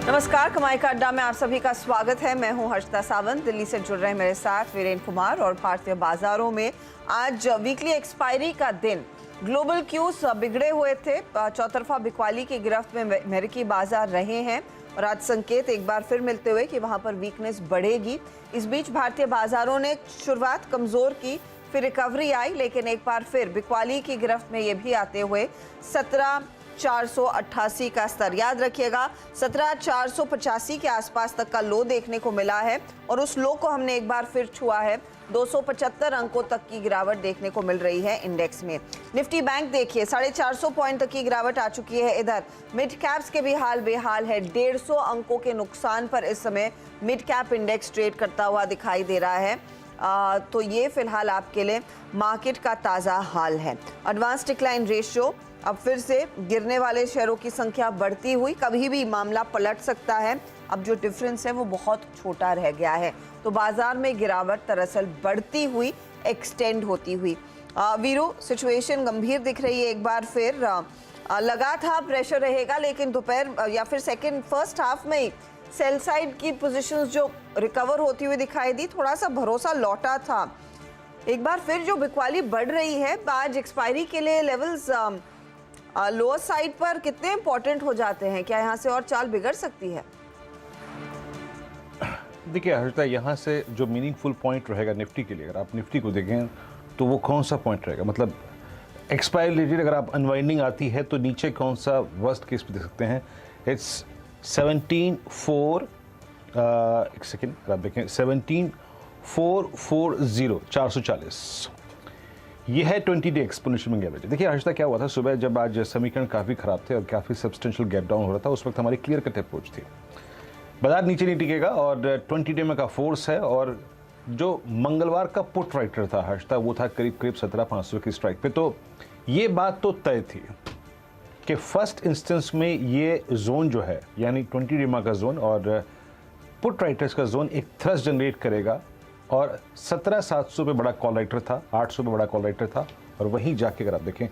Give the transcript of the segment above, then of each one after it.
नमस्कार, कमाई का अड्डा में आप सभी का स्वागत है। मैं हूं हर्षिता सावंत। दिल्ली से जुड़ रहे हैं मेरे साथ वीरेंद्र कुमार। और भारतीय बाजारों में आज वीकली एक्सपायरी का दिन, ग्लोबल क्यूज बिगड़े हुए थे। चौतरफा बिकवाली की गिरफ्त में अमेरिकी बाजार रहे हैं और आज संकेत एक बार फिर मिलते हुए कि वहां पर वीकनेस बढ़ेगी। इस बीच भारतीय बाजारों ने शुरुआत कमजोर की, फिर रिकवरी आई, लेकिन एक बार फिर बिकवाली की गिरफ्त में ये भी आते हुए 17,488 का स्तर, याद रखिएगा 17,485 के आसपास तक का लो देखने को मिला है और उस लो को हमने एक बार फिर छुआ है। 275 अंकों तक की गिरावट देखने को मिल रही है इंडेक्स में। निफ्टी बैंक देखिए 450 पॉइंट तक की गिरावट आ चुकी है। इधर मिड कैप्स के भी हाल बेहाल है। 150 अंकों के नुकसान पर इस समय मिड कैप इंडेक्स ट्रेड करता हुआ दिखाई दे रहा है। तो ये फिलहाल आपके लिए मार्केट का ताज़ा हाल है। एडवांस डिक्लाइन रेशियो, अब फिर से गिरने वाले शेयरों की संख्या बढ़ती हुई, कभी भी मामला पलट सकता है। अब जो डिफरेंस है वो बहुत छोटा रह गया है, तो बाजार में गिरावट दरअसल बढ़ती हुई एक्सटेंड होती हुई। वीरू, सिचुएशन गंभीर दिख रही है। एक बार फिर लगा था प्रेशर रहेगा, लेकिन दोपहर या फिर फर्स्ट हाफ में ही सेल साइड की पोजीशंस जो रिकवर होती हुई दिखाई दी, थोड़ा सा भरोसा लौटा था। एक बार फिर जो बिकवाली बढ़ रही है, आज एक्सपायरी के लिए लेवल्स लोअर साइड पर कितने इंपॉर्टेंट हो जाते हैं? क्या यहाँ से और चाल बिगड़ सकती है? देखिए हर्षिता, यहाँ से जो मीनिंगफुल पॉइंट रहेगा निफ्टी के लिए, अगर आप निफ्टी को देखें तो वो कौन सा पॉइंट रहेगा, मतलब एक्सपायरी रिलेटेड अगर आप अनवाइंडिंग आती है तो नीचे कौन सा वर्स्ट केस पे देख सकते हैं। इट्स 17,4 एक सेकेंड, अगर आप देखें 17,440 440, ये है 20 डे एक्सपोनेंशियल मूविंग एवरेज। देखिए हर्षिता, क्या हुआ था सुबह जब आज समीकरण काफ़ी ख़राब थे और काफ़ी सब्सटेंशियल गैप डाउन हो रहा था, उस वक्त हमारी क्लियर कट अप्रोच थी, बाजार नीचे नहीं टिकेगा और 20 डे में का फोर्स है। और जो मंगलवार का पुट राइटर था हर्षिता, वो था करीब करीब 17,500 की स्ट्राइक पे। तो ये बात तो तय थी कि फर्स्ट इंस्टेंस में ये जोन जो है, यानी 20 डे का जोन और पुट राइटर्स का जोन एक थ्रस्ट जनरेट करेगा। और 17,700 पे बड़ा कॉल राइटर था, 800 पे बड़ा कॉल राइटर था, और वहीं जाके अगर आप देखें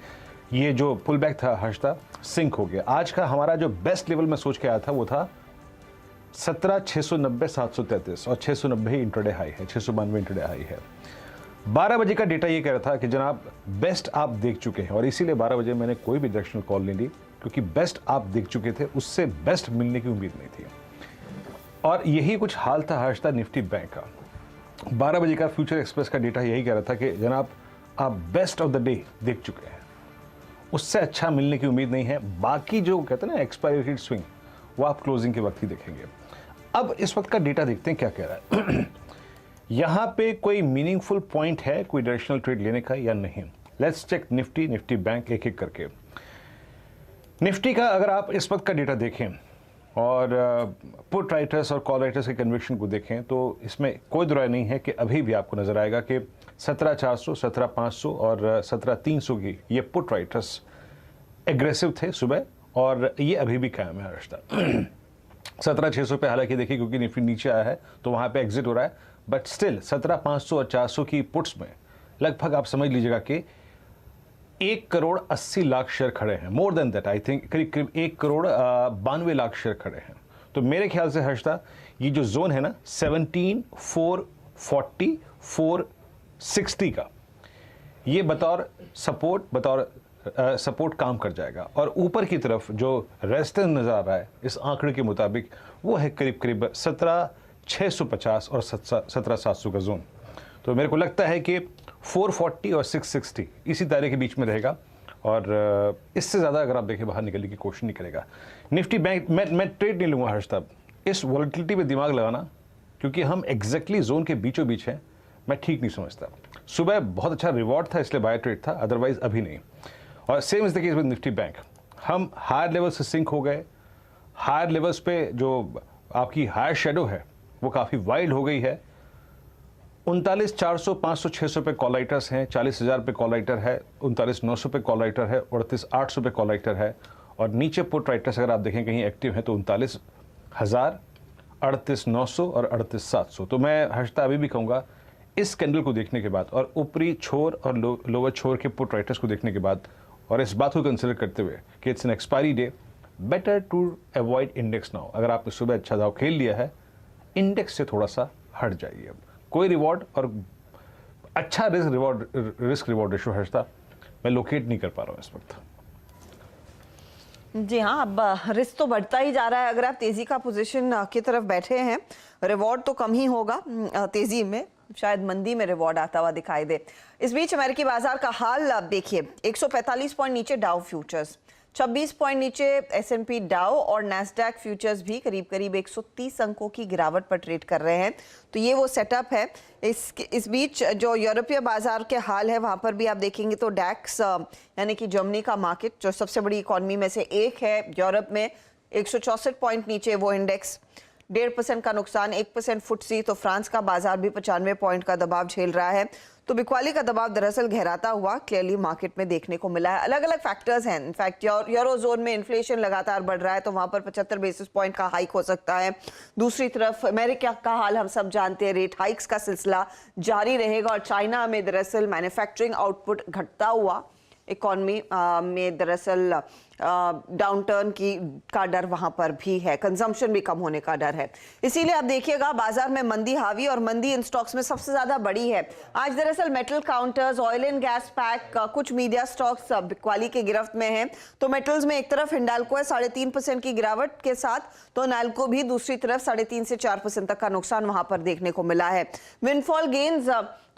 ये जो पुल बैक था हर्षिता, सिंक हो गया। आज का हमारा जो बेस्ट लेवल में सोच के आया था वो था 17,690 733 और 690 इंट्राडे हाई है, 692 इंट्राडे हाई है। 12 बजे का डेटा ये कह रहा था कि जनाब बेस्ट आप देख चुके हैं, और इसीलिए 12 बजे मैंने कोई भी डायरेक्शनल कॉल नहीं ली, क्योंकि बेस्ट आप देख चुके थे, उससे बेस्ट मिलने की उम्मीद नहीं थी। और यही कुछ हाल था हर्षिता निफ्टी बैंक का। 12 बजे का फ्यूचर एक्सप्रेस का डेटा यही कह रहा था कि जनाब आप बेस्ट ऑफ द डे देख चुके हैं, उससे अच्छा मिलने की उम्मीद नहीं है। बाकी जो कहते हैं ना एक्सपायरी स्विंग, वो आप क्लोजिंग के वक्त ही देखेंगे। अब इस वक्त का डेटा देखते हैं क्या कह रहा है। यहाँ पे कोई मीनिंगफुल पॉइंट है कोई डायरेक्शनल ट्रेड लेने का या नहीं। लेट्स चेक निफ्टी बैंक एक एक करके। निफ्टी का अगर आप इस वक्त का डेटा देखें और पुट राइटर्स और कॉल राइटर्स के कन्विक्शन को देखें, तो इसमें कोई दुराय नहीं है कि अभी भी आपको नजर आएगा कि 17,400, 17,500 और 17,300 की ये पुट राइटर्स एग्रेसिव थे सुबह, और ये अभी भी कायम है हर्षिता। 17,600 पे हालांकि देखिए, क्योंकि निफ्टी नीचे आया है तो वहाँ पे एग्जिट हो रहा है, बट स्टिल 17,500 और 400 की पुट्स में लगभग आप समझ लीजिएगा कि 1,80,00,000 शेयर खड़े हैं। More than that, I think करीब करीब 1,92,00,000 शेयर खड़े हैं। तो मेरे ख्याल से हर्षिता, ये जो जोन है ना 17,440 460 का, ये बतौर सपोर्ट काम कर जाएगा। और ऊपर की तरफ जो रेजिस्टेंस नजर आ रहा है इस आंकड़े के मुताबिक, वो है करीब करीब 17,650 और 17,700 का जोन। तो मेरे को लगता है कि 440 और 660 इसी दायरे के बीच में रहेगा, और इससे ज़्यादा अगर आप देखें बाहर निकलने की कोशिश नहीं करेगा। निफ्टी बैंक मैं ट्रेड नहीं लूँगा हर्षिता, इस वॉलेटिलिटी पे दिमाग लगाना, क्योंकि हम एग्जैक्टली जोन के बीचों बीच हैं, मैं ठीक नहीं समझता। सुबह बहुत अच्छा रिवॉर्ड था इसलिए बाय ट्रेड था, अदरवाइज अभी नहीं। और same is the case with Nifty bank. हम हायर लेवल से सिंक हो गए, हायर लेवल्स पे जो आपकी हायर शेडो है वो काफ़ी वाइल्ड हो गई है। 39,400 500 600 पे कॉल राइटर्स हैं, 40,000 पे कॉल राइटर है, 39,900 पे कॉल राइटर है, 38,800 पे कॉल राइटर है। और नीचे पुट राइटर्स अगर आप देखें कहीं एक्टिव हैं तो 39,000, 38,900 और 38,700। तो मैं हर्षिता अभी भी कहूँगा इस कैंडल को देखने के बाद और ऊपरी छोर और लोअर छोर के पुट राइटर्स को देखने के बाद और इस बात को कंसिडर करते हुए कि it's an expiry day, better to avoid index now. अगर आपने सुबह अच्छा दाव खेल लिया है, इंडेक्स से थोड़ा सा हट जाइए। अब कोई रिवॉर्ड और अच्छा रिस्क रिवॉर्ड रेशो हर्षदा मैं लोकेट नहीं कर पा रहा हूँ इस वक्त। जी हाँ, अब रिस्क तो बढ़ता ही जा रहा है। अगर आप तेजी का पोजीशन की तरफ बैठे हैं, रिवॉर्ड तो कम ही होगा तेजी में, शायद मंदी में रिवॉर्ड आता हुआ दिखाई दे। इस बीच अमेरिकी बाजार का हाल आप देखिए, 145 पॉइंट नीचे डाउ फ्यूचर्स, 26 पॉइंट नीचे S&P डाउ और नैस्डैक फ्यूचर्स भी करीब करीब 130 अंकों की गिरावट पर ट्रेड कर रहे हैं। तो ये वो सेटअप है। इस बीच जो यूरोपीय बाजार के हाल है वहां पर भी आप देखेंगे तो डैक्स यानी कि जर्मनी का मार्केट जो सबसे बड़ी इकॉनमी में से एक है यूरोप में, 164 पॉइंट नीचे वो इंडेक्स, 1.5% का नुकसान, 1% फुटसी। तो फ्रांस का बाजार भी 95 पॉइंट का दबाव झेल रहा है। तो बिक्वाली का दबाव दरअसल गहराता हुआ क्लियरली मार्केट में देखने को मिला है। अलग अलग फैक्टर्स हैं। इनफैक्ट यूरोजोन में इन्फ्लेशन लगातार बढ़ रहा है, तो वहां पर 75 बेसिस पॉइंट का हाइक हो सकता है। दूसरी तरफ अमेरिका का हाल हम सब जानते हैं, रेट हाइक्स का सिलसिला जारी रहेगा। और चाइना में दरअसल मैन्युफैक्चरिंग आउटपुट घटता हुआ, इकॉनमी में दरअसल डाउनटर्न का डर वहां पर भी है, कंजम्पशन भी कम होने का डर है। इसीलिए आप देखिएगा बाजार में मंदी हावी, और मंदी इन स्टॉक्स में सबसे ज्यादा बड़ी है। आज दरअसल metal counters, oil and gas pack, कुछ मीडिया स्टॉक्स बिक्वाली की गिरफ्त में हैं। तो मेटल्स में एक तरफ हिंडाल्को है 3.5% की गिरावट के साथ, तो नाल्को भी दूसरी तरफ 3.5 से 4% तक का नुकसान वहां पर देखने को मिला है। विंडफॉल गेन्स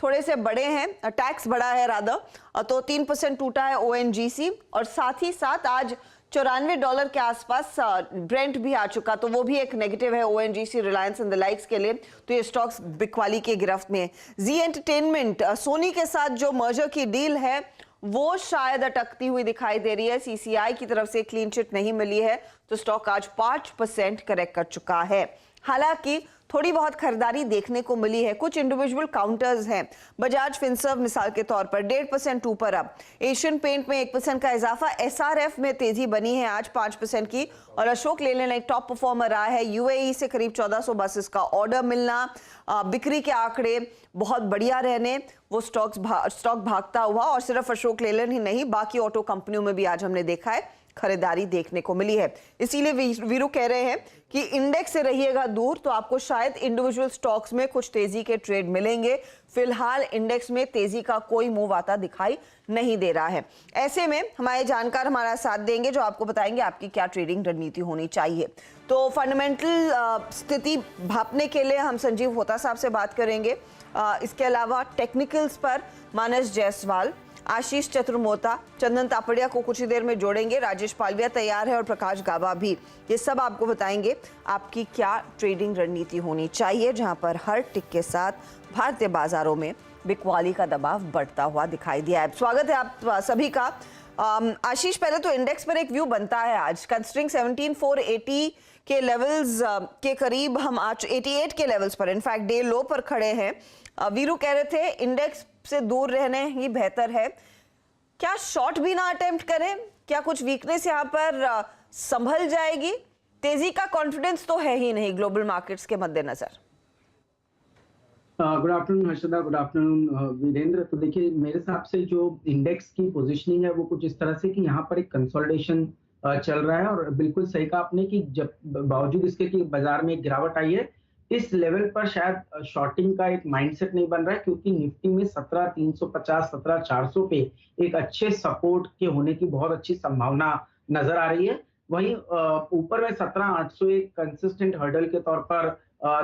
थोड़े से बड़े हैं, टैक्स बड़ा है रादर, तो 3% टूटा है ONGC, और साथ ही साथ आज $94 के आसपास ब्रेंट भी आ चुका, तो वो भी एक नेगेटिव है ONGC, Reliance and the likes के लिए। तो ये स्टॉक्स बिकवाली की गिरफ्त में है। जी एंटरटेनमेंट, सोनी के साथ जो मर्जर की डील है वो शायद अटकती हुई दिखाई दे रही है। CCI की तरफ से क्लीन चिट नहीं मिली है, तो स्टॉक आज 5% करेक्ट कर चुका है। हालांकि थोड़ी बहुत खरीदारी देखने को मिली है। कुछ इंडिविजुअल काउंटर्स हैं, बजाज फिनसर्व मिसाल के तौर पर 1.5% ऊपर अप, एशियन पेंट में 1% का इजाफा, SRF में तेजी बनी है आज 5% की, और अशोक लेलैंड एक टॉप परफॉर्मर रहा है। UAE से करीब 1400 बसेस का ऑर्डर मिलना, बिक्री के आंकड़े बहुत बढ़िया रहने, वो स्टॉक भागता हुआ। और सिर्फ अशोक लेलैंड ही नहीं, बाकी ऑटो कंपनियों में भी आज हमने देखा है खरीदारी देखने को मिली है। इसीलिए वीरू कह रहे हैं कि इंडेक्स से रहिएगा दूर, तो आपको शायद इंडिविजुअल स्टॉक्स में कुछ तेजी के ट्रेड मिलेंगे। फिलहाल इंडेक्स में तेजी का कोई मूव आता दिखाई नहीं दे रहा है। ऐसे में हमारे जानकार हमारा साथ देंगे जो आपको बताएंगे आपकी क्या ट्रेडिंग रणनीति होनी चाहिए। तो फंडामेंटल स्थिति भापने के लिए हम संजीव होता साहब से बात करेंगे। इसके अलावा टेक्निकल्स पर मानस जायसवाल, आशीष चतुर्मोता, चंदन तापड़िया को कुछ ही देर में जोड़ेंगे, राजेश पालविया तैयार है और प्रकाश गाबा भी। ये सब आपको बताएंगे आपकी क्या ट्रेडिंग रणनीति होनी चाहिए, जहां पर हर टिक के साथ भारतीय बाजारों में बिकवाली का दबाव बढ़ता हुआ दिखाई दिया है। स्वागत है आप सभी का। आशीष, पहले तो इंडेक्स पर एक व्यू बनता है आज, कंसिडरिंग 17,480 के लेवल्स के करीब हम आज 88 के लेवल्स पर, इनफैक्ट डे लो पर खड़े हैं। वीरू कह रहे थे इंडेक्स से दूर रहने ही बेहतर है। क्या शॉर्ट भी ना अटेम्प्ट करें? क्या कुछ वीकनेस यहाँ पर संभल जाएगी? तेजी का कॉन्फिडेंस तो है ही नहीं ग्लोबल मार्केट्स के मद्देनजर। Good afternoon Harshada, good afternoon Virendra. तो देखिए मेरे हिसाब से जो इंडेक्स की पोजीशनिंग है वो कुछ इस तरह से कि यहाँ पर एक कंसोलिडेशन चल रहा है, और बिल्कुल सही कहा आपने कि जब बावजूद इसके कि बाजार में एक गिरावट आई है, इस लेवल पर शायद शॉर्टिंग का एक माइंडसेट नहीं बन रहा है, क्योंकि निफ्टी में 17,350, 17,400 पे एक अच्छे सपोर्ट के होने की बहुत अच्छी संभावना नजर आ रही है। वहीं ऊपर में 17,800 एक कंसिस्टेंट हर्डल के तौर पर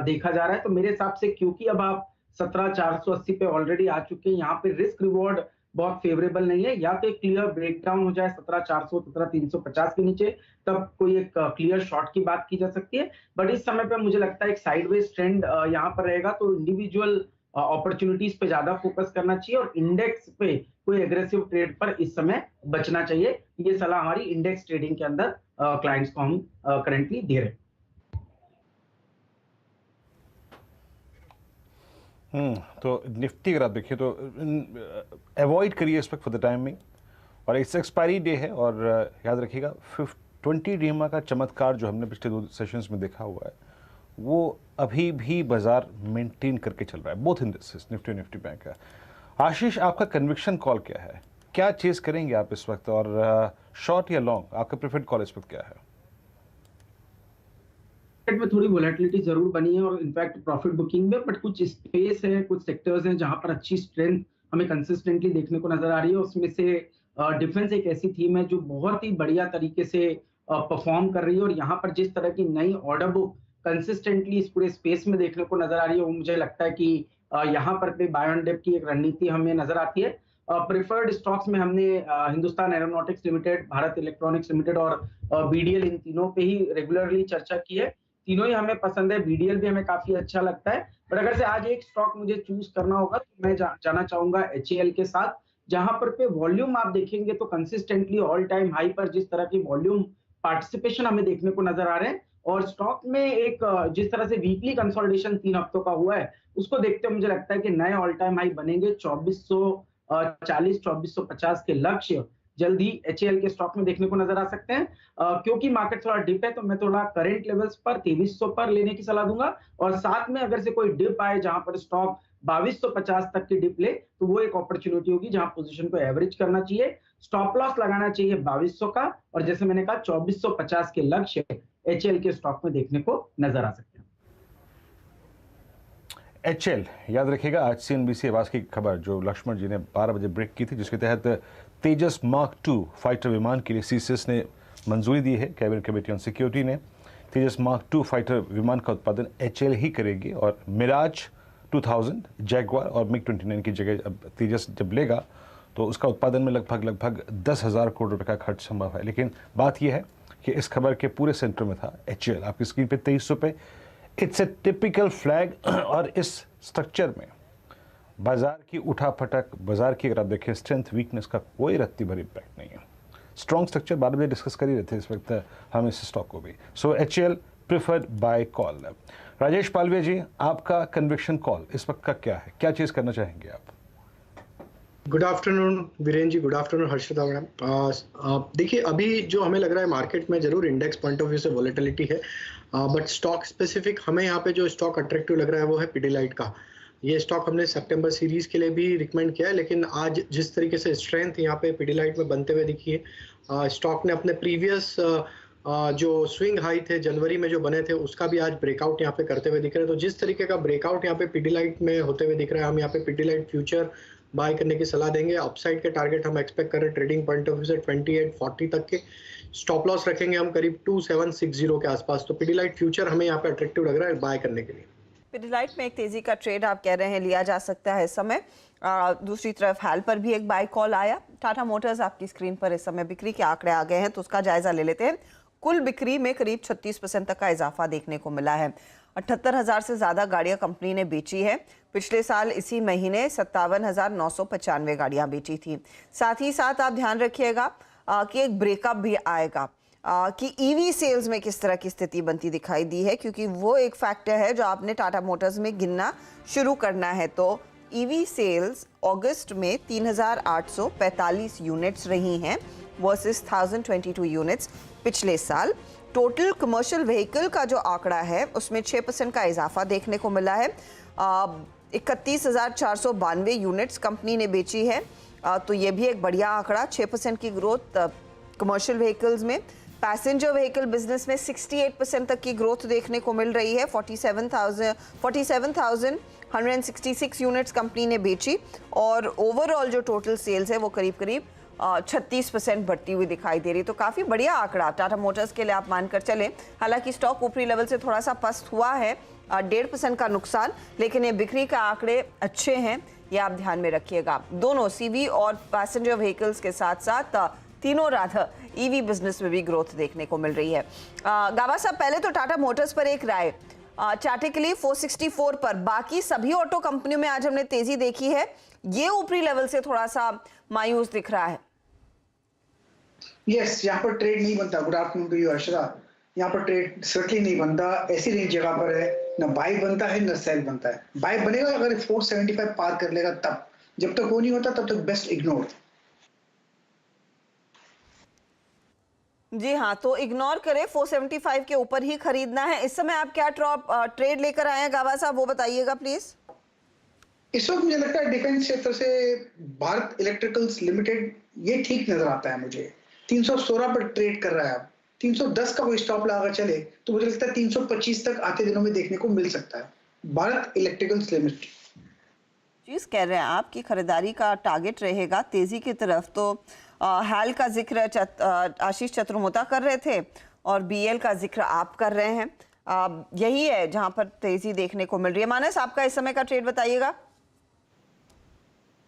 देखा जा रहा है। तो मेरे हिसाब से क्योंकि अब आप 17,480 पे ऑलरेडी आ चुके हैं, यहाँ पे रिस्क रिवॉर्ड बहुत फेवरेबल नहीं है। या तो एक क्लियर ब्रेकडाउन हो जाए 17,400, 17,350 के नीचे, तब कोई एक क्लियर शॉर्ट की बात की जा सकती है। बट इस समय पे मुझे लगता है एक साइडवेज ट्रेंड यहाँ पर रहेगा, तो इंडिविजुअल अपॉर्चुनिटीज पे ज्यादा फोकस करना चाहिए, और इंडेक्स पे कोई एग्रेसिव ट्रेड पर इस समय बचना चाहिए। ये सलाह हमारी इंडेक्स ट्रेडिंग के अंदर क्लाइंट्स को हम करेंटली दे रहे हैं। तो निफ्टी अगर आप देखिए तो अवॉइड करिए इस वक्त फॉर द टाइम में, और इस एक्सपायरी डे है, और याद रखिएगा 20 डीमा का चमत्कार जो हमने पिछले 2 सेशंस में देखा हुआ है वो अभी भी बाजार मेंटेन करके चल रहा है, बोथ इंडिसेस निफ्टी और निफ्टी बैंक का। आशीष, आपका कन्विक्शन कॉल क्या है? क्या चेज करेंगे आप इस वक्त, और शॉर्ट या लॉन्ग आपका प्रेफर्ड कॉल इस वक्त क्या है? मार्केट में थोड़ी वोलेटिलिटी जरूर बनी है और इनफैक्ट प्रॉफिट बुकिंग में, बट कुछ स्पेस है, कुछ सेक्टर्स हैं जहां पर अच्छी स्ट्रेंथ हमें कंसिस्टेंटली देखने को नजर आ रही है। उसमें से डिफेंस एक ऐसी थीम है जो बहुत ही बढ़िया तरीके से परफॉर्म कर रही है, और यहाँ पर जिस तरह की नई ऑर्डर बुक कंसिस्टेंटली इस पूरे स्पेस में देखने को नजर आ रही है, वो मुझे लगता है कि यहाँ पर भी बाय ऑन डिप की एक रणनीति हमें नजर आती है। प्रेफर्ड स्टॉक्स में हमने Hindustan aeronautics limited, Bharat electronics limited और बीडीएल, इन तीनों पे ही रेगुलरली चर्चा की है। तीनों ही हमें पसंद है, बीडीएल भी हमें काफी अच्छा लगता है। बट अगर से आज एक स्टॉक मुझे चूज करना होगा तो मैं जाना चाहूंगा एचएएल के साथ, जहां पर पे वॉल्यूम आप देखेंगे तो कंसिस्टेंटली ऑल टाइम हाई पर जिस तरह की वॉल्यूम पार्टिसिपेशन हमें देखने को नजर आ रहे हैं, और स्टॉक में एक जिस तरह से वीकली कंसोलिडेशन 3 हफ्तों का हुआ है, उसको देखते हुए मुझे लगता है कि नए ऑल टाइम हाई बनेंगे। 2440 2450 के लक्ष्य जल्द ही एचएएल के स्टॉक में देखने को नजर आ सकते हैं। क्योंकि मार्केट थोड़ा डिप है तो मैं थोड़ा करंट लेवल्स पर 2300 पर लेने की सलाह दूंगा, और साथ में अगर से कोई डिप आए जहां पर स्टॉक 2250 तक की डिप ले तो वो एक अपॉर्चुनिटी होगी जहां पोजीशन को एवरेज करना चाहिए। स्टॉप लॉस लगाना चाहिए 2200 का, और जैसे मैंने कहा 2450 के लक्ष्य एचएएल के स्टॉक में देखने को नजर आ सकते हैं। एचएल याद रखिएगा, आज सीएनबीसी आवाज की खबर जो लक्ष्मण जी ने 12 बजे ब्रेक की थी, जिसके तहत तेजस मार्क 2 फाइटर विमान के लिए सीसीएस ने मंजूरी दी है। कैबिनेट कमेटी ऑन सिक्योरिटी ने तेजस मार्क 2 फाइटर विमान का उत्पादन एचएल ही करेगी, और मिराज 2000, जैगवार और मिग 29 की जगह अब तेजस जब लेगा तो उसका उत्पादन में लगभग 10,000 करोड़ रुपए का खर्च संभव है। लेकिन बात यह है कि इस खबर के पूरे सेंटर में था एचएल। आपकी स्क्रीन पे 2300 पे इट्स ए टिपिकल फ्लैग, और इस स्ट्रक्चर में बाजार की उठापटक, बाजार की अगर आप देखें स्ट्रेंथ वीकनेस का कोई रत्ती भर इम्पैक्ट नहीं है। स्ट्रॉन्ग स्ट्रक्चर बाद में डिस्कस कर ही रहे थे इस वक्त हम इस स्टॉक को भी। So HL preferred buy call. Rajesh Palve ji, आपका कन्विक्शन कॉल इस वक्त का क्या है, क्या चीज़ करना चाहेंगे आप? Good afternoon Virendra ji, good afternoon Harshita madam. देखिए, अभी जो हमें लग रहा है मार्केट में जरूर इंडेक्स पॉइंट ऑफ व्यू से वॉलेटिलिटी है, बट स्टॉक स्पेसिफिक हमें यहाँ पे जो स्टॉक अट्रैक्टिव लग रहा है वो है पिडिलाइट का। ये स्टॉक हमने सितंबर सीरीज के लिए भी रिकमेंड किया है, लेकिन आज जिस तरीके से स्ट्रेंथ यहाँ पे पिडिलाइट में बनते हुए दिखी है, स्टॉक ने अपने प्रीवियस जो स्विंग हाई थे जनवरी में जो बने थे उसका भी आज ब्रेकआउट यहाँ पे करते हुए दिख रहे हैं। तो जिस तरीके का ब्रेकआउट यहाँ पे पिडिलाइट में होते हुए दिख रहा है, हम यहाँ पे पिडिलाइट फ्यूचर बाय करने की सलाह देंगे। अपसाइड के टारगेट हम एक्सपेक्ट कर रहे हैं ट्रेडिंग पॉइंट ऑफ व्यू से 2840 तक के। स्टॉप लॉस रखेंगे हम करीब 2760 के आसपास। तो पिडिलाइट फ्यूचर हमें यहाँ पे अट्रैक्टिव लग रहा है बाय करने के लिए। पिडिलाइट में एक तेजी का ट्रेड आप कह रहे हैं लिया जा सकता है इस समय। दूसरी तरफ हाल पर भी एक बाय कॉल आया। टाटा मोटर्स आपकी स्क्रीन पर इस समय बिक्री के आंकड़े आ गए हैं तो उसका जायजा ले लेते हैं। कुल बिक्री में करीब 36% तक का इजाफा देखने को मिला है। 78,000 से ज्यादा गाड़ियां कंपनी ने बेची है। पिछले साल इसी महीने 57,995 गाड़ियां बेची थी। साथ ही साथ आप ध्यान रखिएगा कि एक ब्रेकअप भी आएगा कि ईवी सेल्स में किस तरह की स्थिति बनती दिखाई दी है, क्योंकि वो एक फैक्टर है जो आपने टाटा मोटर्स में गिनना शुरू करना है। तो ईवी सेल्स अगस्त में 3,845 यूनिट्स रही हैं वर्सेस 1,022 यूनिट्स पिछले साल। टोटल कमर्शियल व्हीकल का जो आंकड़ा है उसमें 6% का इजाफा देखने को मिला है। 31,492 यूनिट्स कंपनी ने बेची है, तो ये भी एक बढ़िया आंकड़ा, 6% की ग्रोथ कमर्शियल व्हीकल्स में। पैसेंजर व्हीकल बिजनेस में 68% तक की ग्रोथ देखने को मिल रही है। 47,166 यूनिट्स कंपनी ने बेची, और ओवरऑल जो टोटल सेल्स है वो करीब 36% बढ़ती हुई दिखाई दे रही। तो काफ़ी बढ़िया आंकड़ा टाटा मोटर्स के लिए आप मानकर चलें। हालांकि स्टॉक ऊपरी लेवल से थोड़ा सा पस्त हुआ है, 1.5% का नुकसान, लेकिन ये बिक्री का आंकड़े अच्छे हैं, ये आप ध्यान में रखिएगा। दोनों सीवी और पैसेंजर व्हीकल्स के साथ साथ तीनों राधर ईवी बिजनेस में भी ग्रोथ देखने को मिल रही है। गाबा साहब, पहले तो टाटा मोटर्स पर एक राय, चार्टे के लिए 464 पर, बाकी सभी ऑटो कंपनियों में आज हमने तेजी देखी है, ये ऊपरी लेवल से थोड़ा सा मायूस दिख रहा है। यस, यहाँ पर ट्रेड नहीं बनता। Good afternoon to you Arshada. यहाँ पर ट्रेड सर्टली नहीं बनता। ऐसी रेंज जगह पर है, ना बाय बनता है ना सेल बनता है। बाय बनेगा अगर 475 पार कर लेगा तब, जब तक वो नहीं होता तब तक बेस्ट इग्नोर। जी हाँ, तो इग्नोर करें, 475 के ऊपर ही खरीदना है। इस समय आप क्या ट्रेड लेकर आए हैं गावा साहब, वो बताइएगा प्लीज। इस वक्त मुझे लगता है डिफेंस क्षेत्र से भारत इलेक्ट्रिकल्स लिमिटेड ये ठीक नजर आता है मुझे। 316 पर ट्रेड कर रहा है। 310 का कोई स्टॉप लगा चले तो मुझे लगता है 325 तक आते दिनों में देखने को मिल सकता है। भारत इलेक्ट्रिकल्स लिमिटेड चीज कह रहे हैं आप कि खरीदारी का टारगेट रहेगा तेजी की तरफ, तो हाल का जिक्र आशीष चतुर्मोता कर रहे थे और बीएल का जिक्र आप कर रहे हैं। यही है जहां पर तेजी देखने को मिल रही है। मानस, आपका इस समय का ट्रेड बताइएगा।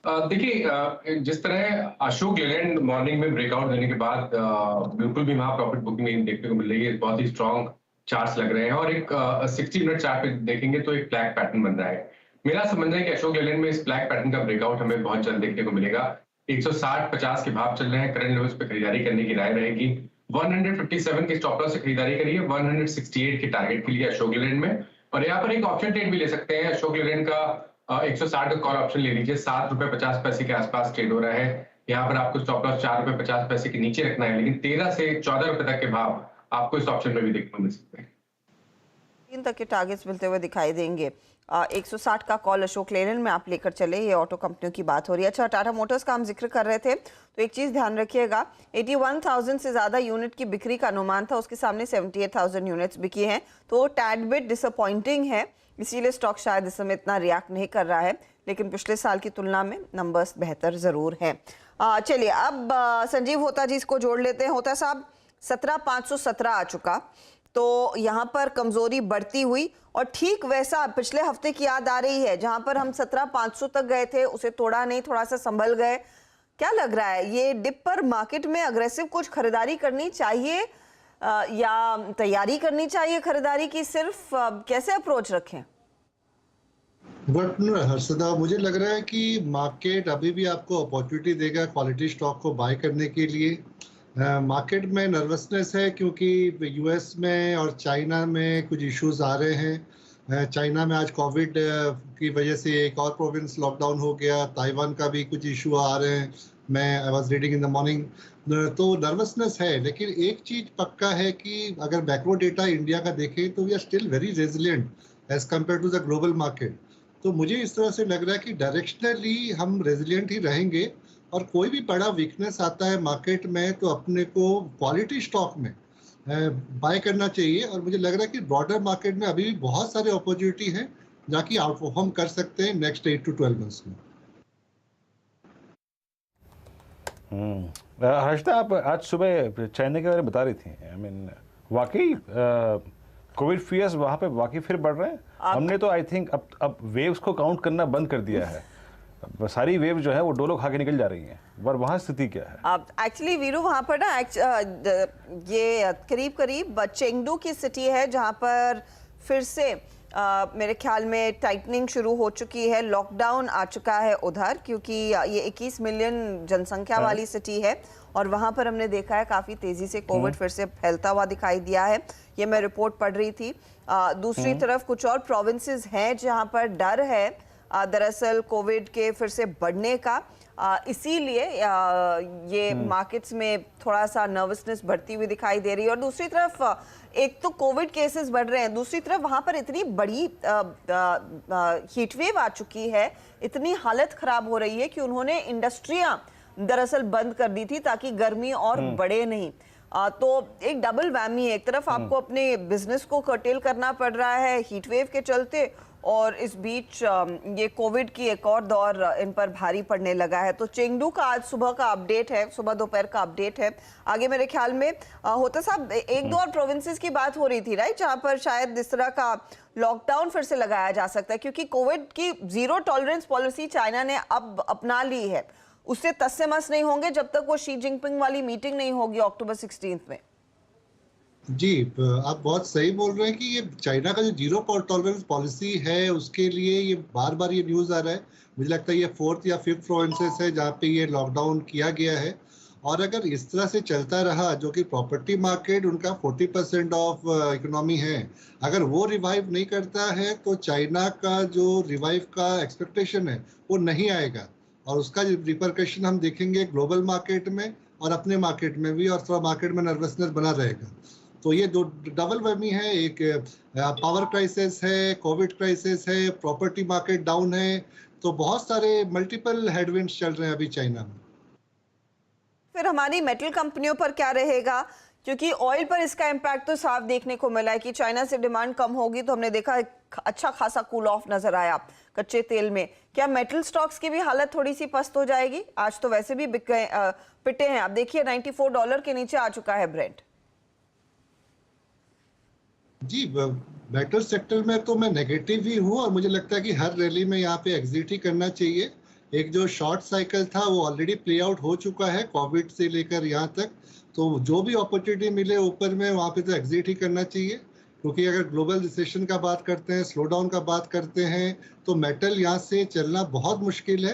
देखिए, जिस तरह अशोक लेलैंड मॉर्निंग में ब्रेकआउट देने के बाद बिल्कुल भी वहां प्रॉफिट बुकिंग देखने को मिल रही है। बहुत ही स्ट्रॉन्ग चार्ट्स लग रहे हैं और एक 60 मिनट चार्ट पे देखेंगे तो एक फ्लैग पैटर्न बन रहा है। मेरा समझना है कि अशोक लेलैंड में इस फ्लैग पैटर्न का ब्रेकआउट हमें बहुत जल्द देखने को मिलेगा। 160-50 के भाव चल रहे हैं, करंट लेवल्स पे खरीदारी करने की राय रहेगी। 157 के स्टॉप लॉस से खरीदारी करिए, 168 के टारगेट के लिए अशोक लेलैंड में। और यहाँ पर एक ऑप्शन ट्रेड भी ले सकते हैं। अशोक लेलैंड का 160 का कॉल ऑप्शन ले लीजिए, ₹7.50 के आसपास ट्रेड हो रहा है। यहाँ पर आपको स्टॉप लॉस ₹4.50 के नीचे रखना है, लेकिन 13 से 14 रुपए तक के भाव आपको इस ऑप्शन में भी देखने को मिल सकते हैं। 3 तक के टारगेट्स मिलते हुए दिखाई देंगे। 160 का कॉल अशोक लेलैंड में आप लेकर चले। ये ऑटो कंपनियों की बात हो रही है। अच्छा, टाटा मोटर्स का हम जिक्र कर रहे थे तो एक चीज ध्यान रखिएगा, 81,000 से ज्यादा यूनिट की बिक्री का अनुमान था, उसके सामने 78,000 यूनिट्स बिकी हैं, तो टैड बिट डिसअपॉइंटिंग है। इसीलिए स्टॉक शायद इस समय इतना रिएक्ट नहीं कर रहा है, लेकिन पिछले साल की तुलना में नंबर्स बेहतर जरूर हैं। चलिए अब संजीव होता जी इसको जोड़ लेते हैं। होता साहब, 17,517 आ चुका, तो यहाँ पर कमजोरी बढ़ती हुई और ठीक वैसा पिछले हफ्ते की याद आ रही है जहां पर हम 17,500 तक गए थे, उसे तोड़ा नहीं, थोड़ा सा संभल गए। क्या लग रहा है, ये डिप पर मार्केट में अग्रेसिव कुछ खरीदारी करनी चाहिए या तैयारी करनी चाहिए खरीदारी की? सिर्फ कैसे अप्रोच रखें? बट हर्षदा, मुझे लग रहा है कि मार्केट अभी भी आपको अपॉर्चुनिटी देगा क्वालिटी स्टॉक को बाय करने के लिए। मार्केट में नर्वसनेस है क्योंकि यूएस में और चाइना में कुछ इश्यूज आ रहे हैं। चाइना में आज कोविड की वजह से एक और प्रोविंस लॉकडाउन हो गया, ताइवान का भी कुछ इशू आ रहे हैं। मैं I was reading in the morning, तो नर्वसनेस है। लेकिन एक चीज पक्का है कि अगर मैक्रो डेटा इंडिया का देखें तो we are still very resilient as compare to the global market. तो मुझे इस तरह से लग रहा है कि डायरेक्शनली हम रेजिलिएंट ही रहेंगे और कोई भी बड़ा वीकनेस आता है मार्केट में तो अपने को क्वालिटी स्टॉक में बाय करना चाहिए। और मुझे लग रहा है कि ब्रॉडर मार्केट में अभी भी बहुत सारे अपॉर्चुनिटी हैं जाकि आउट परफॉर्म कर सकते हैं नेक्स्ट 8 to 12 मंथ्स में। हर्षदा, आप आज सुबह चाइना के बारे में बता रही थी। आई मीन वाकई कोविड फियर्स वहाँ पे वाकई फिर बढ़ रहे हैं। हमने तो आई थिंक अब वेव्स को काउंट करना बंद कर दिया है। सारी वेव जो है वो डोलो खा के निकल जा रही हैं। पर वहाँ स्थिति क्या है? एक्चुअली वीरू, वहाँ पर ना ये करीब चेंगडू की सिटी है जहाँ पर फिर से मेरे ख्याल में टाइटनिंग शुरू हो चुकी है, लॉकडाउन आ चुका है उधर, क्योंकि ये 21 मिलियन जनसंख्या वाली सिटी है और वहाँ पर हमने देखा है काफ़ी तेज़ी से कोविड फिर से फैलता हुआ दिखाई दिया है। ये मैं रिपोर्ट पढ़ रही थी। दूसरी तरफ कुछ और प्रोविंसेस हैं जहाँ पर डर है दरअसल कोविड के फिर से बढ़ने का, इसीलिए ये मार्केट्स में थोड़ा सा नर्वसनेस बढ़ती हुई दिखाई दे रही है। और दूसरी तरफ एक तो कोविड केसेस बढ़ रहे हैं, दूसरी तरफ वहाँ पर इतनी बड़ी हीट वेव आ चुकी है, इतनी हालत खराब हो रही है कि उन्होंने इंडस्ट्रियाँ दरअसल बंद कर दी थी ताकि गर्मी और बढ़े नहीं। तो एक डबल वैमी है, एक तरफ आपको अपने बिजनेस को कर्टेल करना पड़ रहा है हीट वेव के चलते, और इस बीच ये कोविड की एक और दौर इन पर भारी पड़ने लगा है। तो चेंगडू का आज सुबह का अपडेट है, सुबह दोपहर का अपडेट है। आगे मेरे ख्याल में होता साहब एक दो और प्रोविंसेस की बात हो रही थी, राइट, जहां पर शायद इस तरह का लॉकडाउन फिर से लगाया जा सकता है, क्योंकि कोविड की जीरो टॉलरेंस पॉलिसी चाइना ने अब अपना ली है। उससे तस्से मस नहीं होंगे जब तक वो शी जिनपिंग वाली मीटिंग नहीं होगी अक्टूबर 16 में। जी, आप बहुत सही बोल रहे हैं कि ये चाइना का जो जीरो टॉलरेंस पॉलिसी है उसके लिए ये बार बार ये न्यूज़ आ रहा है। मुझे लगता है ये 4th या 5th प्रोविंसेस है जहाँ पे ये लॉकडाउन किया गया है। और अगर इस तरह से चलता रहा, जो कि प्रॉपर्टी मार्केट उनका 40% ऑफ इकोनॉमी है, अगर वो रिवाइव नहीं करता है तो चाइना का जो रिवाइव का एक्सपेक्टेशन है वो नहीं आएगा और उसका रिपरकशन हम देखेंगे ग्लोबल मार्केट में और अपने मार्केट में भी, और थोड़ा मार्केट में नर्वसनेस बना रहेगा। तो ये दो डबल वमी है, एक पावर क्राइसिस है, कोविड क्राइसिस है, प्रॉपर्टी मार्केट डाउन है, तो बहुत सारे मल्टीपल हेडविंड्स चल रहे हैं अभी चाइना में। फिर हमारी मेटल कंपनियों पर क्या रहेगा, क्योंकि ऑयल पर इसका इम्पैक्ट तो साफ देखने को मिला है कि चाइना से डिमांड कम होगी तो हमने देखा अच्छा खासा कूल ऑफ नजर आया कच्चे तेल में। क्या मेटल स्टॉक्स की भी हालत थोड़ी सी पस्त हो जाएगी? आज तो वैसे भी पिटे हैं, आप देखिए $94 के नीचे आ चुका है ब्रेंट। जी, मेटल सेक्टर में तो मैं नेगेटिव ही हूँ और मुझे लगता है कि हर रैली में यहाँ पे एग्जिट ही करना चाहिए। एक जो शॉर्ट साइकिल था वो ऑलरेडी प्ले आउट हो चुका है कोविड से लेकर यहाँ तक, तो जो भी अपॉर्चुनिटी मिले ऊपर में वहाँ पे तो एग्जिट ही करना चाहिए, क्योंकि अगर ग्लोबल रिसेशन का बात करते हैं, स्लो डाउन का बात करते हैं, तो मेटल यहाँ से चलना बहुत मुश्किल है।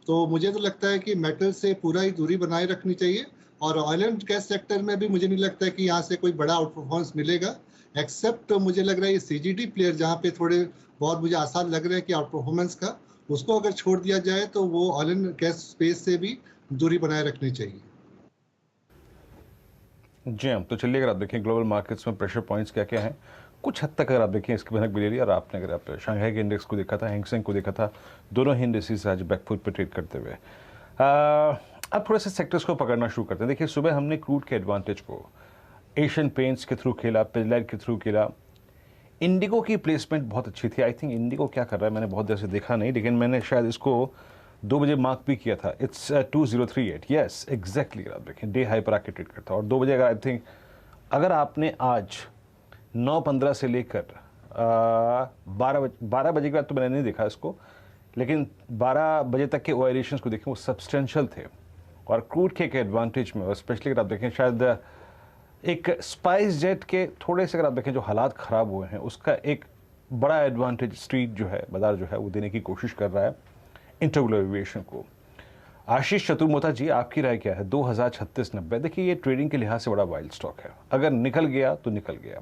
तो मुझे तो लगता है कि मेटल से पूरा ही दूरी बनाए रखनी चाहिए। और ऑयल एंड गैस सेक्टर में भी मुझे नहीं लगता है कि यहाँ से कोई बड़ा आउट परफॉर्मेंस मिलेगा, एक्सेप्ट मुझे लग रहा है ये सीजीडी प्लेयर जहाँ पे थोड़े बहुत मुझे आसान लग रहा है कि आउट परफॉर्मेंस का, उसको अगर छोड़ दिया जाए तो वो ऑयल एंड गैस स्पेस से भी दूरी बनाए रखनी चाहिए। जी हाँ, तो चलिए अगर आप देखें ग्लोबल मार्केट्स में प्रेशर पॉइंट्स क्या क्या हैं, कुछ हद तक अगर आप देखें इसकी भनक भी ले ली। और आपने अगर आप शंघाई के इंडेक्स को देखा था, हैंगसेंग को देखा था, दोनों ही इंडेक्सेस आज बैकफुट पे ट्रेड करते हुए। अब थोड़े से सेक्टर्स को पकड़ना शुरू करते हैं। देखिए सुबह हमने क्रूड के एडवांटेज को एशियन पेंट्स के थ्रू खेला, पिजलैंड के थ्रू खेला। इंडिगो की प्लेसमेंट बहुत अच्छी थी। आई थिंक इंडिगो क्या कर रहा है मैंने बहुत देर से देखा नहीं, लेकिन मैंने शायद इसको 2 बजे मार्क भी किया था। It's 2038, yes exactly. आप देखें डे हाई पर आके ट्रेड करता और 2 बजे अगर आई थिंक अगर आपने आज 9:15 से लेकर 12 बजे के बाद तो मैंने नहीं देखा इसको, लेकिन 12 बजे तक के ओएलेशंस को देखें वो सब्सटेंशियल थे। और क्रूड के एडवांटेज में, और स्पेशली अगर आप देखें शायद एक स्पाइस जेट के थोड़े से अगर आप देखें जो हालात ख़राब हुए हैं, उसका एक बड़ा एडवांटेज स्ट्रीट जो है, बाजार जो है वो देने की कोशिश कर रहा है इंटरग्लोबल एविएशन को। आशीष चतुर्मोता जी, आपकी राय क्या है? 2036.90। देखिए ये ट्रेडिंग के लिहाज से बड़ा वाइल्ड स्टॉक है, अगर निकल गया तो निकल गया।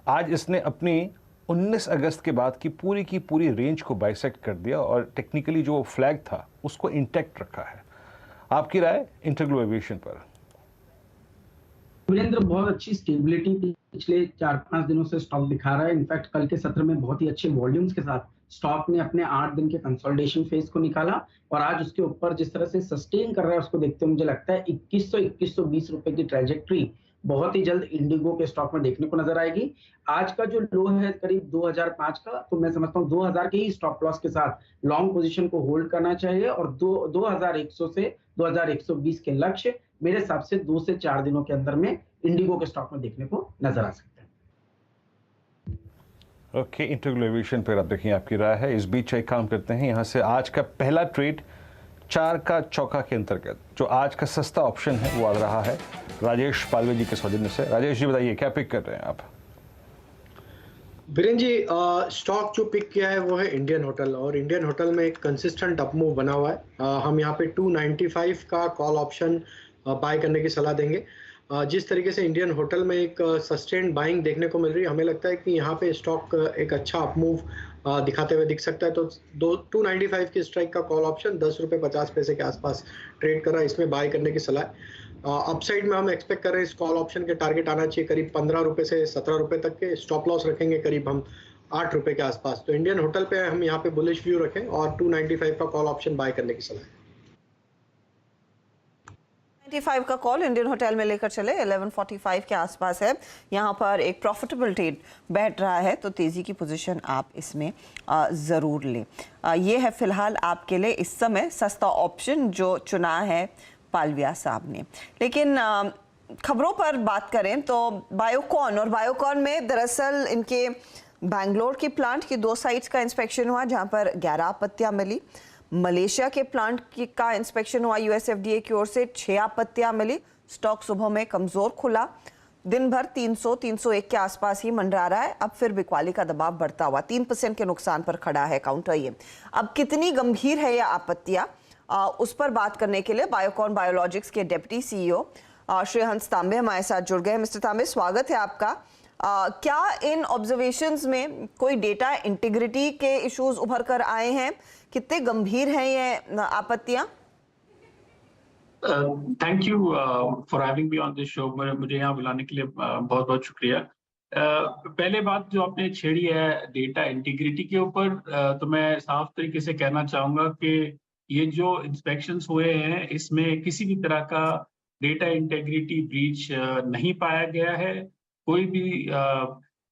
आज इसने अपनी 19 अगस्त के बाद की पूरी रेंज को बाइसेक्ट कर दिया और टेक्निकली जो फ्लैग था उसको इंटैक्ट रखा है। आपकी राय इंटरग्लोबल एविएशन पर? वीरेंद्र, बहुत अच्छी स्टेबिलिटी पिछले 4-5 दिनों से स्टॉक दिखा रहा है। इनफैक्ट कल के सत्र में बहुत ही अच्छे वॉल्यूम्स के साथ स्टॉक ने अपने 8 दिन के कंसोलिडेशन फेज को निकाला और आज उसके ऊपर जिस तरह से सस्टेन कर रहा है उसको देखते हुए मुझे लगता है 2120 रुपए की ट्रेजेक्ट्री बहुत ही जल्द इंडिगो के स्टॉक में देखने को नजर आएगी। आज का जो लो है करीब 2005 का, तो मैं समझता हूँ 2000 के ही स्टॉप लॉस के साथ लॉन्ग पोजीशन को होल्ड करना चाहिए और 2100 से 2120 के लक्ष्य मेरे हिसाब से 2 से 4 दिनों के अंदर में इंडिगो के स्टॉक में देखने को नजर आ सकते हैं। ओके, इंटरग्लोबल एविएशन पर आप देखिए आपकी राय है। इस बीच एक काम करते हैं, यहाँ से आज का पहला ट्रेड 4 का चौका के अंतर्गत जो आज का सस्ता ऑप्शन है वो आ रहा है राजेश पालवे जी के सौजन्य से। राजेश जी बताइए क्या पिक कर रहे हैं आप? बीरेन जी, स्टॉक जो पिक किया है वो है इंडियन होटल, और इंडियन होटल में एक कंसिस्टेंट अपमूव बना हुआ है। हम यहाँ पे 295 का कॉल ऑप्शन बाय करने की सलाह देंगे। जिस तरीके से इंडियन होटल में एक सस्टेन्ड बाइंग देखने को मिल रही है, हमें लगता है कि यहाँ पे स्टॉक एक अच्छा अपमूव दिखाते हुए दिख सकता है। तो 295 की स्ट्राइक का कॉल ऑप्शन 10 रुपये 50 पैसे के आसपास ट्रेड कर रहा है, इसमें बाय करने की सलाह है। अपसाइड में हम एक्सपेक्ट कर रहे हैं इस कॉल ऑप्शन के टारगेट आना चाहिए करीब 15 रुपये से 17 रुपये तक के। स्टॉप लॉस रखेंगे करीब हम 8 रुपये के आसपास। तो इंडियन होटल पे हम यहाँ पे बुलिश व्यू रखें और 295 का कॉल ऑप्शन बाय करने की सलाह है। 95 का कॉल इंडियन होटल में लेकर चले, 11:45 के आसपास है। यहाँ पर एक प्रॉफिटेबल ट्रेड बैठ रहा है तो तेज़ी की पोजीशन आप इसमें ज़रूर लें। ये है फिलहाल आपके लिए इस समय सस्ता ऑप्शन जो चुना है पालविया साहब ने। लेकिन खबरों पर बात करें तो बायोकॉन, और बायोकॉन में दरअसल इनके बैंगलोर के प्लांट की 2 साइट्स का इंस्पेक्शन हुआ जहाँ पर 11 आपत्तियाँ मिली। मलेशिया के प्लांट का इंस्पेक्शन हुआ यूएसएफडीए की ओर से, 6 आपत्तियां मिली। स्टॉक सुबह में कमजोर खुला, दिन भर 300-301 के आसपास ही मंडरा रहा है। अब फिर बिकवाली का दबाव बढ़ता हुआ 3% के नुकसान पर खड़ा है काउंटर। ये अब कितनी गंभीर है यह आपत्तियां, उस पर बात करने के लिए बायोकॉन बायोलॉजिक्स के डिप्टी सीईओ श्री हंस तांबे हमारे साथ जुड़ गए। मिस्टर तांबे, स्वागत है आपका। क्या इन ऑब्जर्वेशंस में कोई डेटा इंटीग्रिटी के इश्यूज उभर कर आए हैं? कितने गंभीर हैं ये आपत्तियां? Thank you for having me on this show. मुझे यहाँ बुलाने के लिए बहुत बहुत शुक्रिया। पहले बात जो आपने छेड़ी है डेटा इंटीग्रिटी के ऊपर, तो मैं साफ तरीके से कहना चाहूंगा कि ये जो इंस्पेक्शंस हुए हैं इसमें किसी भी तरह का डेटा इंटेग्रिटी ब्रीच नहीं पाया गया है। कोई भी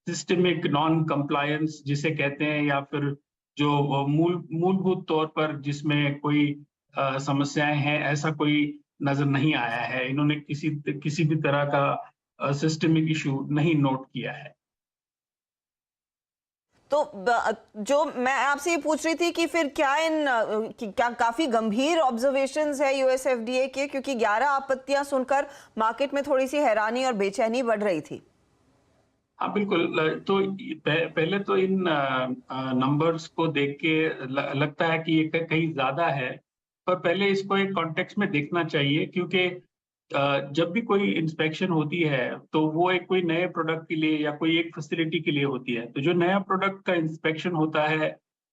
सिस्टमिक नॉन कंप्लायंस जिसे कहते हैं, या फिर जो मूलभूत तौर पर जिसमें कोई समस्याएं हैं, ऐसा कोई नजर नहीं आया है। इन्होंने किसी भी तरह का सिस्टमिक इशू नहीं नोट किया है। तो जो मैं आपसे ये पूछ रही थी कि फिर क्या क्या काफी गंभीर ऑब्जर्वेशंस है यूएस एफडीए के, क्योंकि 11 आपत्तियां सुनकर मार्केट में थोड़ी सी हैरानी और बेचैनी बढ़ रही थी। हाँ बिल्कुल। तो पहले तो इन नंबर्स को देख के लगता है कि ये कहीं ज्यादा है, पर पहले इसको एक कॉन्टेक्स्ट में देखना चाहिए, क्योंकि जब भी कोई इंस्पेक्शन होती है तो वो एक कोई नए प्रोडक्ट के लिए या कोई एक फैसिलिटी के लिए होती है। तो जो नया प्रोडक्ट का इंस्पेक्शन होता है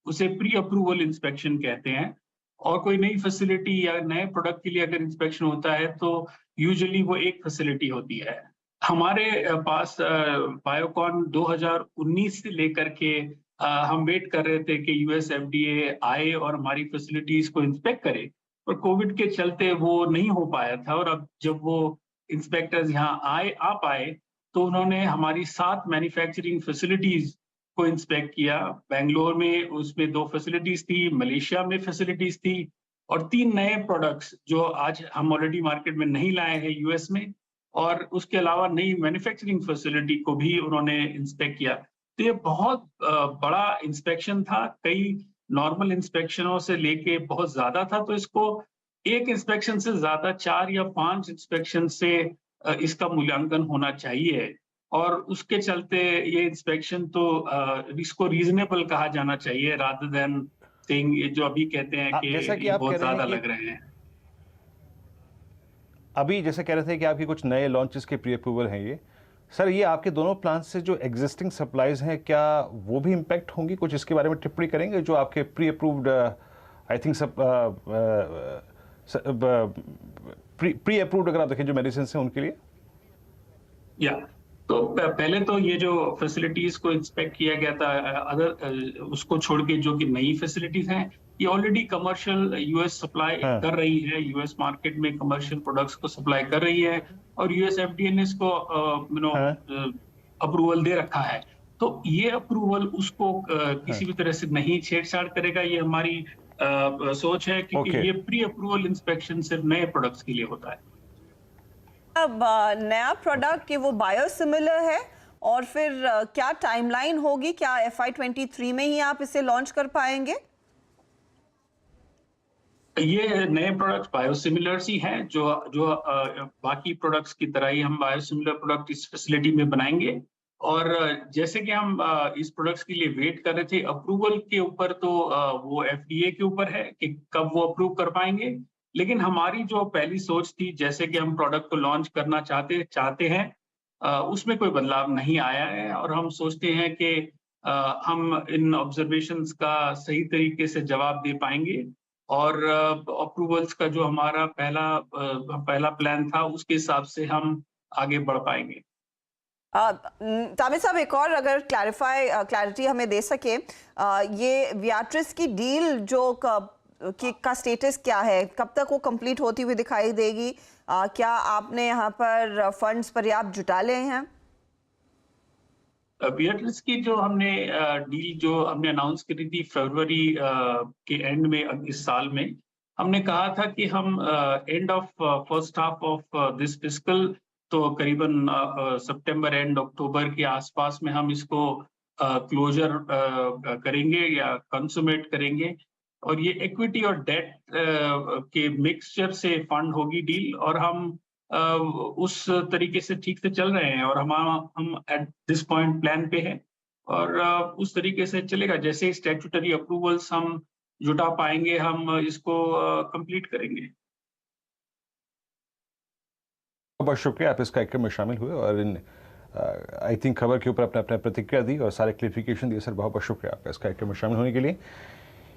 उसे प्री अप्रूवल इंस्पेक्शन कहते हैं, और कोई नई फैसिलिटी या नए प्रोडक्ट के लिए अगर इंस्पेक्शन होता है तो यूजुअली वो एक फैसिलिटी होती है। हमारे पास बायोकॉन 2019 से लेकर के हम वेट कर रहे थे कि यूएस एफडीए आए और हमारी फैसिलिटीज को इंस्पेक्ट करे, और कोविड के चलते वो नहीं हो पाया था। और अब जब वो इंस्पेक्टर्स यहाँ आ पाए तो उन्होंने हमारी 7 मैन्युफैक्चरिंग फैसिलिटीज को इंस्पेक्ट किया। बेंगलोर में उसमें 2 फैसिलिटीज थी, मलेशिया में फैसिलिटीज थी, और 3 नए प्रोडक्ट्स जो आज हम ऑलरेडी मार्केट में नहीं लाए हैं यूएस में, और उसके अलावा नई मैन्युफैक्चरिंग फैसिलिटी को भी उन्होंने इंस्पेक्ट किया। तो ये बहुत बड़ा इंस्पेक्शन था, कई नॉर्मल इंस्पेक्शनों से लेके बहुत ज्यादा था। तो इसको एक इंस्पेक्शन से ज्यादा 4 या 5 इंस्पेक्शन से इसका मूल्यांकन होना चाहिए, और उसके चलते ये इंस्पेक्शन तो इसको रीजनेबल कहा जाना चाहिए, रादर देन सेइंग जो अभी कहते हैं कि ये बहुत ज्यादा लग रहे हैं। अभी जैसे कह रहे थे कि आपकी कुछ नए लॉन्चेस के प्री अप्रूवल हैं ये सर, ये आपके दोनों प्लांट से जो एग्जिस्टिंग सप्लाईज हैं क्या वो भी इम्पैक्ट होंगी? कुछ इसके बारे में टिप्पणी करेंगे? जो आपके प्री अप्रूव्ड आई थिंक सब प्री अप्रूव्ड अगर आप देखें जो मेडिसिन हैं उनके लिए। या तो पहले तो ये जो फैसिलिटीज को इंस्पेक्ट किया गया था, अदर उसको छोड़ के जो कि नई फैसिलिटीज हैं, ये ऑलरेडी कमर्शियल यूएस सप्लाई कर रही है, यूएस मार्केट में कमर्शियल प्रोडक्ट्स को सप्लाई कर रही है, और यूएस एफडीए ने इसको अप्रूवल दे रखा है। तो ये अप्रूवल उसको किसी भी तरह से नहीं छेड़छाड़ करेगा, ये हमारी सोच है, क्योंकि ये प्री अप्रूवल इंस्पेक्शन सिर्फ नए प्रोडक्ट्स के लिए होता है। अब नया प्रोडक्ट कि वो बायोसिमिलर है, और फिर क्या टाइमलाइन होगी? क्या FY23 में ही आप इसे लॉन्च कर पाएंगे? ये नए प्रोडक्ट्स बायोसिमिलर्स ही हैं, जो बाकी प्रोडक्ट्स की तरह ही हम बायोसिमिलर प्रोडक्ट इस फैसिलिटी में बनाएंगे। और जैसे कि हम इस प्रोडक्ट्स के लिए वेट कर रहे थे, अप्रूवल के ऊपर तो वो एफडीए के ऊपर है कि कब वो अप्रूव कर पाएंगे। लेकिन हमारी जो पहली सोच थी, जैसे कि हम प्रोडक्ट को लॉन्च करना चाहते हैं, उसमें कोई बदलाव नहीं आया है, और हम सोचते हैं कि हम इन ऑब्जर्वेशंस का सही तरीके से जवाब दे पाएंगे, और अप्रूवल्स का जो हमारा पहला प्लान था उसके हिसाब से हम आगे बढ़ पाएंगे। ताबिद साहब, एक और अगर क्लैरिटी हमें दे सके, ये वियाट्रिस की डील जो का स्टेटस क्या है, कब तक वो कंप्लीट होती हुई दिखाई देगी? क्या आपने यहाँ पर फंड्स पर्याप्त जुटा ले हैं? वियाट्रिस की जो हमने डील जो हमने अनाउंस करी थी फरवरी के एंड में इस साल में, हमने कहा था कि हम end of first half of this fiscal, तो करीबन सितंबर एंड अक्टूबर के आसपास में हम इसको क्लोजर करेंगे या कंसुमेट करेंगे। और ये इक्विटी और डेट के मिक्सचर से फंड होगी डील, और हम उस तरीके से ठीक से चल रहे हैं, और हम एट दिस पॉइंट प्लान पे हैं, और उस तरीके से चलेगा। जैसे स्टैट्यूटरी अप्रूवल्स हम जुटा पाएंगे, हम इसको कंप्लीट करेंगे। बहुत शुक्रिया, आप इस कार्यक्रम में शामिल हुए और इन आई थिंक खबर के ऊपर अपने प्रतिक्रिया दी और सारे क्लियरिफिकेशन दिए। सर बहुत बहुत शुक्रिया आपका इस कार्यक्रम में शामिल होने के लिए।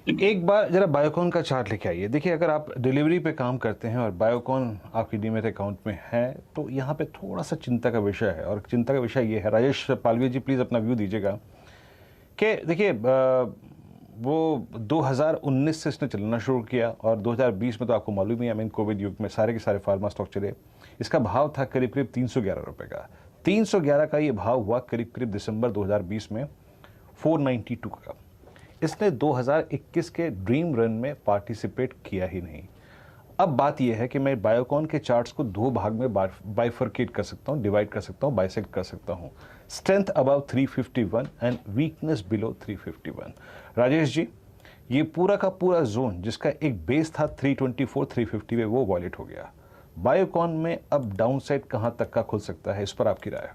एक बार जरा बायोकॉन का चार्ट लेके आइए। देखिए, अगर आप डिलीवरी पे काम करते हैं और बायोकॉन आपकी डीमैट अकाउंट में है तो यहाँ पे थोड़ा सा चिंता का विषय है, और चिंता का विषय ये है, राजेश पालवी जी प्लीज़ अपना व्यू दीजिएगा, कि देखिए वो 2019 से इसने चलना शुरू किया, और 2020 में तो आपको मालूम ही है, कोविड युग में सारे के सारे फार्मा स्टॉक चले। इसका भाव था करीब करीब 311 रुपए का। 311 का ये भाव हुआ करीब करीब दिसंबर 2020 में 492 का। इसने 2021 के ड्रीम रन में पार्टिसिपेट किया ही नहीं। अब बात यह है कि मैं बायोकॉन के चार्ट्स को दो भाग में बाइफर्केट कर सकता हूं, डिवाइड कर सकता हूं, बाइसेक्ट कर सकता हूं। Strength above 351 and weakness below 351। Rajesh ji, ये पूरा का पूरा जोन जिसका एक बेस था 324 350 में, वो वॉयलेट हो गया। बायोकॉन में अब डाउनसाइड कहां तक का खुल सकता है, इस पर आपकी राय?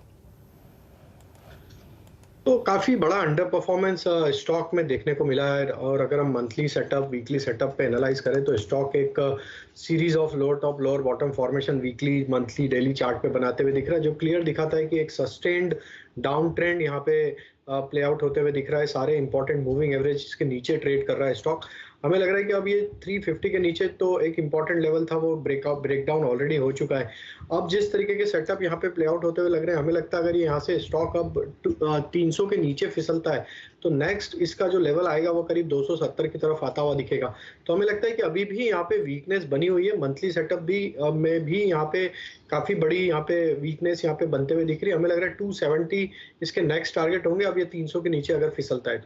तो काफी बड़ा अंडर परफॉर्मेंस स्टॉक में देखने को मिला है, और अगर हम मंथली सेटअप, वीकली सेटअप पे एनालाइज करें तो स्टॉक एक series of lower top lower bottom formation weekly, monthly, daily chart पे बनाते हुए दिख रहा है, जो क्लियर दिखाता है कि एक सस्टेन्ड डाउन ट्रेंड यहाँ पे प्ले आउट होते हुए दिख रहा है। सारे इंपॉर्टेंट मूविंग एवरेज के नीचे ट्रेड कर रहा है स्टॉक। हमें लग रहा है कि अब ये 350 के नीचे तो एक इंपॉर्टेंट लेवल था, वो ब्रेकडाउन ऑलरेडी हो चुका है। अब जिस तरीके के सेटअप यहाँ पे प्ले आउट होते हुए लग रहे हैं, हमें लगता है अगर ये यहाँ से स्टॉक अब 300 के नीचे फिसलता है तो नेक्स्ट इसका जो लेवल आएगा वो करीब 270 की तरफ आता हुआ दिखेगा। तो हमें लगता है कि अभी भी यहाँ पे वीकनेस बनी हुई है। मंथली सेटअप भी में भी यहाँ पे काफी बड़ी यहाँ पे वीकनेस यहाँ पे बनते हुए दिख रही है। हमें लग रहा है 270 इसके नेक्स्ट टारगेट होंगे, अब ये 300 के नीचे अगर फिसलता है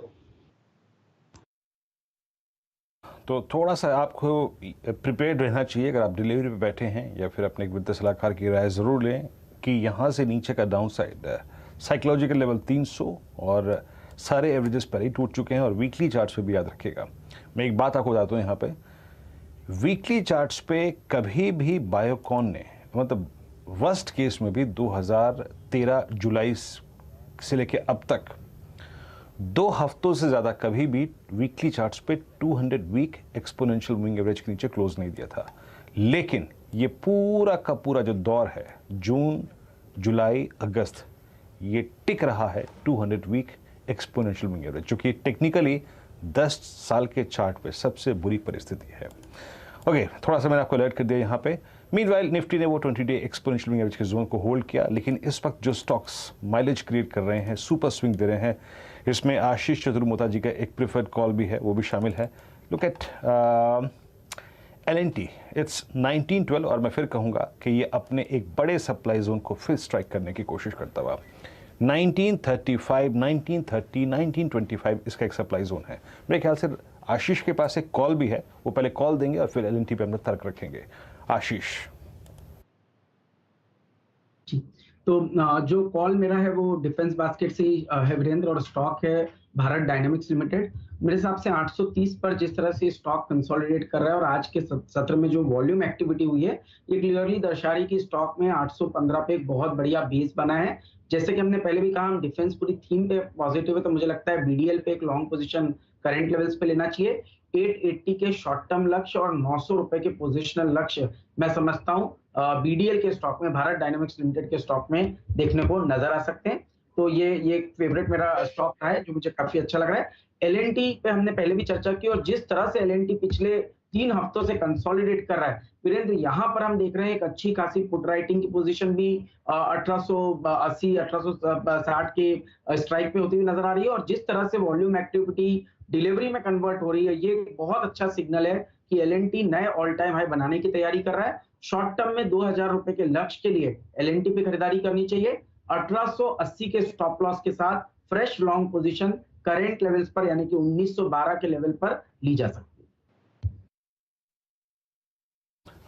तो थोड़ा सा आपको प्रिपेयर्ड रहना चाहिए। अगर आप डिलीवरी पे बैठे हैं या फिर अपने एक वित्तीय सलाहकार की राय ज़रूर लें कि यहाँ से नीचे का डाउन साइड साइकोलॉजिकल लेवल 300 और सारे एवरेजेस पर ही टूट चुके हैं। और वीकली चार्ट्स पे भी याद रखिएगा, मैं एक बात आपको बताता हूँ, यहाँ पे वीकली चार्ट्स पे कभी भी बायोकॉन ने, मतलब वर्स्ट केस में भी 2013 जुलाई से लेके अब तक 2 हफ्तों से ज़्यादा कभी भी वीकली चार्ट्स पे 200 वीक एक्सपोनेंशियल मूविंग एवरेज के नीचे क्लोज नहीं दिया था। लेकिन ये पूरा का पूरा जो दौर है, जून, जुलाई, अगस्त, ये टिक रहा है 200 वीक एक्सपोनेंशियल मूविंग एवरेज, जो कि टेक्निकली 10 साल के चार्ट पे सबसे बुरी परिस्थिति है। ओके, थोड़ा सा मैंने आपको अलर्ट कर दिया यहाँ पे। मीनवाइल निफ्टी ने वो 20 डे एक्सपोनेंशियल मूविंग एवरेज के जोन को होल्ड किया, लेकिन इस वक्त जो स्टॉक्स माइलेज क्रिएट कर रहे हैं, सुपर स्विंग दे रहे हैं, इसमें आशीष चतुर्मोता जी का एक प्रिफर्ड कॉल भी है, वो भी शामिल है। लुक एट L&T, इट्स 1912, और मैं फिर कहूँगा कि ये अपने एक बड़े सप्लाई जोन को फिर स्ट्राइक करने की कोशिश करता हुआ 1935, 1930, 1925 इसका एक सप्लाई जोन है। मेरे ख्याल से आशीष के पास एक कॉल भी है, वो पहले कॉल देंगे और फिर L&T पे हम लोग तर्क रखेंगे। आशीष जी, तो जो कॉल मेरा है वो डिफेंस बास्केट से है वीरेंद्र, और स्टॉक है भारत डायनेमिक्स लिमिटेड। मेरे हिसाब से 830 पर जिस तरह से स्टॉक कंसोलिडेट कर रहा है और आज के सत्र में जो वॉल्यूम एक्टिविटी हुई है, ये क्लियरली दर्शा रही कि स्टॉक में 815 पे एक बहुत बढ़िया बेस बना है। जैसे कि हमने पहले भी कहा, हम डिफेंस पूरी थीम पे पॉजिटिव है, तो मुझे लगता है बीडीएल पे एक लॉन्ग पोजीशन करंट लेवल्स पे लेना चाहिए। 880 के शॉर्ट टर्म लक्ष्य और 900 रुपए के पोजिशनल लक्ष्य मैं समझता हूँ बीडीएल के स्टॉक में, भारत डायनेमिक्स लिमिटेड के स्टॉक में देखने को नजर आ सकते हैं। तो ये फेवरेट मेरा स्टॉक रहा है जो मुझे काफी अच्छा लग रहा है। L&T पे हमने पहले भी चर्चा की, और जिस तरह से L&T पिछले 3 हफ्तों से कंसोलिडेट कर रहा है वीरेंद्र, यहाँ पर हम देख रहे हैं एक अच्छी खासी पुट राइटिंग की पोजीशन भी 1880 1860 के स्ट्राइक पे होती हुई नजर आ रही है, और जिस तरह से वॉल्यूम एक्टिविटी डिलीवरी में कन्वर्ट हो रही है, ये बहुत अच्छा सिग्नल है कि L&T नए ऑल टाइम हाई बनाने की तैयारी कर रहा है। शॉर्ट टर्म में 2000 रुपए के लक्ष्य के लिए L&T पे खरीदारी करनी चाहिए। 1880 के स्टॉप लॉस के साथ fresh long position current levels पर यानी कि 1912 के लेवल पर ली जा सकती है।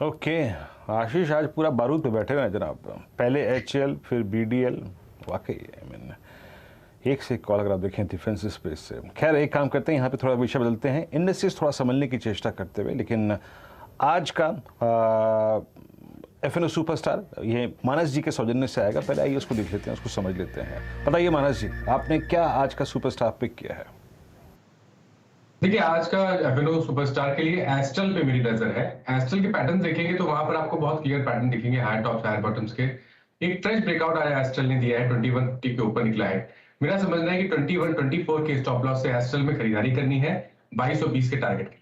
ओके, आशीष आज पूरा बारूद पे बैठे हुए हैं जनाब, पहले HL फिर BDL, वाकई एक से एक कॉल अगर आप देखें डिफेंस स्पेस से। खैर, एक काम करते हैं, यहाँ पे थोड़ा विषय बदलते हैं, इंडस्ट्रीज थोड़ा समझने की चेष्टा करते हुए। लेकिन आज का FNO सुपरस्टार ये मानस जी के सौजन्य से आएगा। पहले आइए उसको देख लेते हैं, उसको समझ लेते हैं। बताइए मानस जी, आपने क्या आज का सुपरस्टार पिक किया है? देखिए, आज का FNO सुपरस्टार के लिए एस्ट्रल पे मेरी नजर है। एस्ट्रल के पैटर्न देखेंगे तो वहां पर आपको बहुत क्लियर पैटर्न दिखेंगे, हायर टॉप्स हायर बॉटम्स के। एक फ्रेश ब्रेकआउट आज एस्ट्रल ने दिया है, 2150 के ऊपर निकला है। मेरा समझना है कि 2124 के स्टॉप लॉस से एस्ट्रल में खरीदारी करनी है 2220 के टारगेट के लिए।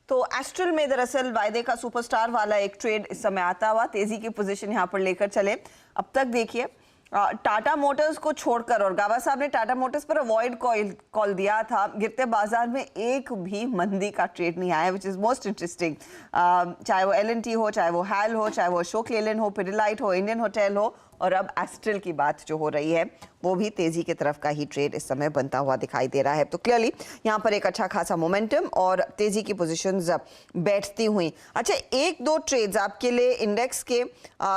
तो एस्ट्रल में दरअसल वायदे का सुपरस्टार वाला एक ट्रेड इस समय आता हुआ, तेजी की पोजीशन यहां पर लेकर चले। अब तक देखिए टाटा मोटर्स को छोड़कर, और गाबा साहब ने टाटा मोटर्स पर अवॉइड कॉल दिया था, गिरते बाजार में एक भी मंदी का ट्रेड नहीं आया, विच इज मोस्ट इंटरेस्टिंग। चाहे वो L&T हो, चाहे वो हैल हो, चाहे वो अशोक लेलैंड हो, पिडिलाइट हो, इंडियन होटल हो, और अब एस्ट्रल की बात जो हो रही है वो भी तेजी की तरफ का ही ट्रेड इस समय बनता हुआ दिखाई दे रहा है। तो क्लियरली यहाँ पर एक अच्छा खासा मोमेंटम और तेजी की पोजीशंस बैठती हुई। अच्छा, एक दो ट्रेड्स आपके लिए इंडेक्स के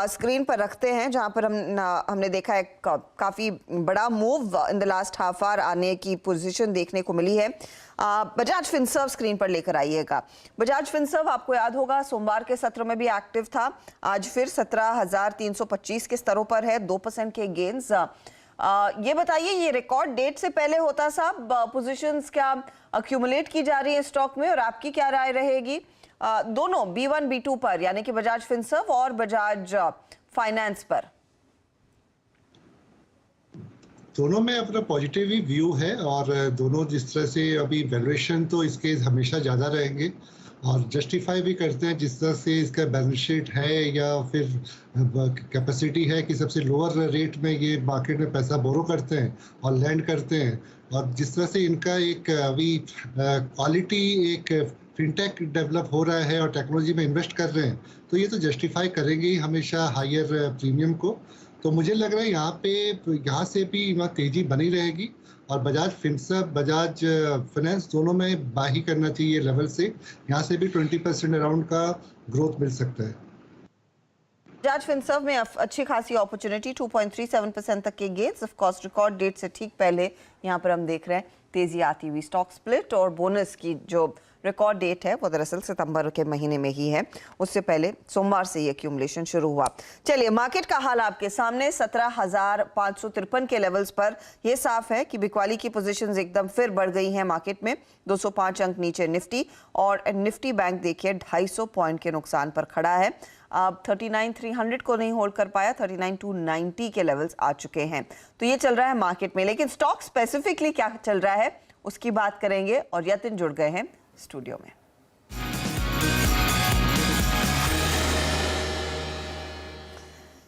स्क्रीन पर रखते हैं जहाँ पर हमने देखा है काफी बड़ा move in the last half hour आने की पोजीशन देखने को मिली है। बजाज फिनसर्व स्क्रीन पर लेकर आइएगा। बजाज फिनसर्व आपको याद होगा सोमवार के सत्र में भी एक्टिव था, आज फिर 17,325 के स्तरों पर है, 2% के गेन्स। ये बताइए, ये रिकॉर्ड डेट से पहले होता साहब, पोजीशंस क्या अक्यूमुलेट की जा रही है स्टॉक में, और आपकी क्या राय रहेगी दोनों B1 B2 पर, यानी कि बजाज फिनसर्व और बजाज फाइनेंस पर? दोनों में अपना पॉजिटिव ही व्यू है, और दोनों जिस तरह से अभी वैल्यूएशन तो इसके हमेशा ज़्यादा रहेंगे और जस्टिफाई भी करते हैं जिस तरह से इसका बैलेंस शीट है या फिर कैपेसिटी है कि सबसे लोअर रेट में ये मार्केट में पैसा बोरो करते हैं और लैंड करते हैं, और जिस तरह से इनका एक अभी क्वालिटी एक फिनटेक डेवलप हो रहा है और टेक्नोलॉजी में इन्वेस्ट कर रहे हैं, तो ये तो जस्टिफाई करेंगे ही हमेशा हायर प्रीमियम को। तो मुझे लग रहा है यहाँ से भी तेजी बनी रहेगी, और बजाज फिनसर्व, बजाज फाइनेंस दोनों में बाई करना चाहिए लेवल से, यहाँ से भी 20% अराउंड का ग्रोथ मिल सकता है। बजाज फिनसर्व में अच्छी खासी अपॉर्चुनिटी, 2.37% तक के gains, of course record date से ठीक पहले यहाँ पर हम देख रहे हैं तेजी आती हुई। स्टॉक स्प्लिट और बोनस की जो रिकॉर्ड डेट है वो दरअसल सितंबर के महीने में ही है, उससे पहले सोमवार से ये एक्यूमुलेशन शुरू हुआ। चलिए, मार्केट का हाल आपके सामने 17,553 के लेवल्स पर ये साफ है कि बिकवाली की पोजीशंस एकदम फिर बढ़ गई हैं मार्केट में। 205 अंक नीचे निफ्टी, और निफ्टी बैंक देखिए 250 पॉइंट के नुकसान पर खड़ा है। अब 39,300 को नहीं होल्ड कर पाया, 39,290 के लेवल्स आ चुके हैं। तो ये चल रहा है मार्केट में, लेकिन स्टॉक स्पेसिफिकली क्या चल रहा है उसकी बात करेंगे, और यतिन जुड़ गए हैं स्टूडियो में।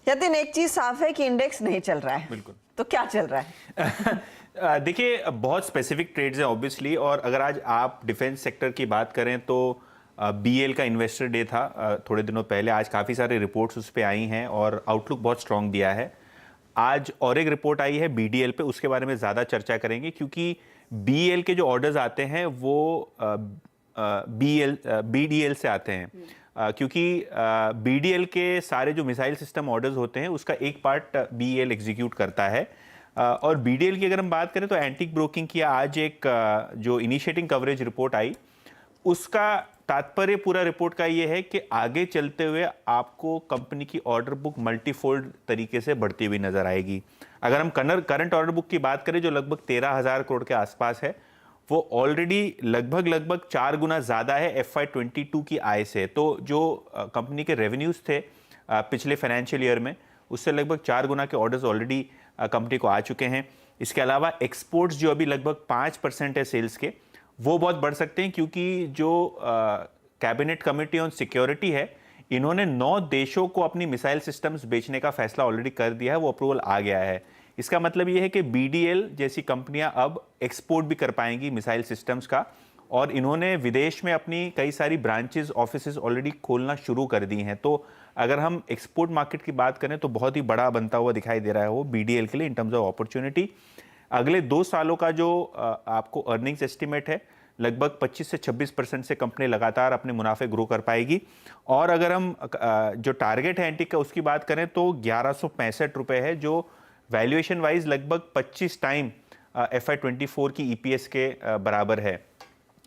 यतिन, एक चीज साफ है कि इंडेक्स नहीं चल रहा है, बिल्कुल। तो क्या चल रहा है? देखिए, बहुत स्पेसिफिक ट्रेड्स हैं ऑब्वियसली, और अगर आज आप डिफेंस सेक्टर की बात करें तो BL का इन्वेस्टर डे था थोड़े दिनों पहले, आज काफ़ी सारे रिपोर्ट्स उस पर आई हैं और आउटलुक बहुत स्ट्रांग दिया है। आज और एक रिपोर्ट आई है BDL पे, उसके बारे में ज़्यादा चर्चा करेंगे, क्योंकि BL के जो ऑर्डर्स आते हैं वो BDL से आते हैं, क्योंकि BDL के सारे जो मिसाइल सिस्टम ऑर्डर्स होते हैं उसका एक पार्ट BL एग्जीक्यूट करता है। और BDL की अगर हम बात करें तो एंटीक ब्रोकिंग की आज एक जो इनिशिएटिंग कवरेज रिपोर्ट आई, उसका तात्पर्य पूरा रिपोर्ट का ये है कि आगे चलते हुए आपको कंपनी की ऑर्डर बुक मल्टीफोल्ड तरीके से बढ़ती हुई नजर आएगी। अगर हम करंट ऑर्डर बुक की बात करें जो लगभग 13,000 करोड़ के आसपास है, वो ऑलरेडी लगभग 4 गुना ज़्यादा है FY22 की आय से। तो जो कंपनी के रेवेन्यूज़ थे पिछले फाइनेंशियल ईयर में, उससे लगभग 4 गुना के ऑर्डर्स ऑलरेडी कंपनी को आ चुके हैं। इसके अलावा एक्सपोर्ट्स जो अभी लगभग 5% है सेल्स के, वो बहुत बढ़ सकते हैं, क्योंकि जो कैबिनेट कमेटी ऑन सिक्योरिटी है, इन्होंने 9 देशों को अपनी मिसाइल सिस्टम्स बेचने का फैसला ऑलरेडी कर दिया है, वो अप्रूवल आ गया है। इसका मतलब ये है कि BDL जैसी कंपनियां अब एक्सपोर्ट भी कर पाएंगी मिसाइल सिस्टम्स का, और इन्होंने विदेश में अपनी कई सारी ब्रांचेस ऑफिसेज ऑलरेडी खोलना शुरू कर दी हैं। तो अगर हम एक्सपोर्ट मार्केट की बात करें तो बहुत ही बड़ा बनता हुआ दिखाई दे रहा है वो BDL के लिए इन टर्म्स ऑफ अपॉर्चुनिटी। अगले 2 सालों का जो आपको अर्निंग्स एस्टिमेट है, लगभग 25 से 26% से कंपनी लगातार अपने मुनाफे ग्रो कर पाएगी। और अगर हम जो टारगेट है एंटीक का उसकी बात करें तो 1165 रुपये है, जो वैल्यूएशन वाइज लगभग 25 टाइम FY24 की EPS के बराबर है।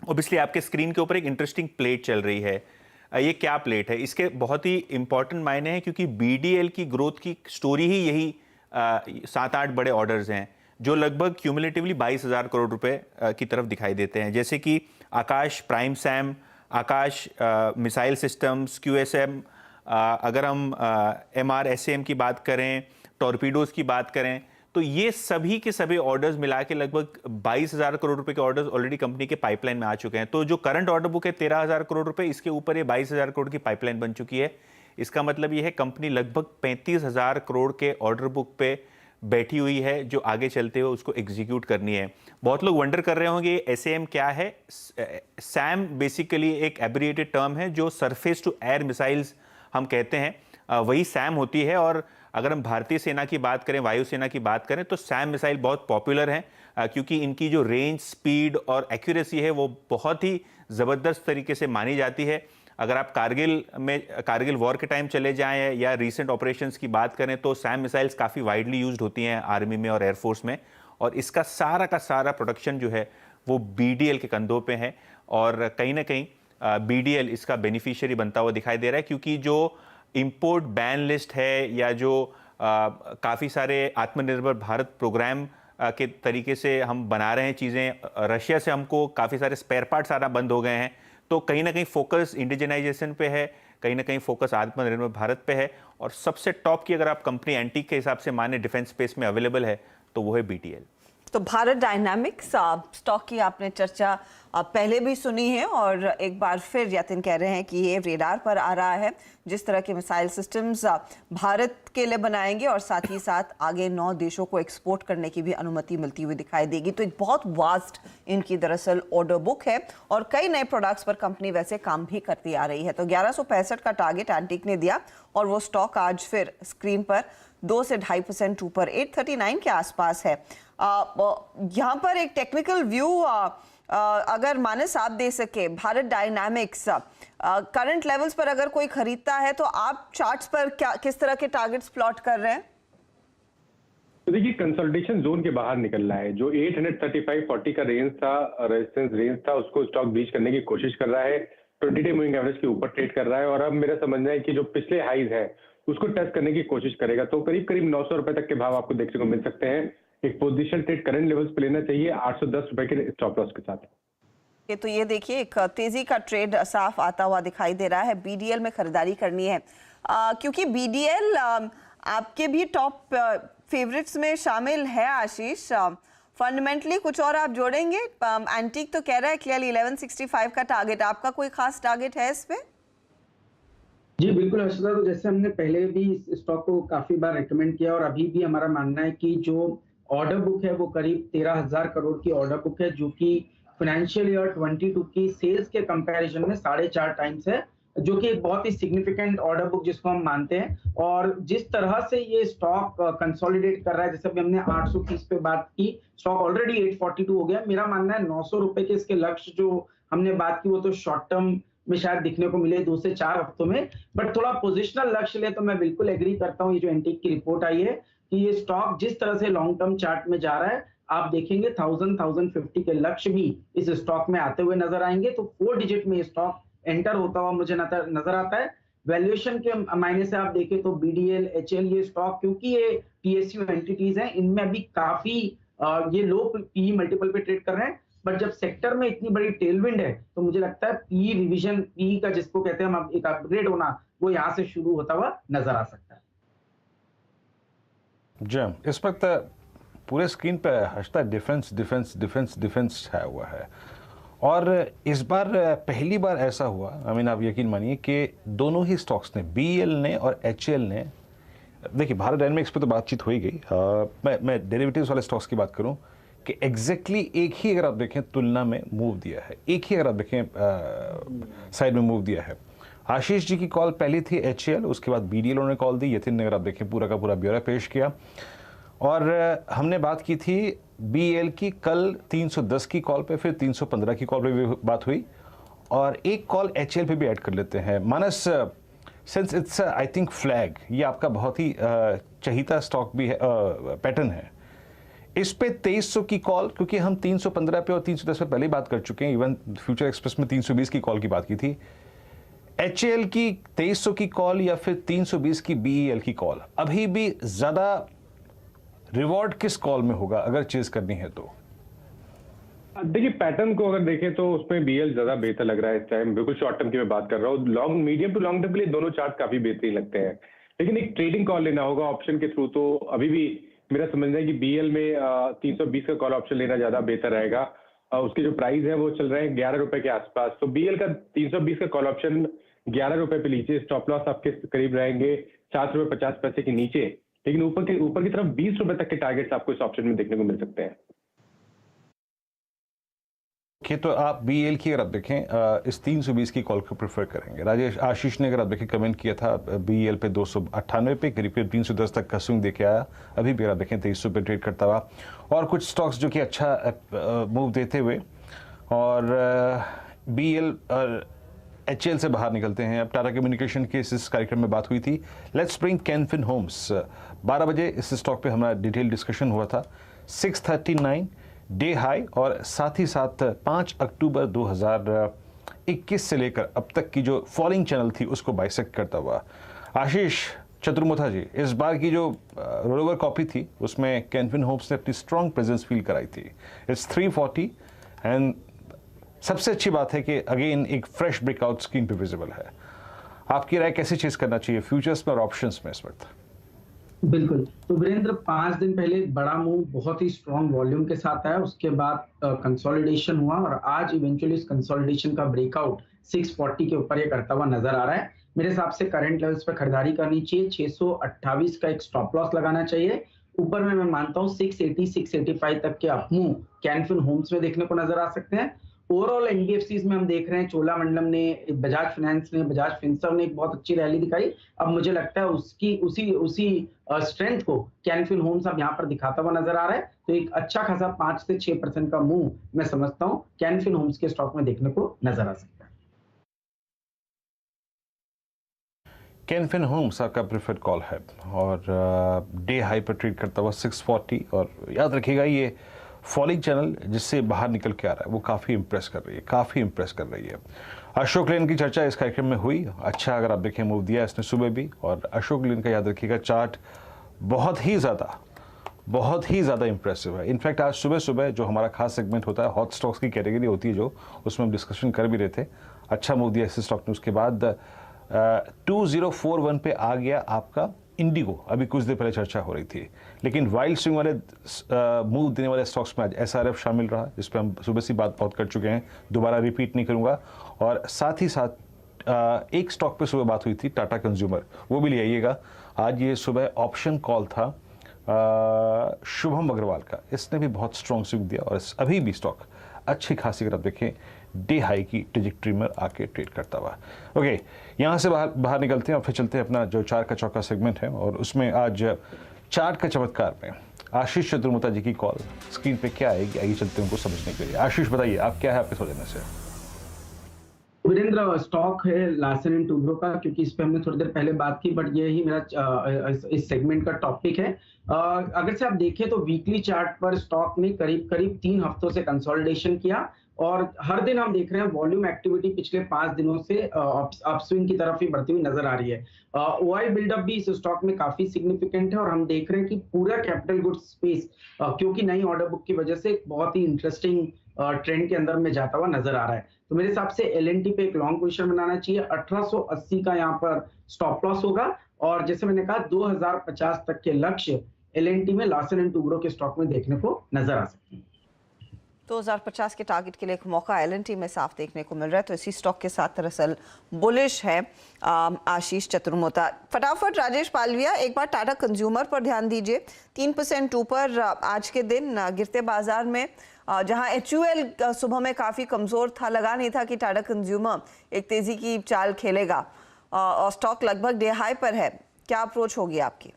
ऑब्वियसली आपके स्क्रीन के ऊपर एक इंटरेस्टिंग प्लेट चल रही है। ये क्या प्लेट है, इसके बहुत ही इंपॉर्टेंट मायने हैं, क्योंकि BDL की ग्रोथ की स्टोरी ही यही 7-8 बड़े ऑर्डर्स हैं जो लगभग क्यूमुलेटिवली 22,000 करोड़ रुपए की तरफ दिखाई देते हैं, जैसे कि आकाश प्राइम सैम, आकाश मिसाइल सिस्टम्स, QSM, अगर हम MRSAM की बात करें, टॉर्पीडोज की बात करें, तो ये सभी के सभी ऑर्डर्स मिला के लगभग 22,000 करोड़ रुपए के ऑर्डर्स ऑलरेडी कंपनी के पाइपलाइन में आ चुके हैं। तो जो करंट ऑर्डर बुक है 13,000 करोड़ रुपए, इसके ऊपर ये 22,000 करोड़ की पाइपलाइन बन चुकी है। इसका मतलब ये है कंपनी लगभग 35,000 करोड़ के ऑर्डर बुक पे बैठी हुई है जो आगे चलते हुए उसको एग्जीक्यूट करनी है। बहुत लोग वंडर कर रहे होंगे SAM क्या है। SAM बेसिकली एक एब्रिएटेड टर्म है जो सरफेस टू एयर मिसाइल्स हम कहते हैं, वही SAM होती है। और अगर हम भारतीय सेना की बात करें, वायुसेना की बात करें, तो SAM मिसाइल बहुत पॉपुलर हैं क्योंकि इनकी जो रेंज, स्पीड और एक्यूरेसी है वो बहुत ही ज़बरदस्त तरीके से मानी जाती है। अगर आप कारगिल वॉर के टाइम चले जाएं या रीसेंट ऑपरेशंस की बात करें तो SAM मिसाइल्स काफ़ी वाइडली यूज्ड होती हैं आर्मी में और एयरफोर्स में, और इसका सारा का सारा प्रोडक्शन जो है वो BDL के कंधों पे है। और कहीं ना कहीं BDL इसका बेनिफिशियरी बनता हुआ दिखाई दे रहा है, क्योंकि जो इंपोर्ट बैन लिस्ट है या जो काफ़ी सारे आत्मनिर्भर भारत प्रोग्राम के तरीके से हम बना रहे हैं चीज़ें, रशिया से हमको काफ़ी सारे स्पेयर पार्ट्स आना बंद हो गए हैं, तो कहीं ना कहीं फोकस इंडिजनाइजेशन पे है, कहीं ना कहीं फोकस आत्मनिर्भर भारत पे है। और सबसे टॉप की अगर आप कंपनी एंटीक के हिसाब से माने डिफेंस स्पेस में अवेलेबल है तो वो है BDL। तो भारत डायनामिक्स स्टॉक की आपने चर्चा पहले भी सुनी है और एक बार फिर यतिन कह रहे हैं कि ये रेडार पर आ रहा है। जिस तरह के मिसाइल सिस्टम्स भारत के लिए बनाएंगे और साथ ही साथ आगे 9 देशों को एक्सपोर्ट करने की भी अनुमति मिलती हुई दिखाई देगी। तो एक बहुत वास्ट इनकी दरअसल ऑर्डर बुक है और कई नए प्रोडक्ट्स पर कंपनी वैसे काम भी करती आ रही है। तो 1165 का टारगेट एंटीक ने दिया और वो स्टॉक आज फिर स्क्रीन पर 2 से 2.5% ऊपर 839 के आसपास है। यहाँ पर एक टेक्निकल व्यू अगर मानस आप दे सके, भारत डायनामिक्स करंट लेवल्स पर अगर कोई खरीदता है तो आप चार्ट्स पर किस तरह के टारगेट्स प्लॉट कर रहे हैं? तो देखिए कंसोलिडेशन जोन के बाहर निकल रहा है। जो 835-40 का रेंज था, रेजिस्टेंस रेंज था, उसको स्टॉक ब्रीच करने की कोशिश कर रहा है। 20-डे मूविंग एवरेज के ऊपर ट्रेड कर रहा है और अब मेरा समझना है कि जो पिछले हाईज है उसको टच करने की कोशिश करेगा। तो करीब करीब 900 रुपए तक के भाव आपको देखने को मिल सकते हैं। एक पोजीशन ट्रेड करंट लेवल्स पे लेना चाहिए 810 रुपए के स्टॉप लॉस के साथ। ये तो ये देखिए एक तेजी का ट्रेड साफ आता हुआ दिखाई दे रहा है। BDL में खरीदारी करनी है क्योंकि BDL आपके भी टॉप फेवरेट्स में शामिल है। आशीष, फंडामेंटली कुछ और आप जोड़ेंगे? एंटीक तो कह रहा है क्लियरली 1165 का टारगेट, आपका कोई खास टारगेट है इस पे? जी बिल्कुल हर्षदा, तो जैसे हमने पहले भी इस स्टॉक को काफी बार रिकमेंड किया और अभी भी हमारा मानना है कि जो ऑर्डर बुक है वो करीब 13,000 करोड़ की ऑर्डर बुक है, जो कि फाइनेंशियल ईयर 22 की सेल्स के कंपैरिजन में 4.5 टाइम्स है, जो कि एक बहुत ही सिग्निफिकेंट ऑर्डर बुक जिसको हम मानते हैं। और जिस तरह से ये स्टॉक कंसोलिडेट कर रहा है, जैसे अभी हमने 830 पे बात की, स्टॉक ऑलरेडी 842 हो गया। मेरा मानना है 900 रुपए के इसके लक्ष्य जो हमने बात की वो तो शॉर्ट टर्म में शायद दिखने को मिले 2 से 4 हफ्तों में, बट थोड़ा पोजिशनल लक्ष्य ले तो मैं बिल्कुल एग्री करता हूँ। ये जो एंटीक की रिपोर्ट आई है कि ये स्टॉक जिस तरह से लॉन्ग टर्म चार्ट में जा रहा है, आप देखेंगे 1050 के लक्ष्य भी इस स्टॉक में आते हुए नजर आएंगे। तो 4 डिजिट में स्टॉक एंटर होता हुआ मुझे नजर आता है। वैल्यूएशन के मायने से आप देखें तो BDL, HL ये स्टॉक क्योंकि ये PSU एंटिटीज हैं, इनमें अभी काफी ये लो PE मल्टीपल पे ट्रेड कर रहे हैं, बट जब सेक्टर में इतनी बड़ी टेलविंड है तो मुझे लगता है PE रिवीजन, PE का जिसको कहते हैं हम एक अपग्रेड होना, वो यहाँ से शुरू होता हुआ नजर आ सकता है। जी, इस वक्त पूरे स्क्रीन पे Harshada defence defence defence defence छाया हुआ है और इस बार पहली बार ऐसा हुआ, आप यकीन मानिए कि दोनों ही स्टॉक्स ने, BEL ने और HL ने, देखिए भारत डायनामिक्स पे तो बातचीत हो ही गई, मैं डेरिवेटिव्स वाले स्टॉक्स की बात करूं कि एग्जैक्टली एक ही अगर आप देखें तुलना में मूव दिया है, एक ही अगर आप देखें साइड में मूव दिया है। आशीष जी की कॉल पहली थी HL, उसके बाद BDL उन्होंने कॉल दी, यतिन ने अगर आप देखें पूरा का पूरा ब्यौरा पेश किया और हमने बात की थी BEL की कल 310 की कॉल पे, फिर 315 की कॉल पे भी बात हुई और एक कॉल HL पे भी ऐड कर लेते हैं। Manas, since it's I think flag, ये आपका बहुत ही चहीता स्टॉक भी है, पैटर्न है, इस पे 2300 की कॉल, क्योंकि हम 315 पे और 310 पे पहले ही बात कर चुके हैं, इवन फ्यूचर एक्सप्रेस में 320 की कॉल की बात की थी। HL की 2300 की कॉल या फिर 320 की BEL की कॉल, अभी भी ज्यादा रिवॉर्ड किस कॉल में होगा अगर चेज करनी है तो? देखिए पैटर्न को अगर देखें तो उसमें BL ज्यादा बेहतर लग रहा है इस टाइम। बिल्कुल शॉर्ट टर्म की मैं बात कर रहा हूँ, long medium to long term के लिए दोनों चार्ट काफी बेहतरीन लगते हैं, लेकिन एक ट्रेडिंग कॉल लेना होगा ऑप्शन के थ्रू। तो अभी भी मेरा समझना है कि BL में 320 का कॉल ऑप्शन लेना ज्यादा बेहतर रहेगा। उसके जो प्राइस है वो चल रहे हैं 11 रुपए के आसपास, तो BL का 320 का कॉल ऑप्शन 11 रुपए पे लीजिए, स्टॉप लॉस आपके करीब रहेंगे 7 रुपए 50 पैसे के नीचे, लेकिन ऊपर की तरफ 20 रुपए तक के टारगेट्स आपको इस ऑप्शन में देखने को मिल सकते हैं। तो आप बीएल की अगर आप देखें इस 320 की कॉल को प्रेफर करेंगे। राजेश आशीष ने अगर आप देखें कमेंट किया था बीएल पे 298 पे करीब 310 तक का स्विंग देके आया, अभी भी अगर आप देखें 2300 पे ट्रेड करता हुआ। और कुछ स्टॉक्स जो कि अच्छा मूव देते हुए और बीएल और एचएल से बाहर निकलते हैं। अब टाटा कम्युनिकेशन के इस कार्यक्रम में बात हुई थी। Let's bring Can Fin Homes. 12 बजे इस स्टॉक पे हमारा डिटेल डिस्कशन हुआ था। 639 डे हाई और साथ ही साथ 5 अक्टूबर 2021 से लेकर अब तक की जो फॉलिंग चैनल थी उसको बाइसेक्ट करता हुआ। आशीष चतुर्मुथा जी, इस बार की जो रोलओवर कॉपी थी उसमें कैन फिन होम्स ने अपनी स्ट्रॉन्ग प्रेजेंस फील कराई थी। इट्स 340 एंड सबसे अच्छी बात है कि अगेन एक फ्रेश ब्रेकआउट स्क्रीन पे विजिबल है। आपकी राय कैसे चेस करना चाहिए फ्यूचर्स में और ऑप्शंस में इस वक्त? बिल्कुल, तो वीरेंद्र 5 दिन पहले एक बड़ा मूव बहुत ही स्ट्रॉन्ग वॉल्यूम के साथ आया, उसके बाद कंसोलिडेशन हुआ और आज इवेंचुअली इस कंसोलिडेशन का ब्रेकआउट 640 के ऊपर ये करता हुआ नजर आ रहा है। मेरे हिसाब से करंट लेवल्स पे खरीदारी करनी चाहिए। 628 का एक स्टॉप लॉस लगाना चाहिए। ऊपर में मैं मानता हूँ 680 685 तक के अप मूव कैन फिन होम्स में देखने को नजर आ सकते हैं। ओवरऑल एनबीएफसीज में हम देख रहे हैं चोलामंडलम ने, बजाज फाइनेंस ने, बजाज फिनसर्व ने एक बहुत अच्छी रैली दिखाई। अब मुझे लगता है उसी स्ट्रेंथ को कैन फिन होम्स अब यहाँ पर दिखाता हुआ नजर आ रहा है। तो एक अच्छा खासा 5 से 6% का मूव मैं समझता हूँ कैन फिन होम्स के स्टॉक में देखने को नजर आ सकता है। कैन फिन होम्स आपका प्रेफर्ड कॉल है और डे हाई पर ट्रेड करता हुआ 640। और याद रखिएगा ये फॉलिंग चैनल जिससे बाहर निकल के आ रहा है वो काफ़ी इंप्रेस कर रही है। अशोक लेन की चर्चा इस कार्यक्रम में हुई। अच्छा अगर आप देखें मूव दिया इसने सुबह भी। और अशोक लेन का याद रखिएगा चार्ट बहुत ही ज़्यादा इंप्रेसिव है। इनफैक्ट आज सुबह जो हमारा खास सेगमेंट होता है हॉट स्टॉक्स की कैटेगरी होती है जो, उसमें हम डिस्कशन कर भी रहे थे। अच्छा मूव दिया इस स्टॉक ने। उसके बाद 2041 पे आ गया आपका इंडिगो। अभी कुछ देर पहले चर्चा हो रही थी, लेकिन वाइल्ड स्विंग वाले मूव देने वाले स्टॉक्स में आज एसआरएफ शामिल रहा, जिस पर हम सुबह से बात बहुत कर चुके हैं, दोबारा रिपीट नहीं करूंगा। और साथ ही साथ एक स्टॉक पे सुबह बात हुई थी टाटा कंज्यूमर, वो भी ले आइएगा। आज ये सुबह ऑप्शन कॉल था शुभम अग्रवाल का, इसने भी बहुत स्ट्रॉन्ग स्विंग दिया और अभी भी स्टॉक अच्छी खासी अगर आप देखें डे हाई की ट्रेजेक्टरी में आके ट्रेड करता हुआ। ओके, यहाँ से बाहर निकलते हैं और फिर चलते हैं अपना जो चार का चौका सेगमेंट है और उसमें आज चार का चमत्कार में आशीष चतुर्मुथा जी की कॉल स्क्रीन पे क्या आएगी, आइए चलते हैं उनको समझने के लिए। आशीष बताइए आप क्या है आपके सोचने से? वीरेंद्र स्टॉक है लार्सन एंड टूब्रो का, क्योंकि इस पे हमने थोड़ी देर पहले बात की, बट ये ही मेरा इस सेगमेंट का टॉपिक है। अगर से आप देखें तो वीकली चार्ट पर स्टॉक ने करीब 3 हफ्तों से कंसोलिडेशन किया और हर दिन हम देख रहे हैं वॉल्यूम एक्टिविटी पिछले 5 दिनों से अपस्विंग की तरफ ही बढ़ती हुई नजर आ रही है। ओआई बिल्डअप भी इस स्टॉक में काफी सिग्निफिकेंट है और हम देख रहे हैं कि पूरा कैपिटल गुड्स स्पेस क्योंकि नई ऑर्डर बुक की वजह से एक बहुत ही इंटरेस्टिंग ट्रेंड के अंदर में जाता हुआ नजर आ रहा है। तो मेरे हिसाब से एलएनटी पे एक लॉन्ग पोजीशन बनाना चाहिए। 1880 का यहाँ पर स्टॉप लॉस होगा और जैसे मैंने कहा 2050 तक के लक्ष्य एलएनटी में लार्सन एंड टूब्रो के स्टॉक में देखने को नजर आ सकते हैं। 2050 के टारगेट के लिए एक मौका एलएनटी में साफ देखने को मिल रहा है, तो इसी स्टॉक के साथ दरअसल बुलिश है आशीष चतुर्मुथा। फटाफट राजेश पालविया एक बार टाटा कंज्यूमर पर ध्यान दीजिए। 3% ऊपर आज के दिन गिरते बाजार में, जहां एचयूएल सुबह में काफी कमजोर था, लगा नहीं था कि टाटा कंज्यूमर एक तेजी की चाल खेलेगा और स्टॉक लगभग डे हाई पर है। क्या अप्रोच होगी आपकी?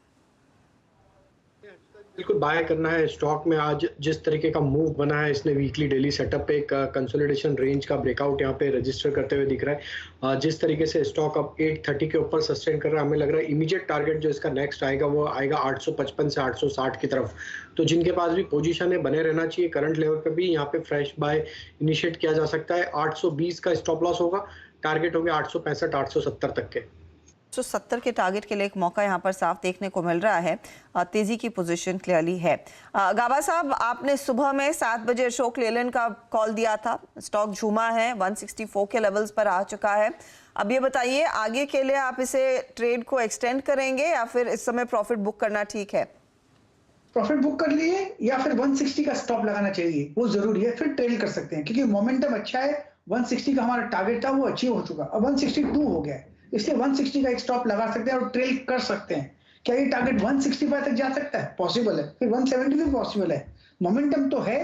बिल्कुल बाय करना है स्टॉक में। आज जिस तरीके का मूव बना है, इसने वीकली डेली सेटअप पे एक कंसोलिडेशन रेंज का ब्रेकआउट यहाँ पे रजिस्टर करते हुए दिख रहा है। जिस तरीके से स्टॉक अब 830 के ऊपर सस्टेन कर रहा है, हमें लग रहा है इमीडिएट टारगेट जो इसका नेक्स्ट आएगा वो आएगा 855 से 860 की तरफ। तो जिनके पास भी पोजीशन है बने रहना चाहिए। करंट लेवल पे भी यहाँ पे फ्रेश बाय इनिशिएट किया जा सकता है। 820 का स्टॉप लॉस होगा, टारगेट होंगे 865 870 तक के। 170 के टारगेट के लिए एक मौका यहाँ पर साफ देखने को मिल रहा है। तेजी की पोजीशन क्लियरली है। गाबा साहब, आपने सुबह में 7 बजे अशोक लेलैंड का कॉल दिया था, स्टॉक झूमा है, 164 के लेवल्स पर आ चुका है। अब ये बताइए आगे के लिए आप इसे ट्रेड को एक्सटेंड करेंगे या फिर इस समय प्रॉफिट बुक करना ठीक है? प्रॉफिट बुक कर लिए या फिर 160 का स्टॉप लगाना चाहिए, वो जरूरी है, फिर ट्रेड कर सकते हैं क्योंकि मोमेंटम अच्छा है। 160 का हमारा टारगेट था वो अचीव हो चुका, अब 162 हो गया है, इसलिए 160 का एक स्टॉप लगा सकते हैं और ट्रेल कर सकते हैं। क्या ये टारगेट 165 तक जा सकता है? पॉसिबल है, फिर 170 भी पॉसिबल है। मोमेंटम तो है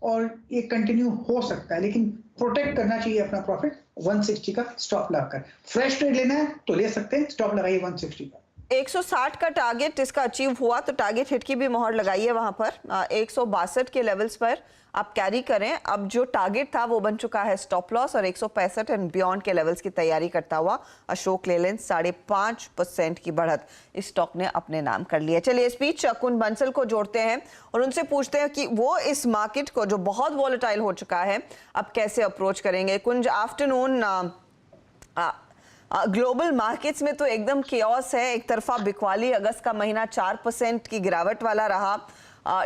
और ये कंटिन्यू हो सकता है, लेकिन प्रोटेक्ट करना चाहिए अपना प्रॉफिट 160 का स्टॉप लगाकर। फ्रेश ट्रेड लेना है तो ले सकते हैं, स्टॉप लगाइए 160 का। 160 का टारगेट इसका अचीव हुआ तो टारगेट हिट की भी मोहर लगाइए वहां पर। 162 के लेवल्स पर आप कैरी करें। अब जो टारगेट था वो बन चुका है स्टॉप लॉस, और 165 एंड बियॉन्ड के लेवल्स की तैयारी करता हुआ अशोक लेलैंड 5.5% की बढ़त इस स्टॉक ने अपने नाम कर लिया। चलिए इस बीच कुंज बंसल को जोड़ते हैं और उनसे पूछते हैं कि वो इस मार्केट को जो बहुत वॉलेटाइल हो चुका है अब कैसे अप्रोच करेंगे। कुंज, आफ्टरनून। ग्लोबल मार्केट्स में तो एकदम केओस है, एक तरफा बिकवाली, अगस्त का महीना 4% की गिरावट वाला रहा।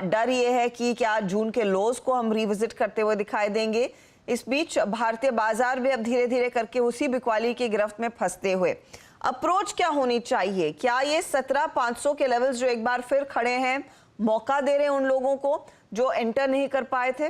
डर ये है कि क्या जून के लोज को हम रिविजिट करते हुए दिखाई देंगे। इस बीच भारतीय बाजार भी अब धीरे धीरे करके उसी बिकवाली की गिरफ्त में फंसते हुए। अप्रोच क्या होनी चाहिए? क्या ये 17,500 के लेवल्स जो एक बार फिर खड़े हैं मौका दे रहे हैं उन लोगों को जो एंटर नहीं कर पाए थे?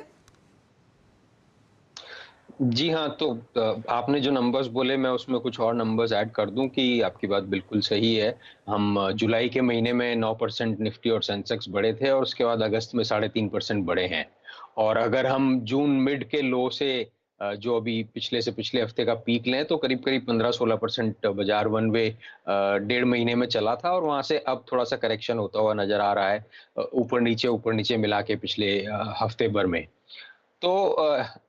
जी हाँ, तो आपने जो नंबर्स बोले मैं उसमें कुछ और नंबर्स ऐड कर दूं कि आपकी बात बिल्कुल सही है। हम जुलाई के महीने में 9% निफ्टी और सेंसेक्स बढ़े थे और उसके बाद अगस्त में 3.5% बढ़े हैं। और अगर हम जून मिड के लो से जो अभी पिछले से पिछले हफ्ते का पीक लें तो करीब करीब 15-16% बाजार वन वे 1.5 महीने में चला था, और वहां से अब थोड़ा सा करेक्शन होता हुआ नजर आ रहा है, ऊपर नीचे मिला के पिछले हफ्ते भर में। तो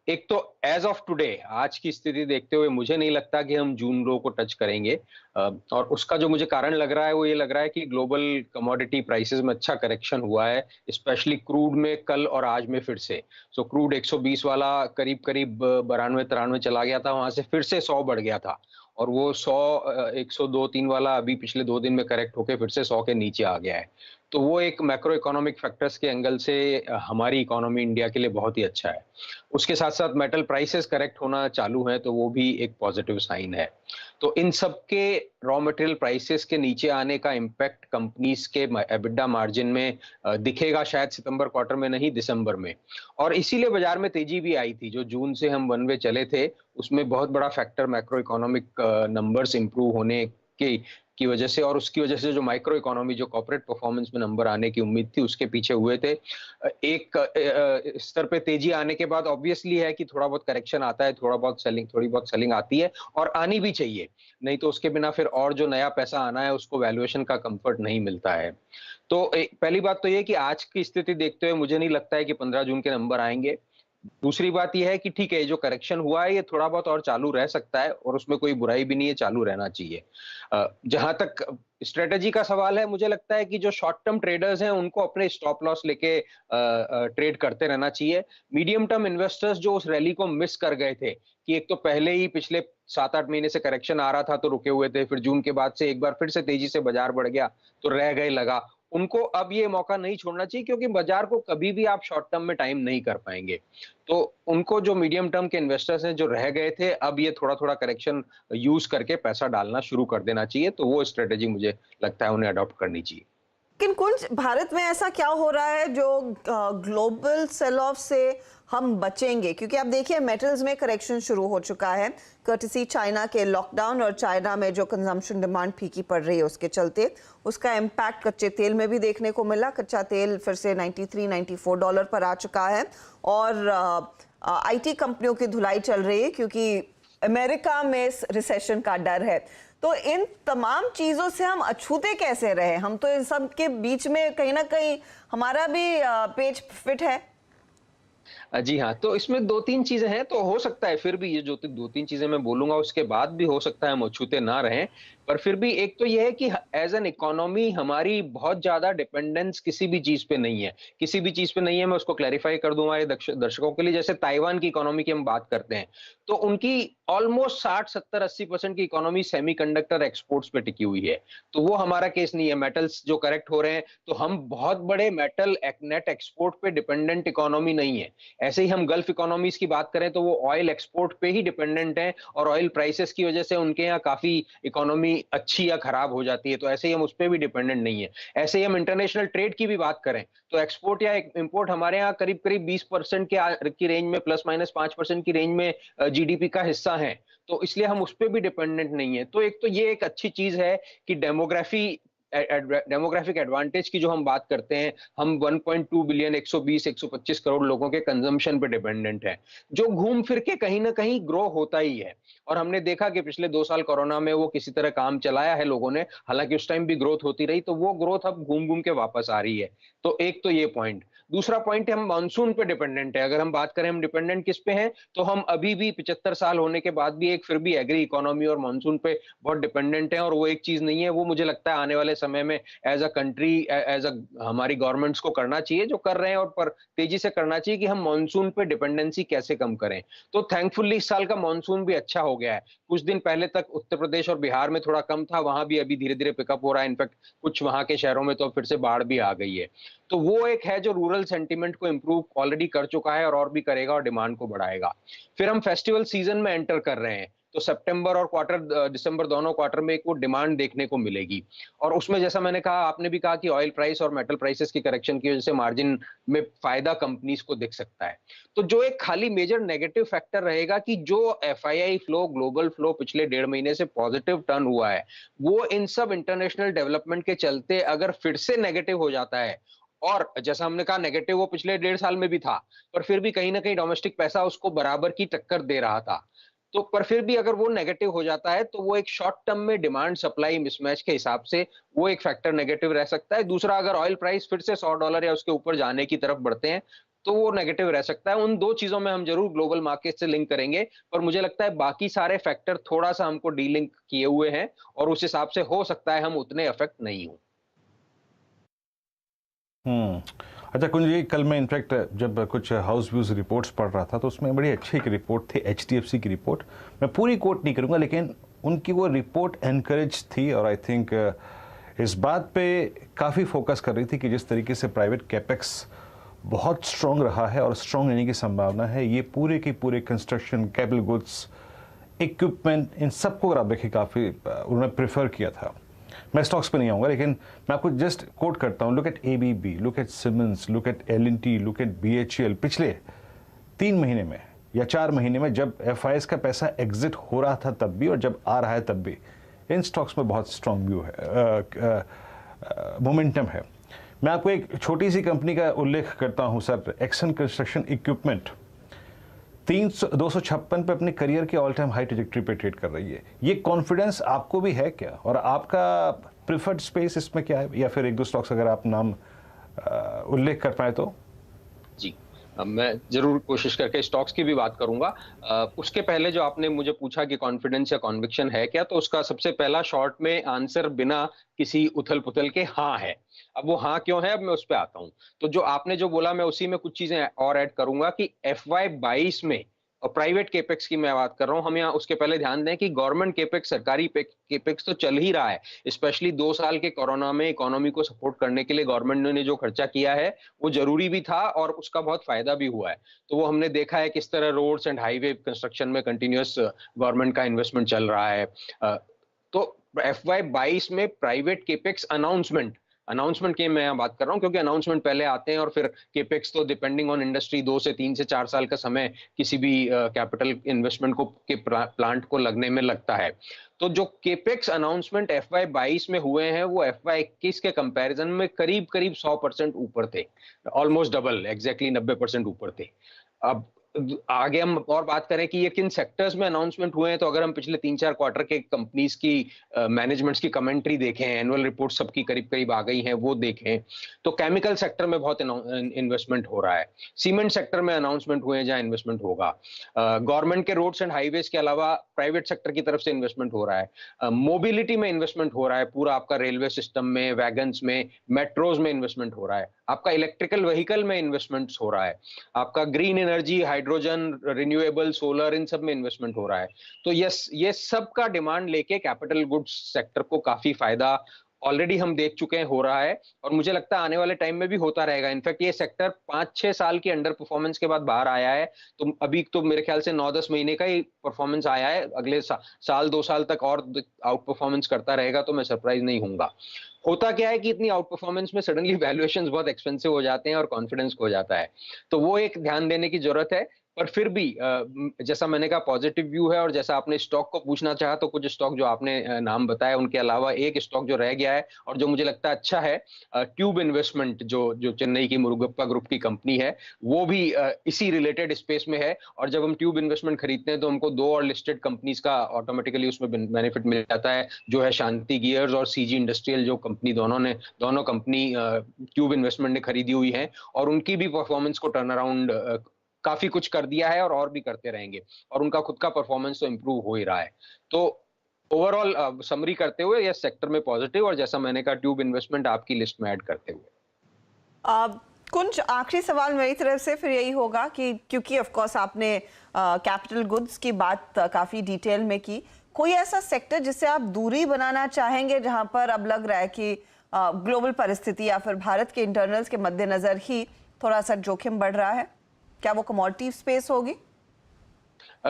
एक तो एज ऑफ टुडे आज की स्थिति देखते हुए मुझे नहीं लगता कि हम जून लो को टच करेंगे, और उसका जो मुझे कारण लग रहा है वो ये लग रहा है कि ग्लोबल कमोडिटी प्राइसेस में अच्छा करेक्शन हुआ है, स्पेशली क्रूड में कल और आज में फिर से। सो क्रूड 120 वाला करीब 92-93 चला गया था, वहां से फिर से 100 बढ़ गया था, और वो 100 102-3 वाला अभी पिछले 2 दिन में करेक्ट होके फिर से 100 के नीचे आ गया है। तो वो एक मैक्रो इकोनॉमिक फैक्टर्स के एंगल से हमारी इकोनॉमी इंडिया के लिए बहुत ही अच्छा है। उसके साथ साथ मेटल प्राइसेस करेक्ट होना चालू हैं, तो वो भी एक पॉजिटिव साइन है। तो इन सब के रॉ मटेरियल प्राइसेस के नीचे आने का इम्पैक्ट कंपनीज के एबिटा मार्जिन में दिखेगा, शायद सितंबर क्वार्टर में नहीं दिसंबर में। और इसीलिए बाजार में तेजी भी आई थी। जो जून से हम वन वे चले थे उसमें बहुत बड़ा factor macro economic numbers improve होने की वजह से, और उसकी वजह से जो माइक्रो इकोनॉमी जो कॉर्पोरेट परफॉर्मेंस में नंबर आने की उम्मीद थी उसके पीछे हुए थे। एक स्तर पे तेजी आने के बाद ऑब्वियसली है कि थोड़ा बहुत करेक्शन आता है, थोड़ी बहुत सेलिंग आती है, और आनी भी चाहिए, नहीं तो उसके बिना फिर और जो नया पैसा आना है उसको वैल्यूएशन का कंफर्ट नहीं मिलता है। तो पहली बात तो ये कि आज की स्थिति देखते हुए मुझे नहीं लगता है कि 15 जून के नंबर आएंगे। दूसरी बात यह है कि ठीक है, जो करेक्शन हुआ है ये थोड़ा बहुत और चालू रह सकता है, और उसमें कोई बुराई भी नहीं है, चालू रहना चाहिए। जहां तक स्ट्रेटेजी का सवाल है, मुझे लगता है कि जो शॉर्ट टर्म ट्रेडर्स हैं उनको अपने स्टॉप लॉस लेके ट्रेड करते रहना चाहिए। मीडियम टर्म इन्वेस्टर्स जो उस रैली को मिस कर गए थे, कि एक तो पहले ही पिछले 7-8 महीने से करेक्शन आ रहा था तो रुके हुए थे, फिर जून के बाद से एक बार फिर से तेजी से बाजार बढ़ गया तो रह गए लगा, उनको अब ये मौका नहीं छोड़ना चाहिए, क्योंकि बाजार को कभी भी आप शॉर्ट टर्म में टाइम नहीं कर पाएंगे। तो उनको जो मीडियम टर्म के इन्वेस्टर्स हैं जो रह गए थे, अब ये थोड़ा थोड़ा करेक्शन यूज करके पैसा डालना शुरू कर देना चाहिए। तो वो स्ट्रेटेजी मुझे लगता है उन्हें अडॉप्ट करनी चाहिए। लेकिन कुछ भारत में ऐसा क्या हो रहा है जो ग्लोबल सेल ऑफ से हम बचेंगे? क्योंकि आप देखिए मेटल्स में करेक्शन शुरू हो चुका है कर्टसी चाइना के लॉकडाउन, और चाइना में जो कंजम्पशन डिमांड फीकी पड़ रही है उसके चलते उसका इम्पैक्ट कच्चे तेल में भी देखने को मिला। कच्चा तेल फिर से $93-94 पर आ चुका है, और आईटी कंपनियों की धुलाई चल रही है क्योंकि अमेरिका में रिसेशन का डर है। तो इन तमाम चीजों से हम अछूते कैसे रहे? हम तो इन सब के बीच में कहीं ना कहीं हमारा भी पेज फिट है। जी हाँ, तो इसमें 2-3 चीजें हैं, तो हो सकता है फिर भी ये जो 2-3 चीजें मैं बोलूंगा उसके बाद भी हो सकता है हम अछूते ना रहें, पर फिर भी एक तो ये है कि एज एन इकोनॉमी हमारी बहुत ज्यादा डिपेंडेंस किसी भी चीज पे नहीं है, किसी भी चीज पे नहीं है। मैं उसको क्लैरिफाई कर दूंगा ये दर्शकों के लिए। जैसे ताइवान की इकोनॉमी की हम बात करते हैं तो उनकी ऑलमोस्ट 60-70-80% की इकोनॉमी सेमीकंडक्टर एक्सपोर्ट्स पे टिकी हुई है, तो वो हमारा केस नहीं है। मेटल्स जो करेक्ट हो रहे हैं तो हम बहुत बड़े मेटल नेट एक्सपोर्ट पे डिपेंडेंट इकोनॉमी नहीं है। ऐसे ही हम गल्फ इकोनॉमीज की बात करें तो वो ऑयल एक्सपोर्ट पे ही डिपेंडेंट है, और ऑयल प्राइसेस की वजह से उनके यहाँ काफी इकोनॉमी अच्छी या खराब हो जाती है, तो ऐसे ही हम उस पर भी डिपेंडेंट नहीं है। ऐसे ही हम इंटरनेशनल ट्रेड की भी बात करें तो एक्सपोर्ट या इंपोर्ट हमारे यहाँ करीब 20% की रेंज में, +-5% की रेंज में जीडीपी का हिस्सा है, तो इसलिए हम उस पर भी डिपेंडेंट नहीं है। तो एक तो ये एक अच्छी चीज है कि डेमोग्राफी डेमोग्राफिक एडवांटेज की जो हम बात करते हैं, हम 1.2 बिलियन 120-125 करोड़ लोगों के कंजम्पशन पे डिपेंडेंट है, जो घूम फिर के कहीं ना कहीं ग्रो होता ही है। और हमने देखा कि पिछले 2 साल कोरोना में वो किसी तरह काम चलाया है लोगों ने, हालांकि उस टाइम भी ग्रोथ होती रही, तो वो ग्रोथ अब घूम घूम के वापस आ रही है। तो एक तो ये पॉइंट। दूसरा पॉइंट है, हम मानसून पे डिपेंडेंट है। अगर हम बात करें हम डिपेंडेंट किस पे हैं, तो हम अभी भी 75 साल होने के बाद भी फिर भी एग्री इकोनॉमी और मानसून पे बहुत डिपेंडेंट है। और वो एक चीज नहीं है, वो मुझे लगता है आने वाले समय में as a country, as a हमारी गवर्नमेंट्स को करना चाहिए, जो कर रहे हैं, और पर तेजी से करना चाहिए कि हम मानसून पे डिपेंडेंसी कैसे कम करें। तो थैंकफुली इस साल का मानसून भी अच्छा हो गया है। कुछ दिन पहले तक उत्तर प्रदेश और बिहार में थोड़ा कम था, वहां भी अभी धीरे धीरे पिकअप हो रहा है। इनफैक्ट कुछ वहां के शहरों में तो फिर से बाढ़ भी आ गई है। तो वो एक है जो रूरल सेंटीमेंट को इंप्रूव ऑलरेडी कर चुका है और भी करेगा और डिमांड को बढ़ाएगा। फिर हम फेस्टिवल सीजन में एंटर कर रहे हैं, तो सितंबर और दिसंबर दोनों क्वार्टर में एक वो डिमांड देखने को मिलेगी। और उसमें जैसा मैंने कहा, आपने भी कहा कि ऑयल प्राइस और मेटल प्राइसेस की करेक्शन की वजह से मार्जिन में फायदा कंपनीज को दिख सकता है। तो जो एक खाली मेजर नेगेटिव फैक्टर रहेगा कि जो एफआईआई फ्लो, ग्लोबल फ्लो पिछले 1.5 महीने से पॉजिटिव टर्न हुआ है, वो इन सब इंटरनेशनल डेवलपमेंट के चलते अगर फिर से नेगेटिव हो जाता है, और जैसा हमने कहा नेगेटिव वो पिछले 1.5 साल में भी था, पर फिर भी कहीं ना कहीं डोमेस्टिक पैसा उसको बराबर की टक्कर दे रहा था। तो पर फिर भी अगर वो नेगेटिव हो जाता है, तो वो एक शॉर्ट टर्म में डिमांड सप्लाई मिसमैच के हिसाब से वो एक फैक्टर नेगेटिव रह सकता है। दूसरा, अगर ऑयल प्राइस फिर से $100 या उसके ऊपर जाने की तरफ बढ़ते हैं, तो वो नेगेटिव रह सकता है। उन दो चीजों में हम जरूर ग्लोबल मार्केट से लिंक करेंगे, पर मुझे लगता है बाकी सारे फैक्टर थोड़ा सा हमको डीलिंक किए हुए हैं, और उस हिसाब से हो सकता है हम उतने अफेक्ट नहीं हो। अच्छा कुंज जी, कल मैं इनफैक्ट जब कुछ हाउस व्यूज रिपोर्ट्स पढ़ रहा था, तो उसमें बड़ी अच्छी एक रिपोर्ट थी HDFC की रिपोर्ट। मैं पूरी कोट नहीं करूंगा, लेकिन उनकी वो रिपोर्ट एनकरेज थी, और आई थिंक इस बात पे काफ़ी फोकस कर रही थी कि जिस तरीके से प्राइवेट कैपेक्स बहुत स्ट्रॉन्ग रहा है और स्ट्रॉन्ग रहने की संभावना है, ये पूरे के पूरे कंस्ट्रक्शन, कैपिटल गुड्स, इक्विपमेंट, इन सबको अगर आप देखें काफ़ी उन्होंने प्रेफर किया था। मैं स्टॉक्स पे नहीं आऊँगा, लेकिन मैं आपको जस्ट कोट करता हूँ। Look at ABB, look at Siemens, look at L&T, look at BHEL। पिछले 3 महीने में या 4 महीने में जब FIS का पैसा एग्जिट हो रहा था तब भी, और जब आ रहा है तब भी, इन स्टॉक्स में बहुत स्ट्रॉन्ग व्यू है, मोमेंटम है। मैं आपको एक छोटी सी कंपनी का उल्लेख करता हूँ सर, एक्सन कंस्ट्रक्शन इक्विपमेंट 256 पे अपने करियर के ऑल टाइम हाई ट्रैजेक्टरी पे ट्रेड कर रही है। ये कॉन्फिडेंस आपको भी है क्या, और आपका प्रिफर्ड स्पेस इसमें क्या है, या फिर एक दो स्टॉक्स अगर आप नाम उल्लेख कर पाए तो? जी, मैं जरूर कोशिश करके स्टॉक्स की भी बात करूंगा। उसके पहले जो आपने मुझे पूछा कि कॉन्फिडेंस या कॉन्विक्शन है क्या, तो उसका सबसे पहला शॉर्ट में आंसर बिना किसी उथल पुथल के हाँ है। अब वो हाँ क्यों है, अब मैं उस पर आता हूँ। तो जो आपने जो बोला, मैं उसी में कुछ चीजें और ऐड करूंगा कि FY22 में, और प्राइवेट केपेक्स की मैं बात कर रहा हूं, हम यहाँ उसके पहले ध्यान दें कि गवर्नमेंट केपेक्स, सरकारी केपेक्स तो चल ही रहा है। स्पेशली 2 साल के कोरोना में इकोनॉमी को सपोर्ट करने के लिए गवर्नमेंट ने जो खर्चा किया है वो जरूरी भी था, और उसका बहुत फायदा भी हुआ है। तो वो हमने देखा है किस तरह रोड्स एंड हाईवे कंस्ट्रक्शन में कंटिन्यूअस गवर्नमेंट का इन्वेस्टमेंट चल रहा है। तो FY22 में प्राइवेट केपेक्स अनाउंसमेंट की मैं यहाँ बात कर रहा हूँ, क्योंकि अनाउंसमेंट पहले आते हैं और फिर केपेक्स तो डिपेंडिंग ऑन इंडस्ट्री 2 से 3 से 4 साल का समय किसी भी कैपिटल इन्वेस्टमेंट को के प्लांट को लगने में लगता है। तो जो केपेक्स अनाउंसमेंट FY22 में हुए हैं वो FY21 के कंपैरिजन में करीब 100% ऊपर थे, ऑलमोस्ट डबल, एग्जैक्टली 90% ऊपर थे। अब आगे हम और बात करें कि ये किन सेक्टर्स में अनाउंसमेंट हुए हैं, तो अगर हम पिछले 3-4 क्वार्टर के कंपनीज की मैनेजमेंट्स की कमेंट्री देखें, एनुअल रिपोर्ट सबकी करीब आ गई हैं, वो देखें, तो केमिकल सेक्टर में बहुत इन्वेस्टमेंट हो रहा है, सीमेंट सेक्टर में अनाउंसमेंट हुए हैं जहां इन्वेस्टमेंट होगा, गवर्नमेंट के रोड्स एंड हाईवेज के अलावा प्राइवेट सेक्टर की तरफ से इन्वेस्टमेंट हो रहा है, मोबिलिटी में इन्वेस्टमेंट हो रहा है, पूरा आपका रेलवे सिस्टम में, वैगन्स में, मेट्रोज में इन्वेस्टमेंट हो रहा है, आपका इलेक्ट्रिकल व्हीकल में इन्वेस्टमेंट्स हो रहा है, आपका green energy, hydrogen, renewable, solar, इन सब में इन्वेस्टमेंट हो रहा है। तो ये सब का डिमांड लेके कैपिटल गुड्स सेक्टर को काफी फायदा ऑलरेडी हम देख चुके हैं हो रहा है, और मुझे लगता है आने वाले टाइम में भी होता रहेगा। इनफैक्ट ये सेक्टर 5-6 साल की अंडर परफॉर्मेंस के बाद बाहर आया है, तो अभी तो मेरे ख्याल से 9-10 महीने का ही परफॉर्मेंस आया है, अगले साल 2 साल तक और आउट परफॉर्मेंस करता रहेगा तो मैं सरप्राइज नहीं होऊंगा। होता क्या है कि इतनी आउट परफॉर्मेंस में सडनली वैल्यूएशंस बहुत एक्सपेंसिव हो जाते हैं और कॉन्फिडेंस खो जाता है, तो वो एक ध्यान देने की जरूरत है पर फिर भी जैसा मैंने कहा पॉजिटिव व्यू है, और जैसा आपने स्टॉक को पूछना चाहा तो कुछ स्टॉक जो आपने नाम बताया उनके अलावा एक स्टॉक जो रह गया है और जो मुझे लगता है अच्छा है, ट्यूब इन्वेस्टमेंट जो चेन्नई की मुरुगप्पा ग्रुप की कंपनी है, वो भी इसी रिलेटेड स्पेस में है। और जब हम ट्यूब इन्वेस्टमेंट खरीदते हैं तो हमको 2 और लिस्टेड कंपनीज का ऑटोमेटिकली उसमें बेनिफिट मिल जाता है, जो है शांति गियर्स और सीजी इंडस्ट्रियल, जो कंपनी दोनों कंपनी ट्यूब इन्वेस्टमेंट ने खरीदी हुई है, और उनकी भी परफॉर्मेंस को टर्न अराउंड काफी कुछ कर दिया है और भी करते रहेंगे, और उनका खुद का परफॉर्मेंस तो इंप्रूव हो ही रहा है। तो ओवरऑल समरी करते हुए यह सेक्टर में पॉजिटिव, और जैसा मैंने कहा ट्यूब इन्वेस्टमेंट आपकी लिस्ट में ऐड करते हुए। कुछ आखिरी सवाल मेरी तरफ से फिर यही होगा कि क्योंकि ऑफ कोर्स आपने कैपिटल गुड्स की बात काफी डिटेल में की, कोई ऐसा सेक्टर जिससे आप दूरी बनाना चाहेंगे जहां पर अब लग रहा है कि ग्लोबल परिस्थिति या फिर भारत के इंटरनल्स के मद्देनजर ही थोड़ा सा जोखिम बढ़ रहा है? क्या वो कमोडिटी स्पेस होगी?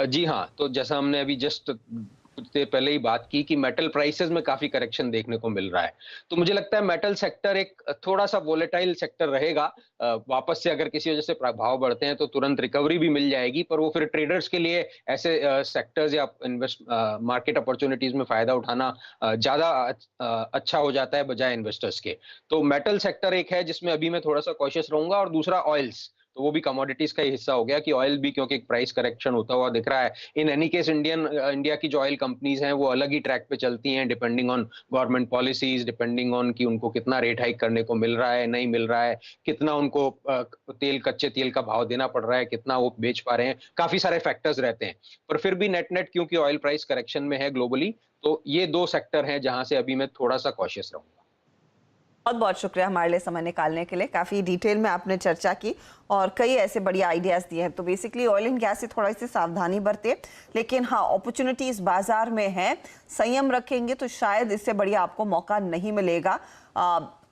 जी हाँ, तो जैसा हमने अभी जस्ट कुछ देर पहले ही बात की कि मेटल प्राइसेस में काफी करेक्शन देखने को मिल रहा है, तो मुझे लगता है मेटल सेक्टर एक थोड़ा सा वोलेटाइल सेक्टर रहेगा। वापस से अगर किसी वजह से भाव बढ़ते हैं तो तुरंत रिकवरी भी मिल जाएगी, पर वो फिर ट्रेडर्स के लिए ऐसे सेक्टर्स या मार्केट अपॉर्चुनिटीज में फायदा उठाना ज्यादा अच्छा हो जाता है बजाय इन्वेस्टर्स के। तो मेटल सेक्टर एक है जिसमें अभी मैं थोड़ा सा कॉशियस रहूंगा, और दूसरा ऑयल्स, तो वो भी कमोडिटीज का ही हिस्सा हो गया कि ऑयल भी क्योंकि एक प्राइस करेक्शन होता हुआ दिख रहा है। इन एनी केस इंडिया की जो ऑयल कंपनीज हैं वो अलग ही ट्रैक पे चलती हैं, depending on government policies, depending on कि उनको कितना रेट हाइक करने को मिल रहा है, नहीं मिल रहा है, कितना उनको कच्चे तेल का भाव देना पड़ रहा है, कितना वो बेच पा रहे हैं, काफी सारे फैक्टर्स रहते हैं। पर फिर भी नेट क्योंकि ऑयल प्राइस करेक्शन में है ग्लोबली, तो ये 2 सेक्टर हैं जहां से अभी मैं थोड़ा सा कॉशियस रहूंगा। बहुत बहुत शुक्रिया हमारे लिए समय निकालने के लिए। काफ़ी डिटेल में आपने चर्चा की और कई ऐसे बढ़िया आइडियाज़ दिए हैं। तो बेसिकली ऑयल एंड गैस से थोड़ा सी सावधानी बरते, लेकिन हाँ अपॉर्चुनिटीज़ बाजार में है, संयम रखेंगे तो शायद इससे बढ़िया आपको मौका नहीं मिलेगा।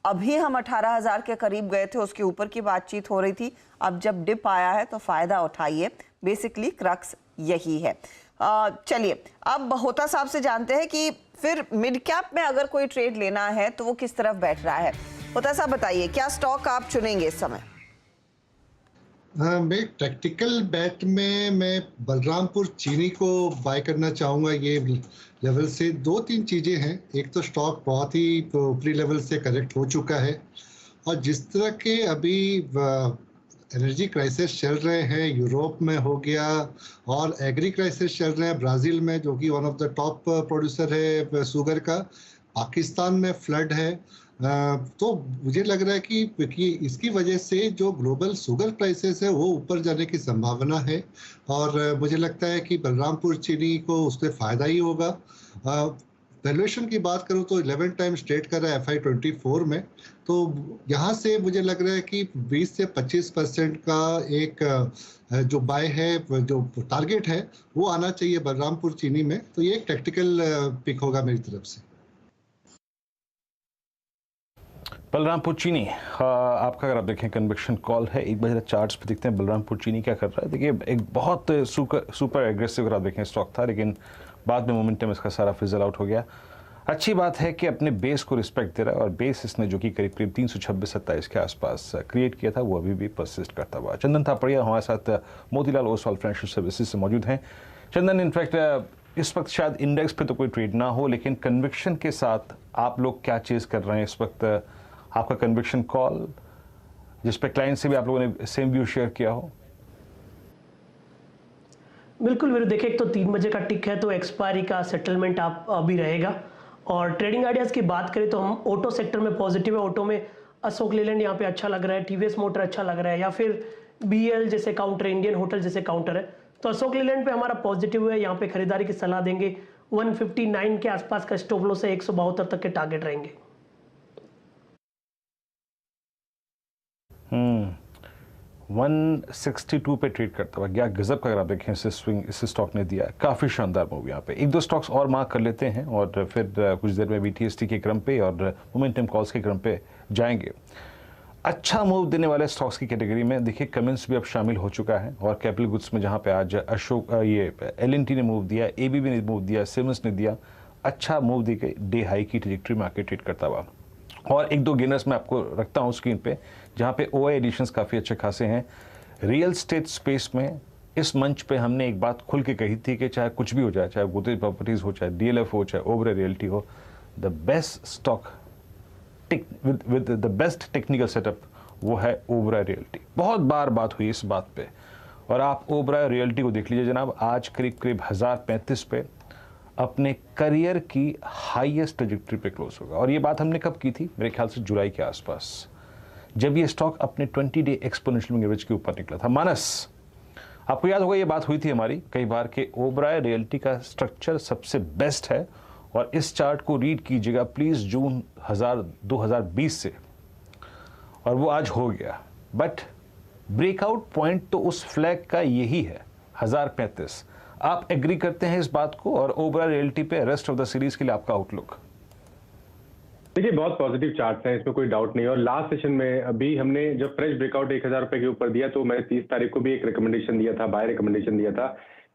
अभी हम 18,000 के करीब गए थे, उसके ऊपर की बातचीत हो रही थी। अब जब डिप आया है तो फ़ायदा उठाइए, बेसिकली क्रक्स यही है। चलिए अब होता साहब से जानते हैं कि फिर मिड कैप में अगर कोई ट्रेड लेना है तो वो किस तरफ बैठ रहा है। होता साहब बताइए, क्या स्टॉक आप चुनेंगे इस समय? मैं टैक्टिकल बैट में मैं बलरामपुर चीनी को बाय करना चाहूँगा। ये लेवल से 2-3 चीज़ें हैं। एक तो स्टॉक बहुत ही ऊपरी लेवल से करेक्ट हो चुका है, और जिस तरह के अभी एनर्जी क्राइसिस चल रहे हैं, यूरोप में हो गया, और एग्री क्राइसिस चल रहे हैं ब्राज़ील में जो कि one of the top producer है शुगर का, पाकिस्तान में फ्लड है, तो मुझे लग रहा है कि इसकी वजह से जो ग्लोबल शुगर प्राइसेस है वो ऊपर जाने की संभावना है, और मुझे लगता है कि बलरामपुर चीनी को उससे फ़ायदा ही होगा। वैल्यूएशन की बात करूं तो 11 टाइम्स ट्रेड कर रहा है FY24 में, तो यहाँ से मुझे लग रहा है कि 20 से 25% का एक जो बाय है, जो टारगेट है वो आना चाहिए बलरामपुर चीनी में। तो ये एक टैक्टिकल पिक होगा मेरी तरफ से। बलरामपुर चीनी आपका अगर आप देखें कन्विक्शन कॉल है। एक बार चार्ट्स पे देखते हैं बलरामपुर चीनी क्या कर रहा है। देखिए एक बहुत सुपर एग्रेसिव अगर आप देखें स्टॉक था, लेकिन बाद में मोमेंटम इसका सारा फिजल आउट हो गया। अच्छी बात है कि अपने बेस को रिस्पेक्ट दे रहा है, और बेस इसने जो कि करीब 326-27 के आसपास क्रिएट किया था वो अभी भी परसिस्ट करता हुआ। चंदन थापड़िया हमारे साथ मोतीलाल ओसवाल फाइनेंशियल सर्विसेज से मौजूद हैं। चंदन, इनफैक्ट इस वक्त शायद इंडेक्स पे तो कोई ट्रेड ना हो, लेकिन कन्विक्शन के साथ आप लोग क्या चीज़ कर रहे हैं इस वक्त? आपका कन्विक्शन कॉल जिस पे क्लाइंट से भी आप लोगों ने सेम व्यू शेयर किया हो। बिल्कुल वीर, देखिए एक तो 3 बजे का टिक है तो एक्सपायरी का सेटलमेंट आप अभी रहेगा। और ट्रेडिंग आइडियाज़ की बात करें तो हम ऑटो सेक्टर में पॉजिटिव है। ऑटो में अशोक लेलैंड यहाँ पे अच्छा लग रहा है, टीवीएस मोटर अच्छा लग रहा है, या फिर बीएल जैसे काउंटर, इंडियन होटल जैसे काउंटर है। तो अशोक लेलैंड पे हमारा पॉजिटिव है, यहाँ पे खरीदारी की सलाह देंगे। 159 के आसपास का स्टॉप लॉस है, 172 तक के टारगेट रहेंगे। 162 पे ट्रेड करता हुआ क्या गजब का अगर आप देखें इसे स्विंग इस स्टॉक ने दिया, काफ़ी शानदार मूव यहाँ पे। 1-2 स्टॉक्स और मार्क कर लेते हैं और फिर कुछ देर में BTST के क्रम पे और मोमेंटम कॉल्स के क्रम पे जाएंगे। अच्छा मूव देने वाले स्टॉक्स की कैटेगरी में देखिए कमेंस भी अब शामिल हो चुका है, और कैपिटल गुड्स में जहाँ पे आज अशोक ये LNT ने मूव दिया, ABB ने मूव दिया, सिमंस ने दिया, अच्छा मूव दी गई, डे हाई की ट्रेजेक्ट्री मार्केट ट्रेड करता हुआ। और 1-2 गेनर्स मैं आपको रखता हूँ स्क्रीन पे, जहाँ पे OI एडिशंस काफ़ी अच्छे खासे हैं। रियल स्टेट स्पेस में इस मंच पे हमने एक बात खुल के कही थी कि चाहे कुछ भी हो जाए, चाहे गोदरेज प्रॉपर्टीज हो, चाहे डीएलएफ हो, चाहे ओबराय रियल्टी हो, the best stock with the best technical setup वो है ओबराय रियल्टी। बहुत बार बात हुई इस बात पे, और आप ओबराय रियल्टी को देख लीजिए जनाब, आज करीब करीब 1035 पे अपने करियर की हाईएस्ट ट्रैजेक्टरी पे क्लोज होगा। और ये बात हमने कब की थी? मेरे ख्याल से जुलाई के आसपास, जब ये स्टॉक अपने 20 डे एक्सपोनेंशियल मूविंग एवरेज के ऊपर निकला था। मानस, आपको याद होगा ये बात हुई थी हमारी कई बार कि ओबराय रियल्टी का स्ट्रक्चर सबसे बेस्ट है, और इस चार्ट को रीड कीजिएगा प्लीज जून 2020 से, और वो आज हो गया। बट ब्रेकआउट पॉइंट तो उस फ्लैग का यही है 1035। आप एग्री करते हैं इस बात को? और ओबराय रियल्टी पे रेस्ट ऑफ द सीरीज के लिए आपका आउटलुक? देखिए, बहुत पॉजिटिव चार्ट्स हैं, इसमें कोई डाउट नहीं है। और लास्ट सेशन में अभी हमने जब फ्रेश ब्रेकआउट 1000 रुपए के ऊपर दिया, तो मैंने 30 तारीख को भी एक रिकमेंडेशन दिया था, बाय रिकमेंडेशन दिया था,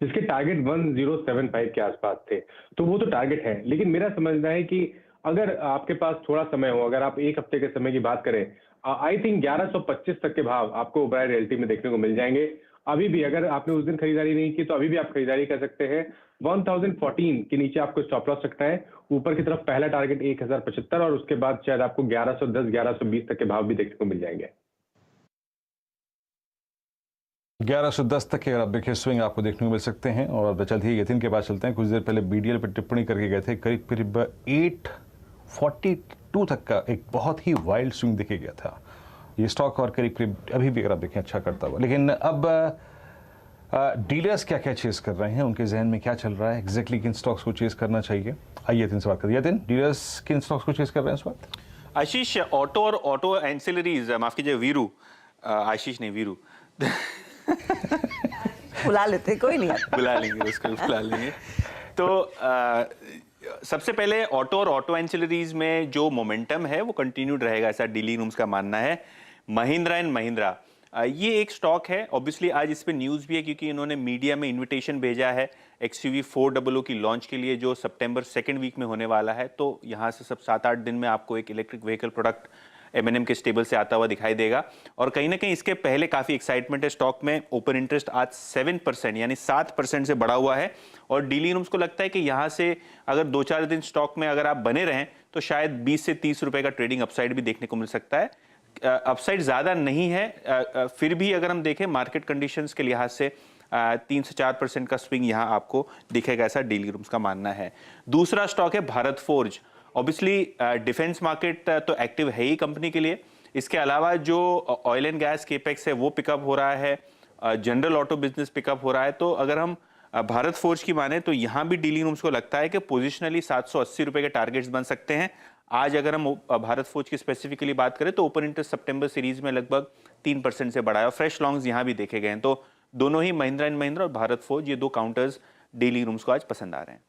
जिसके टारगेट 1075 के आसपास थे। तो वो तो टारगेट है, लेकिन मेरा समझना है कि अगर आपके पास थोड़ा समय हो, अगर आप एक हफ्ते के समय की बात करें, आई थिंक 1125 तक के भाव आपको ओबराय रियल्टी में देखने को मिल जाएंगे। अभी भी अगर आपने उस दिन खरीदारी नहीं की तो अभी भी आप खरीदारी कर सकते हैं। 1014 के नीचे आपको स्टॉप लॉस रखना है। ऊपर की तरफ पहला टारगेट 1075, और उसके बाद शायद आपको 1110 1120 तक के भाव भी देखने को मिल जाएंगे। 1110 तक के अगर आप देखिए स्विंग आपको देखने को मिल सकते हैं। और जल्द ही यतिन के पास चलते हैं। कुछ देर पहले बीडीएल पर टिप्पणी करके गए थे, करीब करीब 842 तक का एक बहुत ही वाइल्ड स्विंग देखे गया था ये स्टॉक, और करीब करीब अभी भी अगर आप देखें अच्छा करता हुआ। लेकिन अब डीलर्स क्या क्या चेस कर रहे हैं, उनके जहन में क्या चल रहा है, एग्जैक्टली किन स्टॉक्स को चेस करना चाहिए, आइए यतिन से बात करिए। यतिन, डीलर्स किन स्टॉक्स को चेस कर रहे हैं इस वक्त? आशीष, ऑटो और ऑटो एंसिलरीज, माफ कीजिए वीरू, आशीष नहीं वीरू बुला लेते, कोई नहीं, बुला लेंगे उसको, बुला लेंगे। तो सबसे पहले ऑटो और ऑटो एंसिलरीज में जो मोमेंटम है वो कंटिन्यूड रहेगा, ऐसा डीलिंग रूम्स का मानना है। महिंद्रा एंड महिंद्रा, ये एक स्टॉक है, ऑब्वियसली आज इस पे न्यूज़ भी है क्योंकि इन्होंने मीडिया में इनविटेशन भेजा है XUV 400 की लॉन्च के लिए, जो सितंबर 2nd वीक में होने वाला है। तो यहाँ से सब 7-8 दिन में आपको एक इलेक्ट्रिक व्हीकल प्रोडक्ट M&M के स्टेबल से आता हुआ दिखाई देगा। और कहीं ना कहीं इसके पहले काफ़ी एक्साइटमेंट है स्टॉक में। ओपन इंटरेस्ट आज 7% यानी 7% से बढ़ा हुआ है, और डीलिंग रूम्स को लगता है कि यहाँ से अगर 2-4 दिन स्टॉक में अगर आप बने रहें तो शायद 20 से 30 रुपए का ट्रेडिंग अपसाइड भी देखने को मिल सकता है। अपसाइड ज़्यादा नहीं है, फिर भी अगर हम देखें मार्केट कंडीशंस के लिहाज से 3 से 4% का स्विंग यहाँ आपको दिखेगा, ऐसा डीलिंग रूम्स का मानना है। दूसरा स्टॉक है Bharat forge. Obviously defence market तो एक्टिव है ही कंपनी के लिए, इसके अलावा जो ऑयल एंड गैस केपेक्स है वो पिकअप हो रहा है, जनरल ऑटो बिजनेस पिकअप हो रहा है। तो अगर हम भारत फोर्ज की माने तो यहाँ भी डीलिंग रूम्स को लगता है कि पोजिशनली 780 रुपए के टारगेट्स बन सकते हैं। आज अगर हम भारत फोर्ज की स्पेसिफिकली बात करें तो ओपन इंटरेस्ट सितंबर सीरीज में लगभग 3% से बढ़ा है, और फ्रेश लॉन्ग्स यहाँ भी देखे गए हैं। तो दोनों ही महिंद्रा एंड महिंद्रा और भारत फोर्ज, ये दो काउंटर्स डीलिंग रूम्स को आज पसंद आ रहे हैं।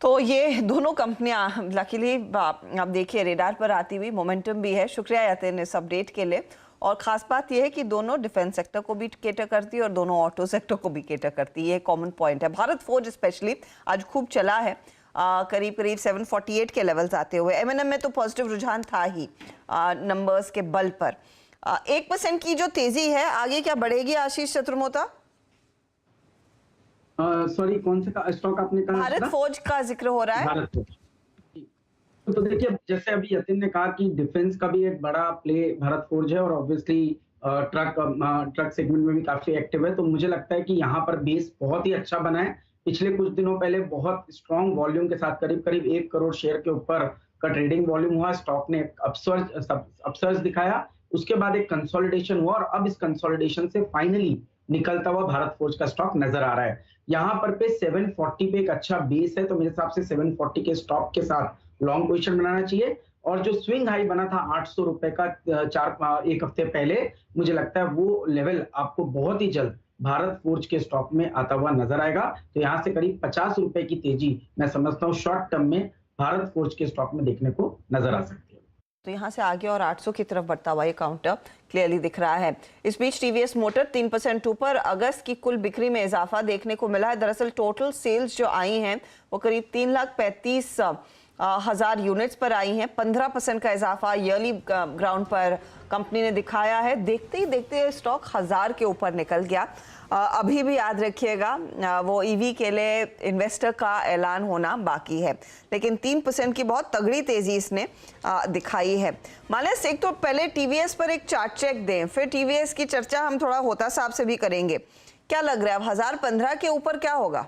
तो ये दोनों कंपनियां लकीली आप देखिए रेडार पर आती हुई, मोमेंटम भी है। शुक्रिया यतिन इस अपडेट के लिए। और खास बात यह है कि दोनों डिफेंस सेक्टर को भी केटर करती है और दोनों ऑटो सेक्टर को भी केटर करती है, ये कॉमन पॉइंट है। भारत फोर्ज स्पेशली आज खूब चला है, करीब करीब 748 के लेवल्स आते हुए। M&M में तो पॉजिटिव रुझान था ही नंबर्स के बल पर। 1% की जो तेजी है, आगे क्या बढ़ेगी आशीष चतुर्मोता? सॉरी, कौन सा स्टॉक आपने कहा? भारत फोर्ज का जिक्र हो रहा है। भारत फोर्ज। तो देखिए, जैसे अभी यतिन ने कहा कि डिफेंस का भी एक बड़ा प्ले भारत फोर्ज है, और ऑब्वियसली ट्रक सेगमेंट में भी काफी एक्टिव है। तो मुझे लगता है कि यहाँ पर बेस बहुत ही अच्छा बना है। पिछले कुछ दिनों पहले बहुत स्ट्रॉन्ग वॉल्यूम के साथ करीब करीब 1 करोड़ शेयर के ऊपर का ट्रेडिंग वॉल्यूम हुआ। स्टॉक ने अपसर्ज दिखाया, उसके बाद एक कंसोलिडेशन हुआ, और अब इस कंसोलिडेशन से फाइनली निकलता हुआ भारत फोर्ज का स्टॉक नजर आ रहा है। यहाँ पर पे 740 पे एक अच्छा बेस है, तो मेरे हिसाब से 740 के स्टॉप के साथ लॉन्ग पोजीशन बनाना चाहिए। और जो स्विंग हाई बना था 800 रुपए का एक हफ्ते पहले, मुझे लगता है वो लेवल आपको बहुत ही जल्द भारत फोर्ज के स्टॉक में आता हुआ नजर आएगा। तो यहाँ से करीब 50 रुपए की तेजी मैं समझता हूँ शॉर्ट टर्म में भारत फोर्ज के स्टॉक में देखने को नजर आ सकती है। तो यहाँ से आगे और 800 की तरफ बढ़ता हुआ ये काउंटर क्लियरली दिख रहा है। इस बीच टीवीएस मोटर 3% ऊपर, अगस्त की कुल बिक्री में इजाफा देखने को मिला है। दरअसल टोटल सेल्स जो आई हैं वो करीब 3,35,000 1000 यूनिट्स पर आई हैं। 15% का इजाफा ईयरली ग्राउंड पर कंपनी ने दिखाया है। देखते ही देखते स्टॉक 1000 के ऊपर निकल गया। अभी भी याद रखिएगा वो ईवी के लिए इन्वेस्टर का ऐलान होना बाकी है, लेकिन 3% की बहुत तगड़ी तेजी इसने दिखाई है। मालिस, एक तो पहले टीवीएस पर एक चार्ट चेक दें, फिर टीवीएस की चर्चा हम थोड़ा होता साहब से भी करेंगे। क्या लग रहा है अब 1015 के ऊपर क्या होगा?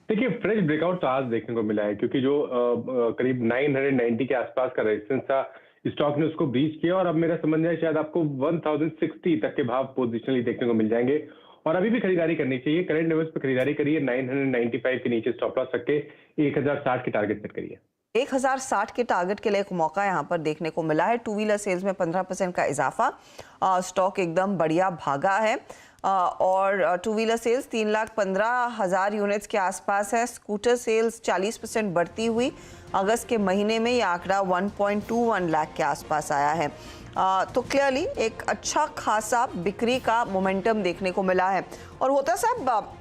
देखिए, फ्रेश ब्रेकआउट तो आज देखने को मिला है, क्योंकि जो करीब 990 के आसपास का रेजिस्टेंस था, स्टॉक ने उसको ब्रीच किया और अब मेरा समझ है शायद आपको 1060 तक के भाव पोजिशनली देखने को मिल जाएंगे और अभी भी खरीदारी करनी चाहिए। करंट लेवल्स पे खरीदारी करिए, 995 के नीचे स्टॉप लॉस रख के 1060 की टारगेट सेट करिए। 1060 के टारगेट के लिए एक मौका यहाँ पर देखने को मिला है। टू व्हीलर सेल्स में 15% का इजाफा, स्टॉक एकदम बढ़िया भागा है और टू व्हीलर सेल्स 3,15,000 यूनिट्स के आसपास है। स्कूटर सेल्स 40% बढ़ती हुई अगस्त के महीने में ये आंकड़ा 1.21 लाख के आसपास आया है। तो क्लियरली एक अच्छा खासा बिक्री का मोमेंटम देखने को मिला है। और होता साहब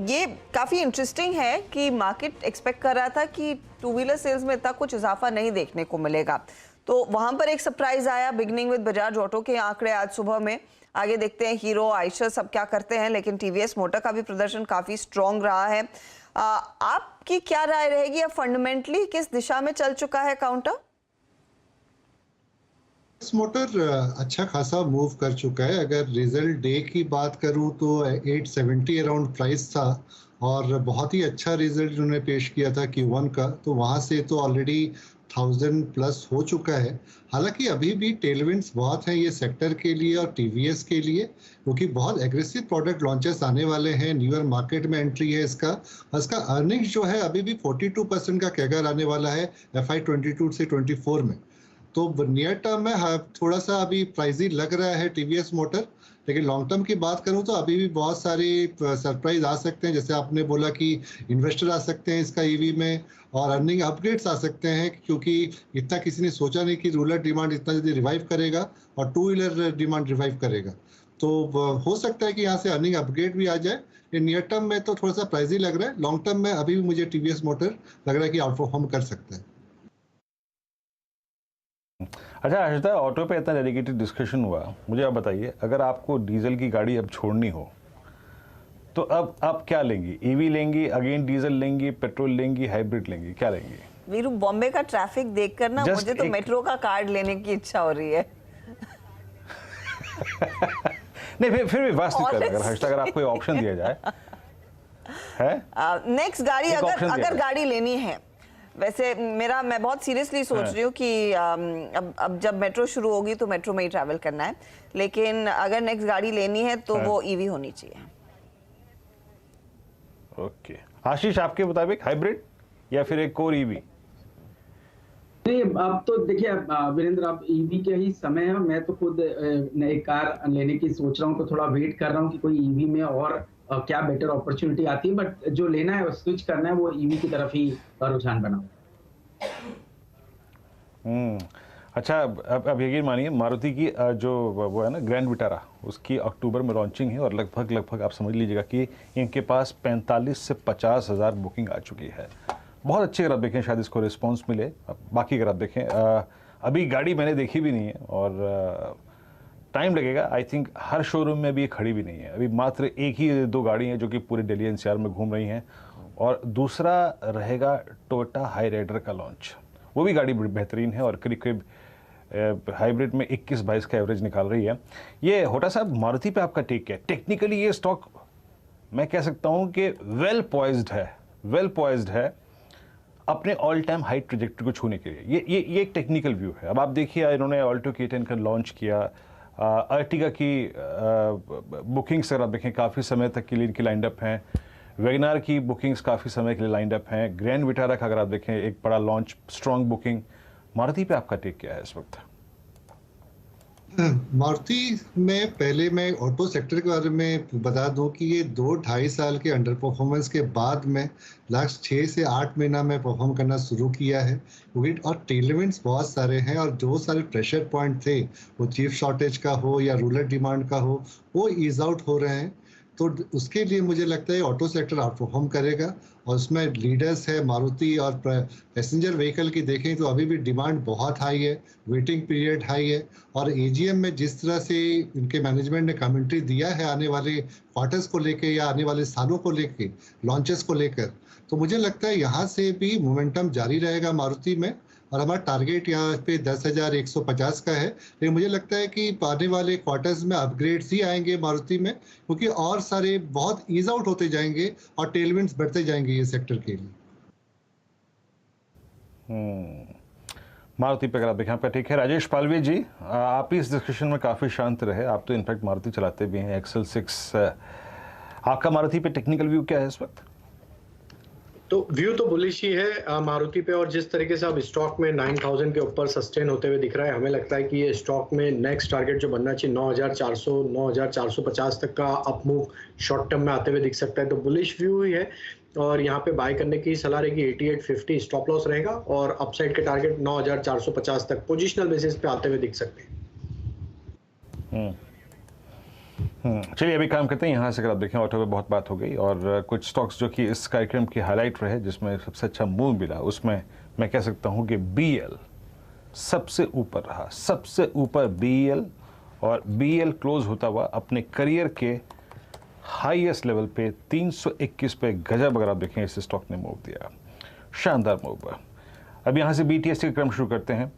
ये काफ़ी इंटरेस्टिंग है कि मार्केट एक्सपेक्ट कर रहा था कि टू व्हीलर सेल्स में इतना कुछ इजाफा नहीं देखने को मिलेगा, तो वहाँ पर एक सरप्राइज आया। बिगनिंग विद बजाज ऑटो के आंकड़े आज सुबह में, आगे देखते हैं हीरो आयशर सब क्या करते हैं, लेकिन टीवीएस मोटर का भी प्रदर्शन काफ़ी स्ट्रॉन्ग रहा है। आपकी क्या राय रहेगी, अब फंडामेंटली किस दिशा में चल चुका है काउंटर? मोटर अच्छा खासा मूव कर चुका है। अगर रिजल्ट डे की बात करूं तो 870 अराउंड प्राइस था और बहुत ही अच्छा रिजल्ट उन्होंने पेश किया था Q1 का, तो वहां से तो ऑलरेडी 1000 प्लस हो चुका है। हालांकि अभी भी टेलविंड्स बहुत हैं ये सेक्टर के लिए और टीवीएस के लिए, क्योंकि बहुत एग्रेसिव प्रोडक्ट लॉन्चेस आने वाले हैं। न्यूयर मार्केट में एंट्री है इसका अर्निंग्स जो है अभी भी 42% का कैगर आने वाला है FY 22 से 24 में। तो नियर टर्म में थोड़ा सा अभी प्राइजी लग रहा है टीवीएस मोटर, लेकिन लॉन्ग टर्म की बात करूं तो अभी भी बहुत सारे सरप्राइज आ सकते हैं। जैसे आपने बोला कि इन्वेस्टर आ सकते हैं इसका ईवी में और अर्निंग अपग्रेड्स आ सकते हैं, क्योंकि इतना किसी ने सोचा नहीं कि रूरल डिमांड इतना जल्दी रिवाइव करेगा और टू व्हीलर डिमांड रिवाइव करेगा। तो हो सकता है कि यहाँ से अर्निंग अपग्रेड भी आ जाए। नियर टर्म में तो थोड़ा सा प्राइजी लग रहा है, लॉन्ग टर्म में अभी भी मुझे टीवीएस मोटर लग रहा है कि आउट परफॉर्म कर सकता है। अच्छा हर्षदा, ऑटो पे इतना डेडिकेटेड डिस्कशन हुआ, मुझे आप बताइए, अगर आपको डीजल की गाड़ी अब छोड़नी हो तो अब आप क्या लेंगी? ईवी लेंगी, अगेन डीजल लेंगी, पेट्रोल लेंगी, हाइब्रिड लेंगी, क्या लेंगी? वीरू, बॉम्बे का ट्रैफिक देखकर ना मुझे तो मेट्रो का कार्ड लेने की इच्छा हो रही है। नहीं, फिर भी वास्तविक अगर हर्षदा, अगर आपको ऑप्शन दिया जाए है नेक्स्ट गाड़ी अगर गाड़ी लेनी है, वैसे मैं बहुत सीरियसली सोच रही हूँ कि अब जब मेट्रो शुरू होगी तो मेट्रो में ही ट्रैवल करना है, लेकिन अगर नेक्स्ट गाड़ी लेनी है तो वो ईवी होनी चाहिए। ओके, आशीष, आपके मुताबिक हाइब्रिड या फिर एक कोर ईवी? नहीं, अब तो देखिए वीरेंद्र, अब ईवी के ही समय है। मैं तो खुद नई कार लेने की सोच रहा हूँ, तो थोड़ा वेट कर रहा हूँ कि कोई ईवी में और क्या बेटर अपॉर्चुनिटी आती है, बट जो लेना है, स्विच करना है, वो ईवी की तरफ ही रुझान बना। अच्छा, अब यकीन मानिए मारुति की जो वो है ना ग्रैंड विटारा, उसकी अक्टूबर में लॉन्चिंग है और लगभग आप समझ लीजिएगा कि इनके पास 45 से 50 हज़ार बुकिंग आ चुकी है। बहुत अच्छी, अगर आप देखें शायद इसको रिस्पॉन्स मिले। बाकी अगर आप देखें अभी गाड़ी मैंने देखी भी नहीं है और टाइम लगेगा। आई थिंक हर शोरूम में भी ये खड़ी भी नहीं है। अभी मात्र एक ही 2 गाड़ी हैं जो कि पूरे दिल्ली एनसीआर में घूम रही हैं और दूसरा रहेगा टोयोटा हाई राइडर का लॉन्च। वो भी गाड़ी बेहतरीन है और करीब हाइब्रिड में 21-22 का एवरेज निकाल रही है। ये होटा साहब, मारुति पे आपका टेक है? टेक्निकली ये स्टॉक मैं कह सकता हूँ कि वेल पॉइज्ड है अपने ऑल टाइम हाई ट्रेजेक्टरी को छूने के लिए। ये एक टेक्निकल व्यू है। अब आप देखिए, इन्होंने ऑल्टो K10 का लॉन्च किया, अर्टिगा की बुकिंग्स अगर आप देखें काफ़ी समय तक के लिए इनकी लाइंड अप हैं, वैगनार की बुकिंग्स काफ़ी समय के लिए लाइंड अप हैं, ग्रैंड विटारा का अगर आप देखें एक बड़ा लॉन्च, स्ट्रॉन्ग बुकिंग। मारुति पे आपका टेक क्या है इस वक्त? मारुति में पहले मैं ऑटो सेक्टर के बारे में बता दूं कि ये 2-2.5 साल के अंडर परफॉर्मेंस के बाद में लास्ट 6 से 8 महीना में परफॉर्म करना शुरू किया है, और टेलविंड्स बहुत सारे हैं और जो सारे प्रेशर पॉइंट थे, वो चिप शॉर्टेज का हो या रूरल डिमांड का हो, वो ईज आउट हो रहे हैं। तो उसके लिए मुझे लगता है ऑटो सेक्टर आउट परफॉर्म करेगा और उसमें लीडर्स है मारुति और पैसेंजर व्हीकल की देखें तो अभी भी डिमांड बहुत हाई है, वेटिंग पीरियड हाई है और एजीएम में जिस तरह से इनके मैनेजमेंट ने कमेंट्री दिया है आने वाले क्वार्टर्स को लेके या आने वाले सालों को लेके लॉन्चेस को लेकर, तो मुझे लगता है यहाँ से भी मोमेंटम जारी रहेगा मारुति में और हमारा टारगेट यहाँ पे 10,150 का है। लेकिन मुझे लगता है कि आने वाले क्वार्टर्स में अपग्रेड्स ही आएंगे मारुति में, क्योंकि और सारे बहुत ईज आउट होते जाएंगे और टेलविंड्स बढ़ते जाएंगे ये सेक्टर के लिए। मारुति पे अगर आप देखें आपका ठीक है। राजेश पालवी जी, आप ही इस डिस्कशन में काफ़ी शांत रहे, आप तो इनफैक्ट मारुति चलाते भी हैं, एक्सेल 6, आपका मारुति पे टेक्निकल व्यू क्या है इस वक्त? तो व्यू तो बुलिश ही है मारुति पे, और जिस तरीके से अब स्टॉक में 9000 के ऊपर सस्टेन होते हुए दिख रहा है, हमें लगता है कि ये स्टॉक में नेक्स्ट टारगेट जो बनना चाहिए 9400 9450 तक का अप मूव शॉर्ट टर्म में आते हुए दिख सकता है। तो बुलिश व्यू ही है और यहाँ पे बाय करने की सलाह रहेगी। 8850 स्टॉप लॉस रहेगा और अपसाइड के टारगेट 9450 तक पोजिशनल बेसिस पे आते हुए दिख सकते हैं। चलिए अभी काम करते हैं यहाँ से। अगर आप देखें ऑटो पे बहुत बात हो गई और कुछ स्टॉक्स जो कि इस कार्यक्रम की हाईलाइट रहे जिसमें सबसे अच्छा मूव मिला, उसमें मैं कह सकता हूँ कि BL सबसे ऊपर रहा, सबसे ऊपर BL, और BL क्लोज होता हुआ अपने करियर के हाईएस्ट लेवल पे 321 पे गजब अगर आप देखें इस स्टॉक ने मूव दिया, शानदार मूव। अब यहाँ से BTS का क्रम शुरू करते हैं,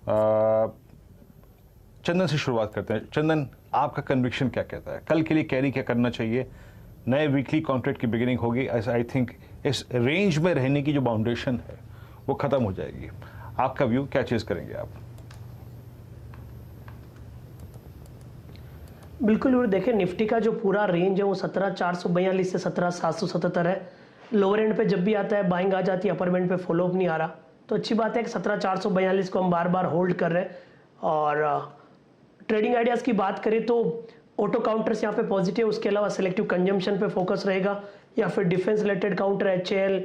चंदन से शुरुआत करते हैं। चंदन, आपका कन्विक्शन क्या कहता है, कल के लिए कैरी क्या करना चाहिए? नए वीकली कॉन्ट्रैक्ट की बिगिनिंग होगी, आई थिंक इस रेंज में रहने की जो बाउंडेशन है वो खत्म हो जाएगी। आपका व्यू क्या चीज करेंगे आप? बिल्कुल देखिए, निफ्टी का जो पूरा रेंज है वो 17,442 से 17,777 है। लोअर एंड पे जब भी आता है बाइंग आ जाती है, अपर एंड पे फॉलो अप नहीं आ रहा, तो अच्छी बात है कि 17,442 को हम बार बार होल्ड कर रहे हैं। और ट्रेडिंग आइडियाज़ की बात करें तो ऑटो काउंटर्स यहाँ पे पॉजिटिव, उसके अलावा सेलेक्टिव कंजम्पशन पे फोकस रहेगा या फिर defence related counter HAL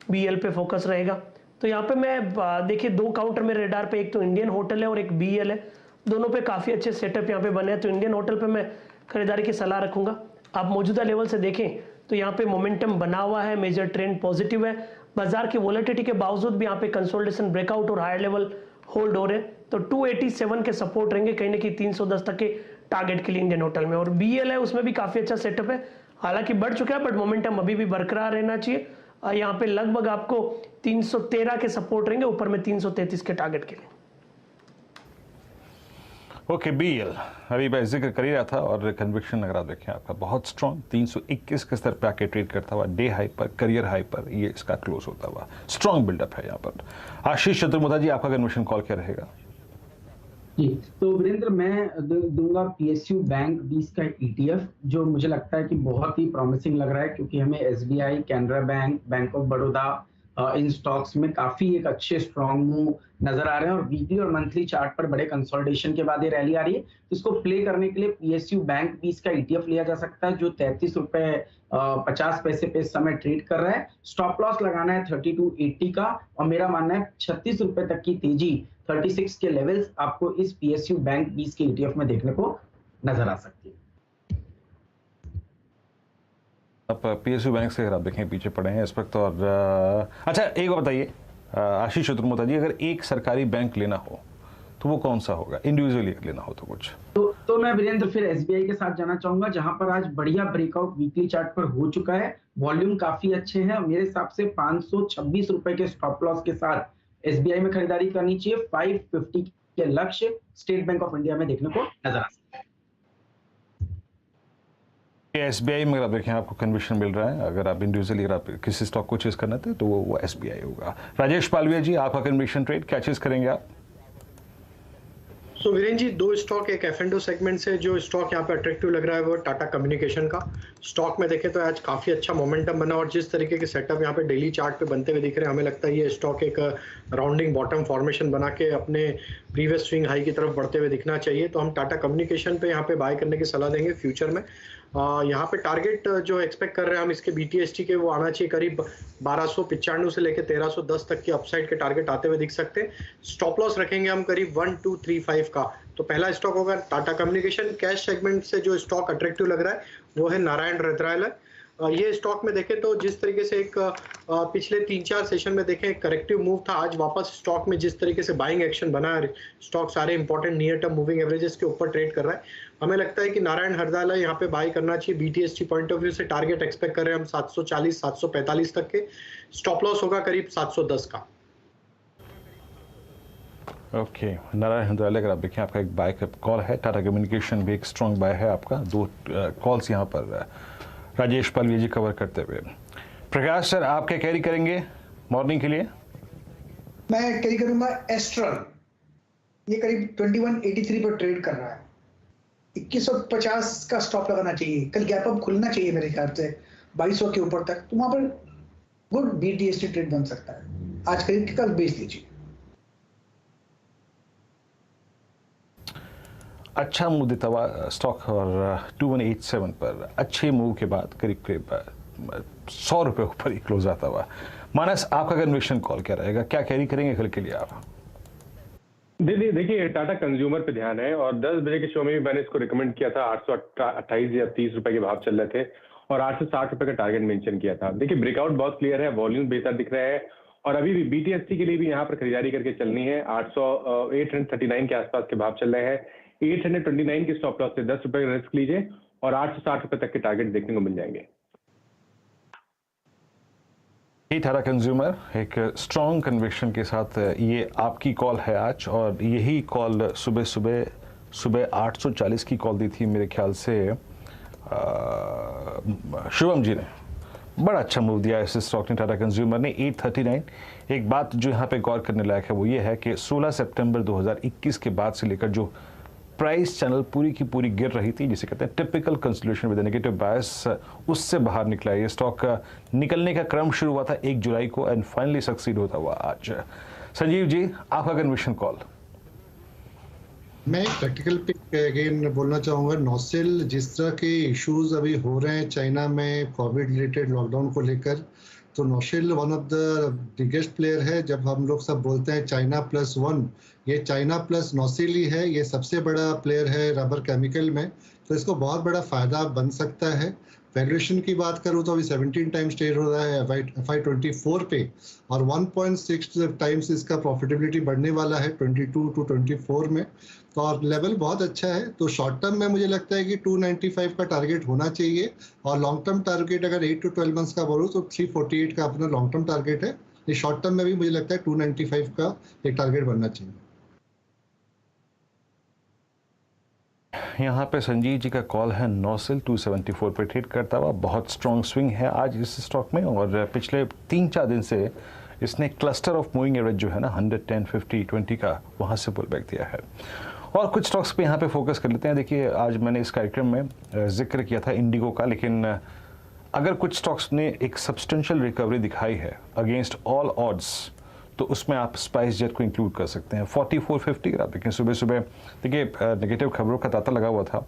BL पे फोकस रहेगा। तो यहाँ पे मैं देखिए 2 काउंटर मेरे रेडार पे, एक तो इंडियन होटल है और एक BL है, दोनों पे काफ़ी अच्छे सेटअप यहाँ पे बने हैं। तो इंडियन होटल पे मैं खरीदारी की सलाह रखूँगा। आप मौजूदा लेवल से देखें तो यहाँ पे मोमेंटम बना हुआ है, मेजर ट्रेंड पॉजिटिव है, बाजार की वॉलेटिलिटी के बावजूद भी यहाँ पे कंसोलिडेशन ब्रेकआउट और हायर लेवल होल्ड हो रहे हैं। तो 287 के सपोर्ट रहेंगे, कहीं ना कहीं 310 तक के टारगेट के लिए इंडियन होटल में। और BL है उसमें भी काफ़ी अच्छा सेटअप है, हालांकि बढ़ चुका है बट मोमेंटम अभी भी बरकरार रहना चाहिए। यहाँ पे लगभग आपको 313 के सपोर्ट रहेंगे, ऊपर में 333 के टारगेट के लिए। ओके, BL अभी मैं जिक्र कर ही रहा था और कन्विक्शन अगर आप देखें आपका बहुत स्ट्रॉन्ग, 321 के स्तर पे आके ट्रेड करता हुआ, डे हाई पर, करियर हाई पर ये इसका क्लोज होता हुआ स्ट्रॉन्ग बिल्डअप है यहाँ पर। आशीष चतुर्मुदा जी, आपका कन्विक्शन कॉल क्या रहेगा? जी, तो वीरेंद्र मैं दूंगा PSU बैंक 20 का ETF, जो मुझे लगता है कि बहुत ही प्रॉमिसिंग लग रहा है, क्योंकि हमें SBI, Canara bank, bank of Baroda in stocks में काफी एक अच्छे स्ट्रॉन्ग मूव नजर आ रहे हैं और वीकली और मंथली चार्ट पर बड़े कंसोलिडेशन के बाद ये रैली आ रही है। इसको प्ले करने के लिए PSU बैंक 20 का ETF लिया जा सकता है, जो 33 रुपए 50 पैसे पे इस समय ट्रेड कर रहा है। स्टॉप लॉस लगाना है 3280 का और मेरा मानना है 36 रुपए तक की तेजी 36 के लेवल्स आपको इस PSU बैंक 20 के ETF में देखने को नजर आ सकती है। आप PSU बैंक से अगर आप देखें पीछे पड़े हैं इस वक्त। और अच्छा एक बात बताइए आशीष चतुर्मुदा जी, अगर एक सरकारी बैंक लेना हो तो वो कौन सा होगा, इंडिविजुअली लेना हो तो कुछ? तो मैं वीरेंद्र फिर SBI के साथ जाना चाहूंगा, जहां पर आज बढ़िया ब्रेकआउट वीकली चार्ट पर हो चुका है, वॉल्यूम काफी अच्छे हैं। मेरे हिसाब से 526 रुपए के स्टॉप लॉस के साथ SBI में खरीदारी करनी चाहिए। 550 के लक्ष्य स्टेट बैंक ऑफ इंडिया में देखने को नजर आ सकता है। SBI में अगर आप देखें आपको कन्विक्शन मिल रहा है, अगर आप इंडिविजुअली अगर आप किसी स्टॉक को चेज करना थे तो वो SBI होगा। राजेश पालविया जी, आपका कन्विक्शन ट्रेड क्या चीज करेंगे आप? तो वीरेन जी, 2 स्टॉक, एक F&O सेगमेंट से जो स्टॉक यहाँ पे अट्रैक्टिव लग रहा है वो टाटा कम्युनिकेशन का स्टॉक में देखें तो आज काफी अच्छा मोमेंटम बना और जिस तरीके के सेटअप यहाँ पे डेली चार्ट पे बनते हुए दिख रहे हैं, हमें लगता है ये स्टॉक एक राउंडिंग बॉटम फॉर्मेशन बना के अपने प्रीवियस स्विंग हाई की तरफ बढ़ते हुए दिखना चाहिए। तो हम टाटा कम्युनिकेशन पे यहाँ पे बाय करने की सलाह देंगे फ्यूचर में। यहाँ पे टारगेट जो एक्सपेक्ट कर रहे हैं हम इसके BTST के, वो आना चाहिए करीब 1295 से लेकर 1310 तक की अपसाइड के टारगेट आते हुए दिख सकते हैं। स्टॉप लॉस रखेंगे हम करीब 1235 का। तो पहला स्टॉक होगा टाटा कम्युनिकेशन। कैश सेगमेंट से जो स्टॉक अट्रैक्टिव लग रहा है वो है नारायण हृदयालय। ये स्टॉक में देखें तो जिस तरीके से एक पिछले 3-4 सेशन में देखें एक करेक्टिव मूव था, आज वापस स्टॉक में जिस तरीके से बाइंग एक्शन बना है, स्टॉक सारे important near term moving averages के ऊपर ट्रेड कर रहा है। हमें लगता है कि नारायण हरदाला यहाँ पे बाई करना चाहिए। बीटीएसटी पॉइंट ऑफ व्यू से टारगेट एक्सपेक्ट कर रहे हैं हम 740-745 तक के। स्टॉप लॉस होगा करीब 710 का। ओके नारायण हंद्राले, अगर आप देखें आपका एक बाय कॉल है, टाटा कम्युनिकेशन भी एक स्ट्रॉन्ग बाय है आपका। 2 कॉल्स यहाँ पर राजेश पालवी जी कवर करते हुए। प्रकाश सर, आप क्या कैरी करेंगे मॉर्निंग के लिए? मैं कैरी करूंगा एस्ट्रल, ये करीब 2183 पर ट्रेड कर रहा है। 2150 का स्टॉप लगाना चाहिए, कल गैप अप खुलना चाहिए मेरे ख्याल से 2200 के ऊपर तक, तो वहां पर गुड बीटीएसटी ट्रेड बन सकता है। आज खरीद के कल बेच लीजिए। अच्छा मूव देता हुआ स्टॉक और 2187 पर अच्छे मूव के बाद करीब 100 रुपये ऊपर ही क्लोज आता हुआ। मानस, आपका कन्विक्शन कॉल क्या रहेगा, क्या कैरी करेंगे कल के लिए आप? देखिए टाटा कंज्यूमर पे ध्यान है और 10 बजे के शो में भी मैंने इसको रिकमेंड किया था। 828 या 30 रुपए के भाव चल रहे थे और 860 रुपए का टारगेट मेंशन किया था। देखिए ब्रेकआउट बहुत क्लियर है, वॉल्यूम बेहतर दिख रहा है और अभी भी बीटीएससी के लिए भी यहाँ पर खरीदारी करके चलनी है। 839 के आसपास के भाव चल रहे हैं। 829 के स्टॉप लॉस से 10 रुपए का रिस्क लीजिए और 860 रुपए तक के टारगेट देखने को मिल जाएंगे। टाटा कंज्यूमर एक स्ट्रॉन्ग कन्विक्शन के साथ ये आपकी कॉल है आज, और यही कॉल सुबह 840 की कॉल दी थी मेरे ख्याल से शुभम जी ने। बड़ा अच्छा मूव दिया इस स्टॉक ने, टाटा कंज्यूमर ने 839। एक बात जो यहाँ पे गौर करने लायक है वो ये है कि 16 सितंबर 2021 के बाद से लेकर जो प्राइस चैनल पूरी की पूरी गिर रही थी, जिसे कहते हैं टिपिकल कंसोलिडेशन विद नेगेटिव बायस, उससे बाहर निकला ये स्टॉक। निकलने का क्रम शुरू हुआ था 1 जुलाई को एंड फाइनली सक्सीड होता हुआ आज। संजीव जी, आपका कन्विक्शन कॉल। मैं एक प्रैक्टिकल पिक अगेन बोलना चाहूँगा। नॉसिल, जिस तरह के इश्यूज अभी हो रहे हैं चाइना में कोविड रिलेटेड लॉकडाउन को लेकर, तो NOCIL one of the biggest player है। जब हम लोग सब बोलते हैं चाइना प्लस वन, ये चाइना प्लस नॉसिल ही है। ये सबसे बड़ा प्लेयर है रबर केमिकल में, तो इसको बहुत बड़ा फायदा बन सकता है। वैल्यूएशन की बात करूँ तो अभी 17 टाइम्स ट्रेड हो रहा है FY24 पे और 1.6 टाइम्स इसका प्रॉफिटेबिलिटी बढ़ने वाला है 22 to 24 में, तो और लेवल बहुत अच्छा है। तो शॉर्ट टर्म में मुझे लगता है कि 295 का टारगेट होना चाहिए और लॉन्ग टर्म टारगेट अगर 8 to 12 मंथ्स का बोलूँ तो 348 का अपना लॉन्ग टर्म टारगेट है। ये शॉर्ट टर्म में भी मुझे लगता है 295 का एक टारगेट बनना चाहिए। यहाँ पे संजीव जी का कॉल है। नॉसिल 274 पे ट्रेड करता हुआ, बहुत स्ट्रॉन्ग स्विंग है आज इस स्टॉक में और पिछले 3-4 दिन से इसने क्लस्टर ऑफ मूविंग एवरेज जो है ना 110, 50, 20 का, वहाँ से पुल बैक दिया है। और कुछ स्टॉक्स पे यहाँ पे फोकस कर लेते हैं। देखिए आज मैंने इस कार्यक्रम में जिक्र किया था इंडिगो का, लेकिन अगर कुछ स्टॉक्स ने एक सब्सटेंशियल रिकवरी दिखाई है अगेंस्ट ऑल ऑड्स, तो उसमें आप स्पाइस जेट को इंक्लूड कर सकते हैं। 4450 आप देखें सुबह देखिए नेगेटिव खबरों का तांता लगा हुआ था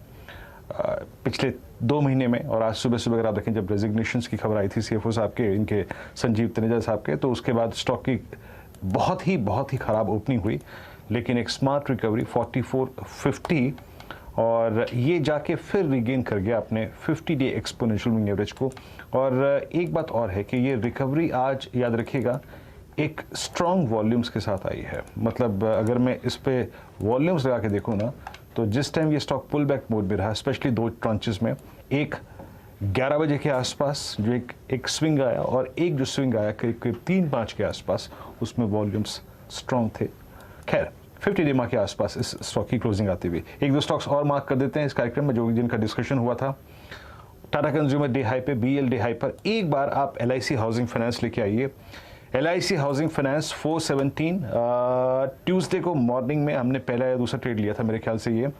पिछले 2 महीने में, और आज सुबह अगर आप देखें जब रेजिग्नेशंस की खबर आई थी CFO साहब के, इनके संजीव तनेजा साहब के, तो उसके बाद स्टॉक की बहुत ही ख़राब ओपनिंग हुई, लेकिन एक स्मार्ट रिकवरी 4450 और ये जाके फिर रिगेन कर गया अपने 50 डे एक्सपोनेंशियल मूविंग एवरेज को। और एक बात और है कि ये रिकवरी आज याद रखिएगा एक स्ट्रॉन्ग वॉल्यूम्स के साथ आई है। मतलब अगर मैं इस पे वॉल्यूम्स लगा के देखूँ ना, तो जिस टाइम ये स्टॉक पुल बैक मोड में रहा, स्पेशली 2 ट्रांचेस में, एक 11 बजे के आसपास जो एक स्विंग आया और एक जो स्विंग आया करीब 3-5 के आसपास, उसमें वॉल्यूम्स स्ट्रॉन्ग थे। खैर 50 डे मार्क के आसपास इस स्टॉक की क्लोजिंग आती हुई। 1-2 स्टॉक्स और मार्क कर देते हैं इस कार्यक्रम में जो जिनका डिस्कशन हुआ था। टाटा कंज्यूमर डे हाई पे, BL डे हाई पर। एक बार आप LIC हाउसिंग फाइनेंस लेके आइए। LIC हाउसिंग फाइनेंस 417 ट्यूसडे को मॉर्निंग में हमने पहला या दूसरा ट्रेड लिया था मेरे ख्याल से ये,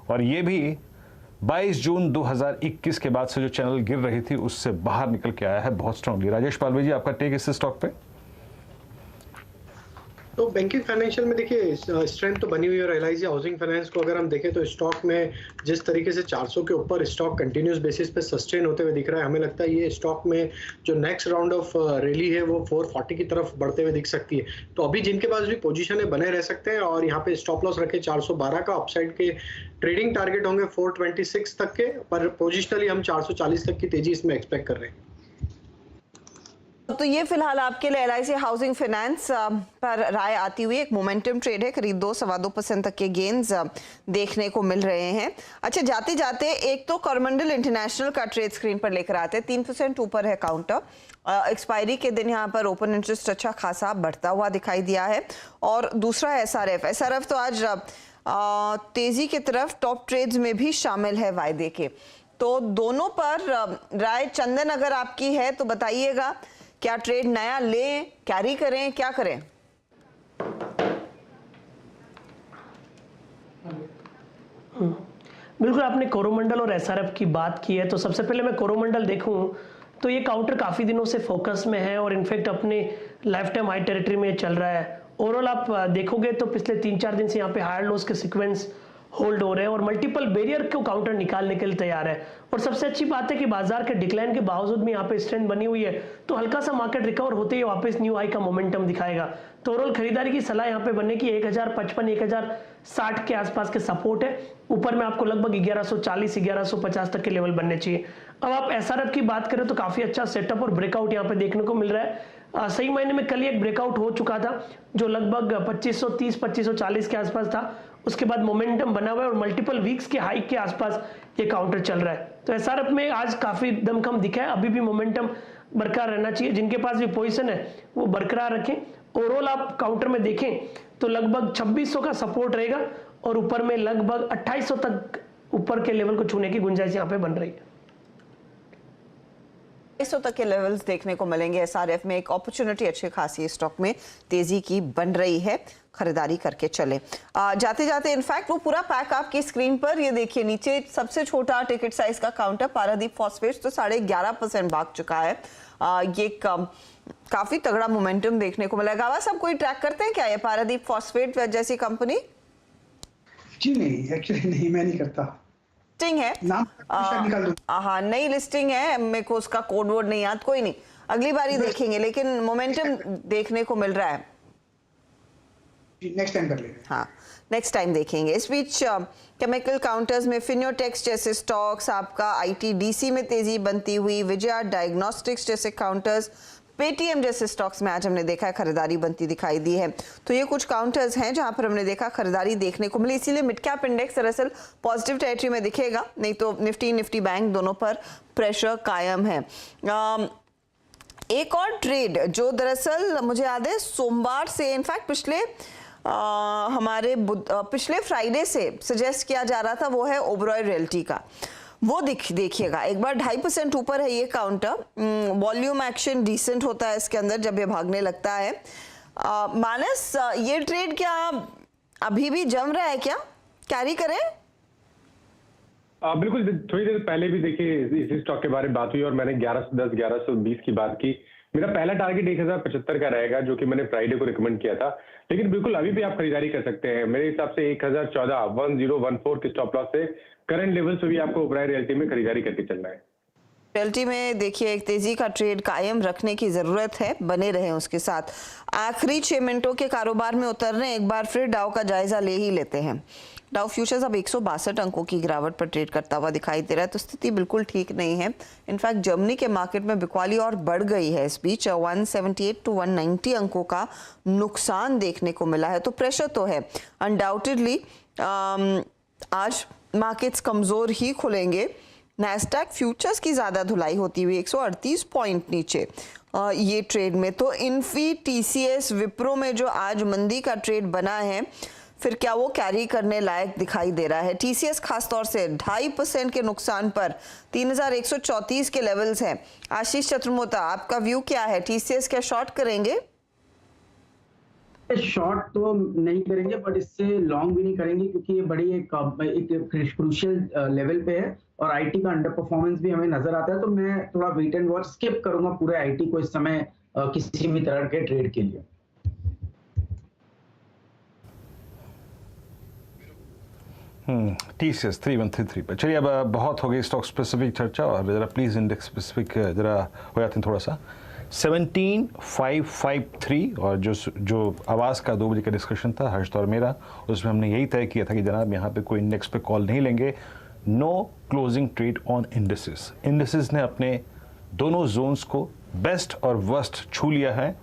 और ये भी 22 जून 2021 के बाद से जो चैनल गिर रही थी उससे बाहर निकल के आया है बहुत स्ट्रांगली। राजेश पालवी जी, आपका टेक इस स्टॉक पे? तो बैंकिंग फाइनेंशियल में देखिए स्ट्रेंथ तो बनी हुई है, और LIC हाउसिंग फाइनेंस को अगर हम देखें तो स्टॉक में जिस तरीके से 400 के ऊपर स्टॉक कंटिन्यूस बेसिस पे सस्टेन होते हुए दिख रहा है, हमें लगता है ये स्टॉक में जो नेक्स्ट राउंड ऑफ रैली है वो 440 की तरफ बढ़ते हुए दिख सकती है। तो अभी जिनके पास भी पोजीशन है बने रह सकते हैं, और यहाँ पे स्टॉप लॉस रखे 412 का, अपसाइड के ट्रेडिंग टारगेट होंगे 426 तक के, पर पोजिशनली हम 440 तक की तेजी इसमें एक्सपेक्ट कर रहे हैं। तो ये फिलहाल आपके लिए LIC हाउसिंग फाइनेंस पर राय आती हुई एक मोमेंटम ट्रेड है, करीब 2-2.25% तक के गेन्स देखने को मिल रहे हैं। अच्छा, जाते जाते एक तो कोरोमंडल इंटरनेशनल का ट्रेड स्क्रीन पर लेकर आते हैं, 3% ऊपर है काउंटर। एक्सपायरी के दिन यहाँ पर ओपन इंटरेस्ट अच्छा खासा बढ़ता हुआ दिखाई दिया है। और दूसरा SRF तो आज तेजी की तरफ टॉप ट्रेड्स में भी शामिल है वायदे के। तो दोनों पर राय चंदन अगर आपकी है तो बताइएगा, क्या ट्रेड नया लें, कैरी करें, क्या करें? बिल्कुल, आपने कोरोमंडल और SRF की बात की है, तो सबसे पहले मैं कोरोमंडल देखूं तो ये काउंटर काफ़ी दिनों से फोकस में है और इनफैक्ट अपने लाइफ टाइम हाई टेरिटरी में चल रहा है। ओवरऑल आप देखोगे तो पिछले 3-4 दिन से यहाँ पे हायर लोस के सीक्वेंस होल्ड हो रहे हैं और मल्टीपल बैरियर को काउंटर निकालने के लिए तैयार है। और सबसे अच्छी बात है कि बाजार के डिक्लाइन के बावजूद भी यहाँ पे स्ट्रेंथ बनी हुई है, तो हल्का सा मार्केट रिकवर होते ही वापस न्यू हाई का मोमेंटम दिखाएगा। तो ओवरऑल खरीदारी की सलाह यहाँ पे बनने की 1055-1060 के आसपास के सपोर्ट है। ऊपर में आपको लगभग 1140-1150 तक के लेवल बनने चाहिए। अब आप SRF की बात करें तो काफी अच्छा सेटअप और ब्रेकआउट यहाँ पे देखने को मिल रहा है। सही मायने में कल ही एक ब्रेकआउट हो चुका था जो लगभग 2530-2540 के आसपास था। उसके बाद मोमेंटम बना हुआ है और मल्टीपल वीक्स के हाई के आसपास ये काउंटर चल रहा है। तो SRF में आज काफी दमखम दिखा है, अभी भी मोमेंटम बरकरार रहना चाहिए। जिनके पास भी पोजीशन है वो बरकरार रखें। ओवरऑल आप काउंटर में देखें तो लगभग 2600 का सपोर्ट रहेगा और ऊपर में लगभग 2800 तक ऊपर के लेवल को छूने की गुंजाइश यहाँ पे बन रही है। 200 तक के लेवल्स देखने को मिलेंगे। SRF में एक अपॉर्चुनिटी अच्छी खासी स्टॉक में तेजी की बन रही है, खरीदारी करके चले। जाते जाते इनफैक्ट वो पूरा पैक आपकी स्क्रीन पर ये देखिए, नीचे सबसे छोटा टिकट साइज का काउंटर पारादीप फॉस्फेट्स तो 11.5% भाग चुका है। ये काफी तगड़ा मोमेंटम देखने को मिला। गावा सब कोई ट्रैक करते हैं क्या ये पारादीप फॉस्फेट जैसी कंपनी? जी नहीं, एक्चुअली नहीं, मैं नहीं करता। लिस्टिंग है नाम निकाल दूं। हाँ, नई लिस्टिंग है, मेरे को उसका कोड वर्ड नहीं याद, कोई नहीं, अगली बार ही देखेंगे, लेकिन मोमेंटम देखने को मिल रहा है। नेक्स्ट टाइम कर लेंगे। हाँ, नेक्स्ट टाइम देखेंगे। इस बीच केमिकल काउंटर्स में फिनोटेक्स जैसे स्टॉक्स, आपका ITDC में तेजी बनती हुई, विजया डायग्नोस्टिक्स जैसे काउंटर्स, पेटीएम जैसे स्टॉक्स में आज हमने देखा है खरीदारी बनती दिखाई दी है। तो ये कुछ काउंटर्स हैं जहां पर हमने देखा खरीदारी देखने को मिली, इसीलिए मिड कैप इंडेक्स दरअसल पॉजिटिव टेरिटरी में दिखेगा, नहीं तो निफ्टी बैंक दोनों पर प्रेशर कायम है। एक और ट्रेड जो दरअसल मुझे याद है सोमवार से, इनफैक्ट पिछले फ्राइडे से सजेस्ट किया जा रहा था, वो है ओबरॉय रियल्टी का। वो देखिएगा एक बार 2.5% ऊपर है ये काउंटर। वॉल्यूम एक्शन डिसेंट होता है इसके अंदर जब ये भागने लगता है। मानस, ये ट्रेड क्या अभी भी जम रहा है, क्या कैरी करें? बिल्कुल, थोड़ी देर पहले भी देखिए इसी स्टॉक के बारे में बात हुई और मैंने 1110 1120 की बात की। मेरा पहला टारगेट 1075 का रहेगा जो कि मैंने फ्राइडे को रिकमेंड किया था, लेकिन बिल्कुल अभी भी आप खरीदारी कर सकते हैं। मेरे हिसाब से 1014 के स्टॉप लॉस से करंट लेवल से भी आपको ओबरॉय रियल्टी में खरीदारी करके चलना है। रियल्टी में देखिए एक तेजी का ट्रेड कायम रखने की जरूरत है, बने रहें उसके साथ। आखिरी 6 मिनटों के कारोबार में उतरने एक बार फिर डाउ का जायजा ले ही लेते हैं। डाउ फ्यूचर्स अब 162 अंकों की गिरावट पर ट्रेड करता हुआ दिखाई दे रहा है, तो स्थिति बिल्कुल ठीक नहीं है। इनफैक्ट जर्मनी के मार्केट में बिकवाली और बढ़ गई है इस बीच, 178 to 190 अंकों का नुकसान देखने को मिला है। तो प्रेशर तो है अनडाउटेडली। आज मार्केट्स कमजोर ही खुलेंगे। नैस्डैक फ्यूचर्स की ज्यादा धुलाई होती हुई 138 पॉइंट नीचे ये ट्रेड में। तो इन्फी, TCS, विप्रो में जो आज मंदी का ट्रेड बना है, फिर क्या वो कैरी करने लायक दिखाई दे रहा है? TCS खासतौर से 2.5% के नुकसान पर 3134 के लेवल्स हैं। आशीष चतुर्मोता, आपका व्यू क्या है? TCS क्या शॉर्ट करेंगे? शॉर्ट तो नहीं करेंगे, बट इससे लॉन्ग भी नहीं करेंगे क्योंकि ये बड़ी एक क्रूशियल लेवल पे है और IT का अंडर परफॉर्मेंस भी हमें नजर आता है। तो मैं थोड़ा वेट एंड वॉच स्किप करूंगा पूरे IT को इस समय किसी भी तरह के ट्रेड के लिए। TCS 3133 पर चलिए। अब बहुत हो गई स्टॉक स्पेसिफिक चर्चा और जरा प्लीज इंडेक्स स्पेसिफिक जरा हो जाते हैं थोड़ा सा। 17553 और जो आवाज़ का 2 बजे का डिस्कशन था हर्ष और मेरा, उसमें हमने यही तय किया था कि जनाब यहाँ पे कोई इंडेक्स पे कॉल नहीं लेंगे। No closing trade on indices. Indices ने अपने दोनों जोन्स को बेस्ट और वर्स्ट छू लिया है,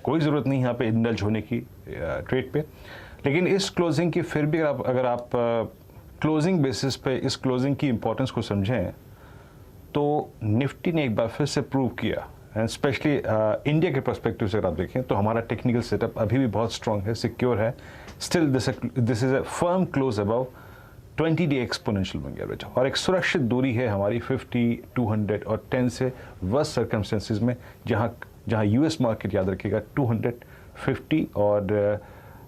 कोई ज़रूरत नहीं यहाँ पे इंडल्ज होने की ट्रेड पे। लेकिन इस क्लोजिंग की फिर भी अगर आप क्लोजिंग बेसिस पे इस क्लोजिंग की इंपॉर्टेंस को समझें तो निफ्टी ने एक बार फिर से प्रूव किया, एंड स्पेशली इंडिया के पर्सपेक्टिव से अगर आप देखें तो हमारा टेक्निकल सेटअप अभी भी बहुत स्ट्रांग है, सिक्योर है। Still this is a firm close above 20-day exponential moving average, और एक सुरक्षित दूरी है हमारी 50, 200 और 10 से वर्स्ट सर्कमस्टेंसेज में, जहां यूएस मार्केट याद रखिएगा 250 और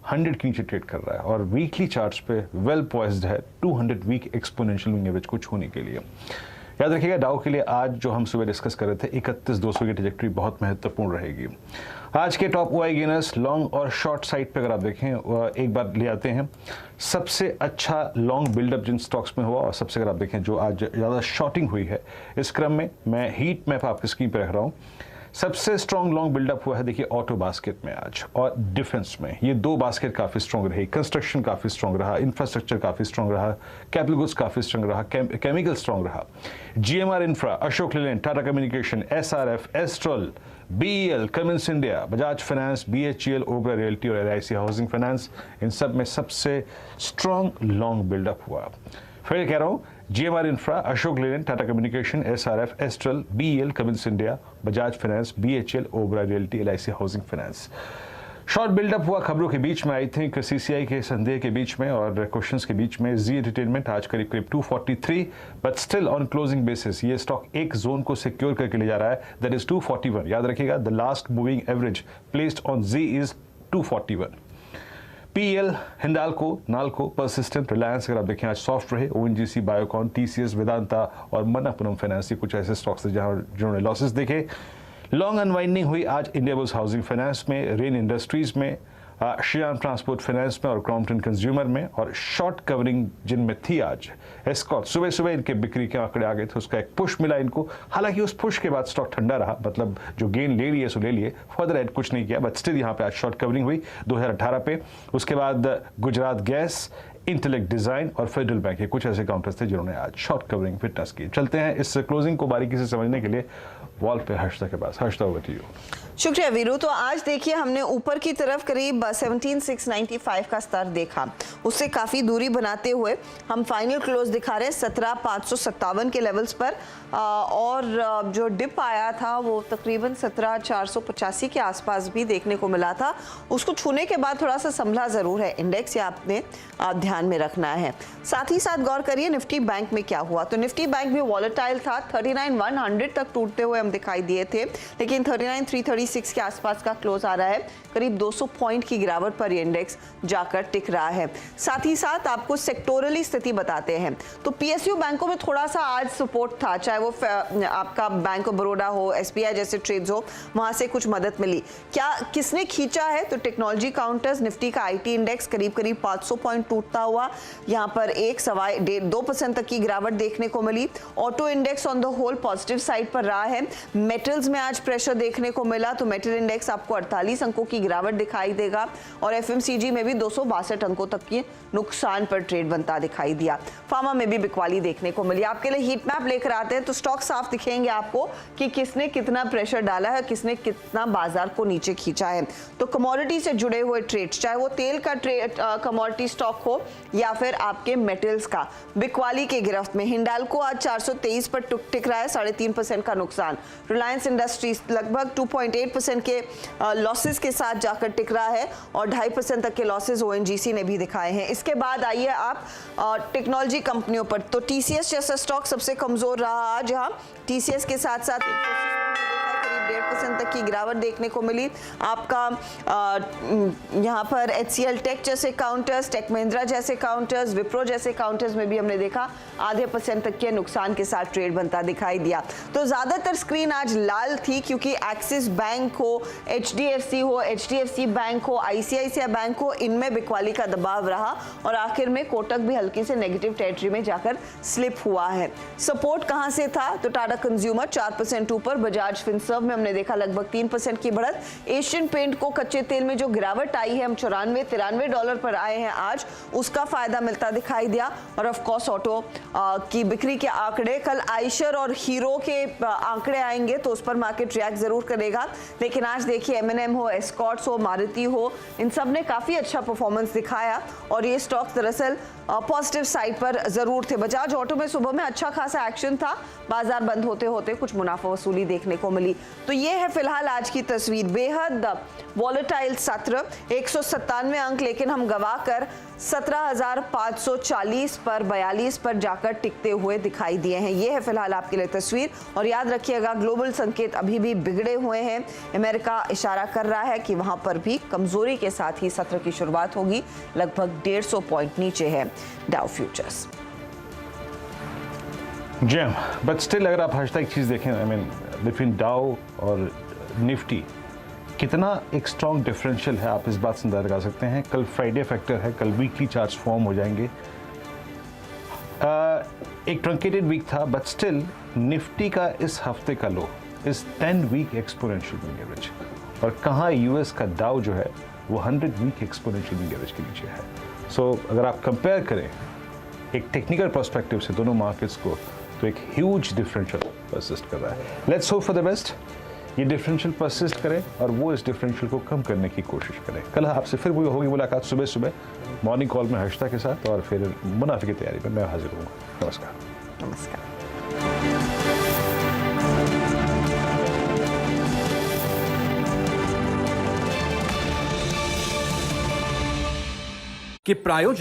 100 के नीचे ट्रेड कर रहा है, और वीकली चार्ट्स पे वेल पॉइज्ड है 200 वीक एक्सपोनेंशियल मूविंग एवरेज को छूने के लिए। याद रखिएगा डाउ के लिए आज जो हम सुबह डिस्कस कर रहे थे 31,200 की ट्रैजेक्टरी बहुत महत्वपूर्ण रहेगी। आज के टॉप ओआई गेनर्स लॉन्ग और शॉर्ट साइड पे अगर आप देखें एक बार ले आते हैं, सबसे अच्छा लॉन्ग बिल्डअप जिन स्टॉक्स में हुआ, और सबसे अगर आप देखें जो आज ज़्यादा शॉर्टिंग हुई है, इस क्रम में मैं हीट मैप आपकी स्क्रीन पर रख रहा हूँ। सबसे स्ट्रॉन्ग लॉन्ग बिल्डअप हुआ है देखिए ऑटो बास्केट में आज, और डिफेंस में ये दो बास्केट काफ़ी स्ट्रॉन्ग रही, कंस्ट्रक्शन काफ़ी स्ट्रॉन्ग रहा, इंफ्रास्ट्रक्चर काफ़ी स्ट्रॉन्ग रहा, कैपिटल गुड्स काफ़ी स्ट्रॉन्ग रहा, केमिकल स्ट्रॉन्ग रहा। GMR infra, Ashok Leyland, Tata communication, SRF, Astral, BEL, Cummins India, Bajaj finance, BHEL, Oberoi realty और एलआईसी हाउसिंग फाइनेंस, इन सब में सबसे स्ट्रॉन्ग लॉन्ग बिल्डअप हुआ। फिर कह रहा हूँ, GMR infra, Ashok Leyland, Tata communication, SRF, Astral, BEL, Cummins India, Bajaj finance, BHEL, Oberoi realty, LIC housing finance. Short buildup हुआ खबरों के बीच में, आई थिंक सीसीआई के संदेह के बीच में और क्वेश्चंस के बीच में। जी एंटरटेनमेंट आज करीब 243, but still on closing basis ये स्टॉक एक जोन को सिक्योर करके ले जा रहा है, दैट इज 241। याद रखिएगा the last moving average placed on G is 241। PL, Hindalco, Nalco, Persistent, Reliance अगर आप देखें आज सॉफ्ट रहे। ओएनजीसी, बायोकॉन, टीसीएस, वेदांता और मनप्पुरम फाइनेंस कुछ ऐसे स्टॉक्स थे जिन्होंने लॉसेस देखे। लॉन्ग अनवाइंडिंग हुई आज इंडियाबुल्स हाउसिंग फाइनेंस में, रेन इंडस्ट्रीज में, श्रीराम ट्रांसपोर्ट फाइनेंस में और क्रॉम्पटन कंज्यूमर में। और शॉर्ट कवरिंग जिनमें थी आज एस्कॉट, सुबह सुबह इनके बिक्री के आंकड़े आ गए थे, उसका एक पुश मिला इनको। हालांकि उस पुश के बाद स्टॉक ठंडा रहा, मतलब जो गेन ले लिए सो ले लिए, फर्दर एड कुछ नहीं किया, बट स्टिल यहाँ पे आज शॉर्ट कवरिंग हुई 2018 पे। उसके बाद गुजरात गैस, इंटेलेक्ट डिजाइन और फेडरल बैंक, ये कुछ ऐसे काउंटर्स थे जिन्होंने आज शॉर्ट कवरिंग फिटनेस की। चलते हैं इस क्लोजिंग को बारीकी से समझने के लिए वॉल पे हर्षदा के पास। Harshada, over to you. शुक्रिया वीरू। तो आज देखिए हमने ऊपर की तरफ करीब 17,695 का स्तर देखा, उससे काफ़ी दूरी बनाते हुए हम फाइनल क्लोज दिखा रहे हैं 17,557 के लेवल्स पर, और जो डिप आया था वो तकरीबन 17,485 के आसपास भी देखने को मिला था। उसको छूने के बाद थोड़ा सा संभला ज़रूर है इंडेक्स, या आपने ध्यान में रखना है। साथ ही साथ गौर करिए निफ्टी बैंक में क्या हुआ। तो निफ्टी बैंक भी वॉलेटाइल था, 39,100 तक टूटते हुए हम दिखाई दिए थे, लेकिन 39,336 के आसपास का क्लोज आ रहा है। करीब 200 पॉइंट की गिरावट पर इंडेक्स जाकर टिक रहा है। साथ ही साथ आपको सेक्टोरली स्थिति बताते हैं, तो पीएसयू बैंकों में थोड़ा सा आज सपोर्ट था, चाहे वो आपका बैंक ऑफ बड़ौदा हो, एसबीआई जैसे ट्रेड्स हो, वहां से कुछ मदद मिली। क्या किसने खींचा है, तो टेक्नोलॉजी काउंटर्स, निफ्टी का आईटी इंडेक्स करीब 500 पॉइंट टूटता हुआ, यहाँ पर 1.5-2% तक की गिरावट देखने को मिली। Auto index on the whole positive side पर रहा है। मेटल्स में आज प्रेशर देखने को मिला, तो मेटल इंडेक्स आपको 48 अंकों की गिरावट दिखाई देगा, और एफएमसीजी में भी 262 अंकों तक की नुकसान पर ट्रेड बनता दिखाई दिया। फार्मा में भी बिकवाली देखने को मिली। आपके लिए हीट मैप लेकर आते हैं, तो स्टॉक साफ दिखेंगे आपको कि किसने कितना प्रेशर डाला है, किसने कितना बाजार को नीचे खींचा है। तो कमोडिटी से जुड़े हुए ट्रेड, चाहे वो तेल का ट्रेड कमोडिटी स्टॉक हो या फिर आपके मेटल्स का, बिकवाली के गिरफ्त में। हिंडाल्को आज 423 पर टिक रहा है, 3.5% का नुकसान। रिलायंस इंडस्ट्रीज लगभग 2.8% के लॉसेस के साथ जाकर टिक रहा है, और 2.5% तक के लॉसेस ओएनजीसी ने भी दिखाए हैं। इसके बाद आइए आप टेक्नोलॉजी कंपनियों पर, तो टीसीएस जैसा स्टॉक सबसे कमजोर रहा आज, जहां टीसीएस के साथ साथ 1.5% तक की गिरावट देखने को मिली। आपका यहाँ पर HCL टेक जैसे काउंटर्स, टेक महिंद्रा जैसे काउंटर्स, विप्रो जैसे काउंटर्स में भी हमने देखा 0.5% तक के नुकसान के साथ ट्रेड बनता दिखाई दिया। तो ज्यादातर स्क्रीन आज लाल थी, क्योंकि एक्सिस बैंक हो, HDFC बैंक हो, ICICI बैंक हो, इनमें बिकवाली का दबाव रहा, और आखिर में कोटक भी हल्की से नेगेटिव टेरिटरी में जाकर स्लिप हुआ है। सपोर्ट कहां से था, तो टाटा कंज्यूमर 4% ऊपर, बजाज फिनसर्व में में हमने देखा लगभग 3% की बढ़त। एशियन पेंट को कच्चे तेल में जो गिरावट आई है, हम $94-93 पर आए हैं आज, उसका फायदा मिलता दिखाई दिया। और ऑफ कोर्स ऑटो की बिक्री के आंकड़े, कल आइशर और हीरो के आंकड़े आएंगे तो उस पर मार्केट रिएक्ट जरूर करेगा। लेकिन आज देखिए M&M हो, एस्कॉर्ट्स हो, मारुति हो, इन सब ने काफी अच्छा परफॉर्मेंस दिखाया और ये स्टॉक दरअसल पॉजिटिव साइड पर जरूर थे। बजाज ऑटो में सुबह में अच्छा खासा एक्शन था, बाजार बंद होते होते कुछ मुनाफा वसूली देखने को मिली। तो ये है फिलहाल आज की तस्वीर। बेहद वॉलेटाइल सत्र, 197 अंक लेकिन हम गवाकर 17,540 पर 42 पर जाकर टिकते हुए दिखाई दिए हैं। ये है फिलहाल आपके लिए तस्वीर। और याद रखिएगा, ग्लोबल संकेत अभी भी बिगड़े हुए हैं। अमेरिका इशारा कर रहा है कि वहां पर भी कमजोरी के साथ ही सत्र की शुरुआत होगी। लगभग 150 पॉइंट नीचे है Dow futures. Ji but still अगर आप एक चीज़ देखें, आई मीन बिटवीन डाउ और निफ्टी कितना एक स्ट्रॉन्ग डिफरेंशियल है, आप इस बात से अंदाजा लगा सकते हैं। कल फ्राइडे फैक्टर है, कल वीकली चार्ट्स फॉर्म हो जाएंगे। एक ट्रंकेटेड वीक था बट स्टिल निफ्टी का इस हफ्ते का लो इस 10 वीक एक्सपोनेंशियल मूविंग एवरेज, और कहाँ यूएस का डाउ जो है वो 100 वीक एक्सपोनेंशियल मूविंग एवरेज के नीचे है। सो अगर आप कंपेयर करें एक टेक्निकल पर्सपेक्टिव से दोनों मार्केट्स को, तो एक ह्यूज डिफरेंशियल परसिस्ट कर रहा है। Let's hope for the best, ये डिफरेंशियल परसिस्ट करें और वो इस डिफरेंशियल को कम करने की कोशिश करें। कल आपसे फिर वो होगी मुलाकात सुबह सुबह मॉर्निंग कॉल में हर्षिता के साथ, और फिर मुनाफे की तैयारी में मैं हाजिर हूँगा। नमस्कार। नमस्कार। कि प्रायोजक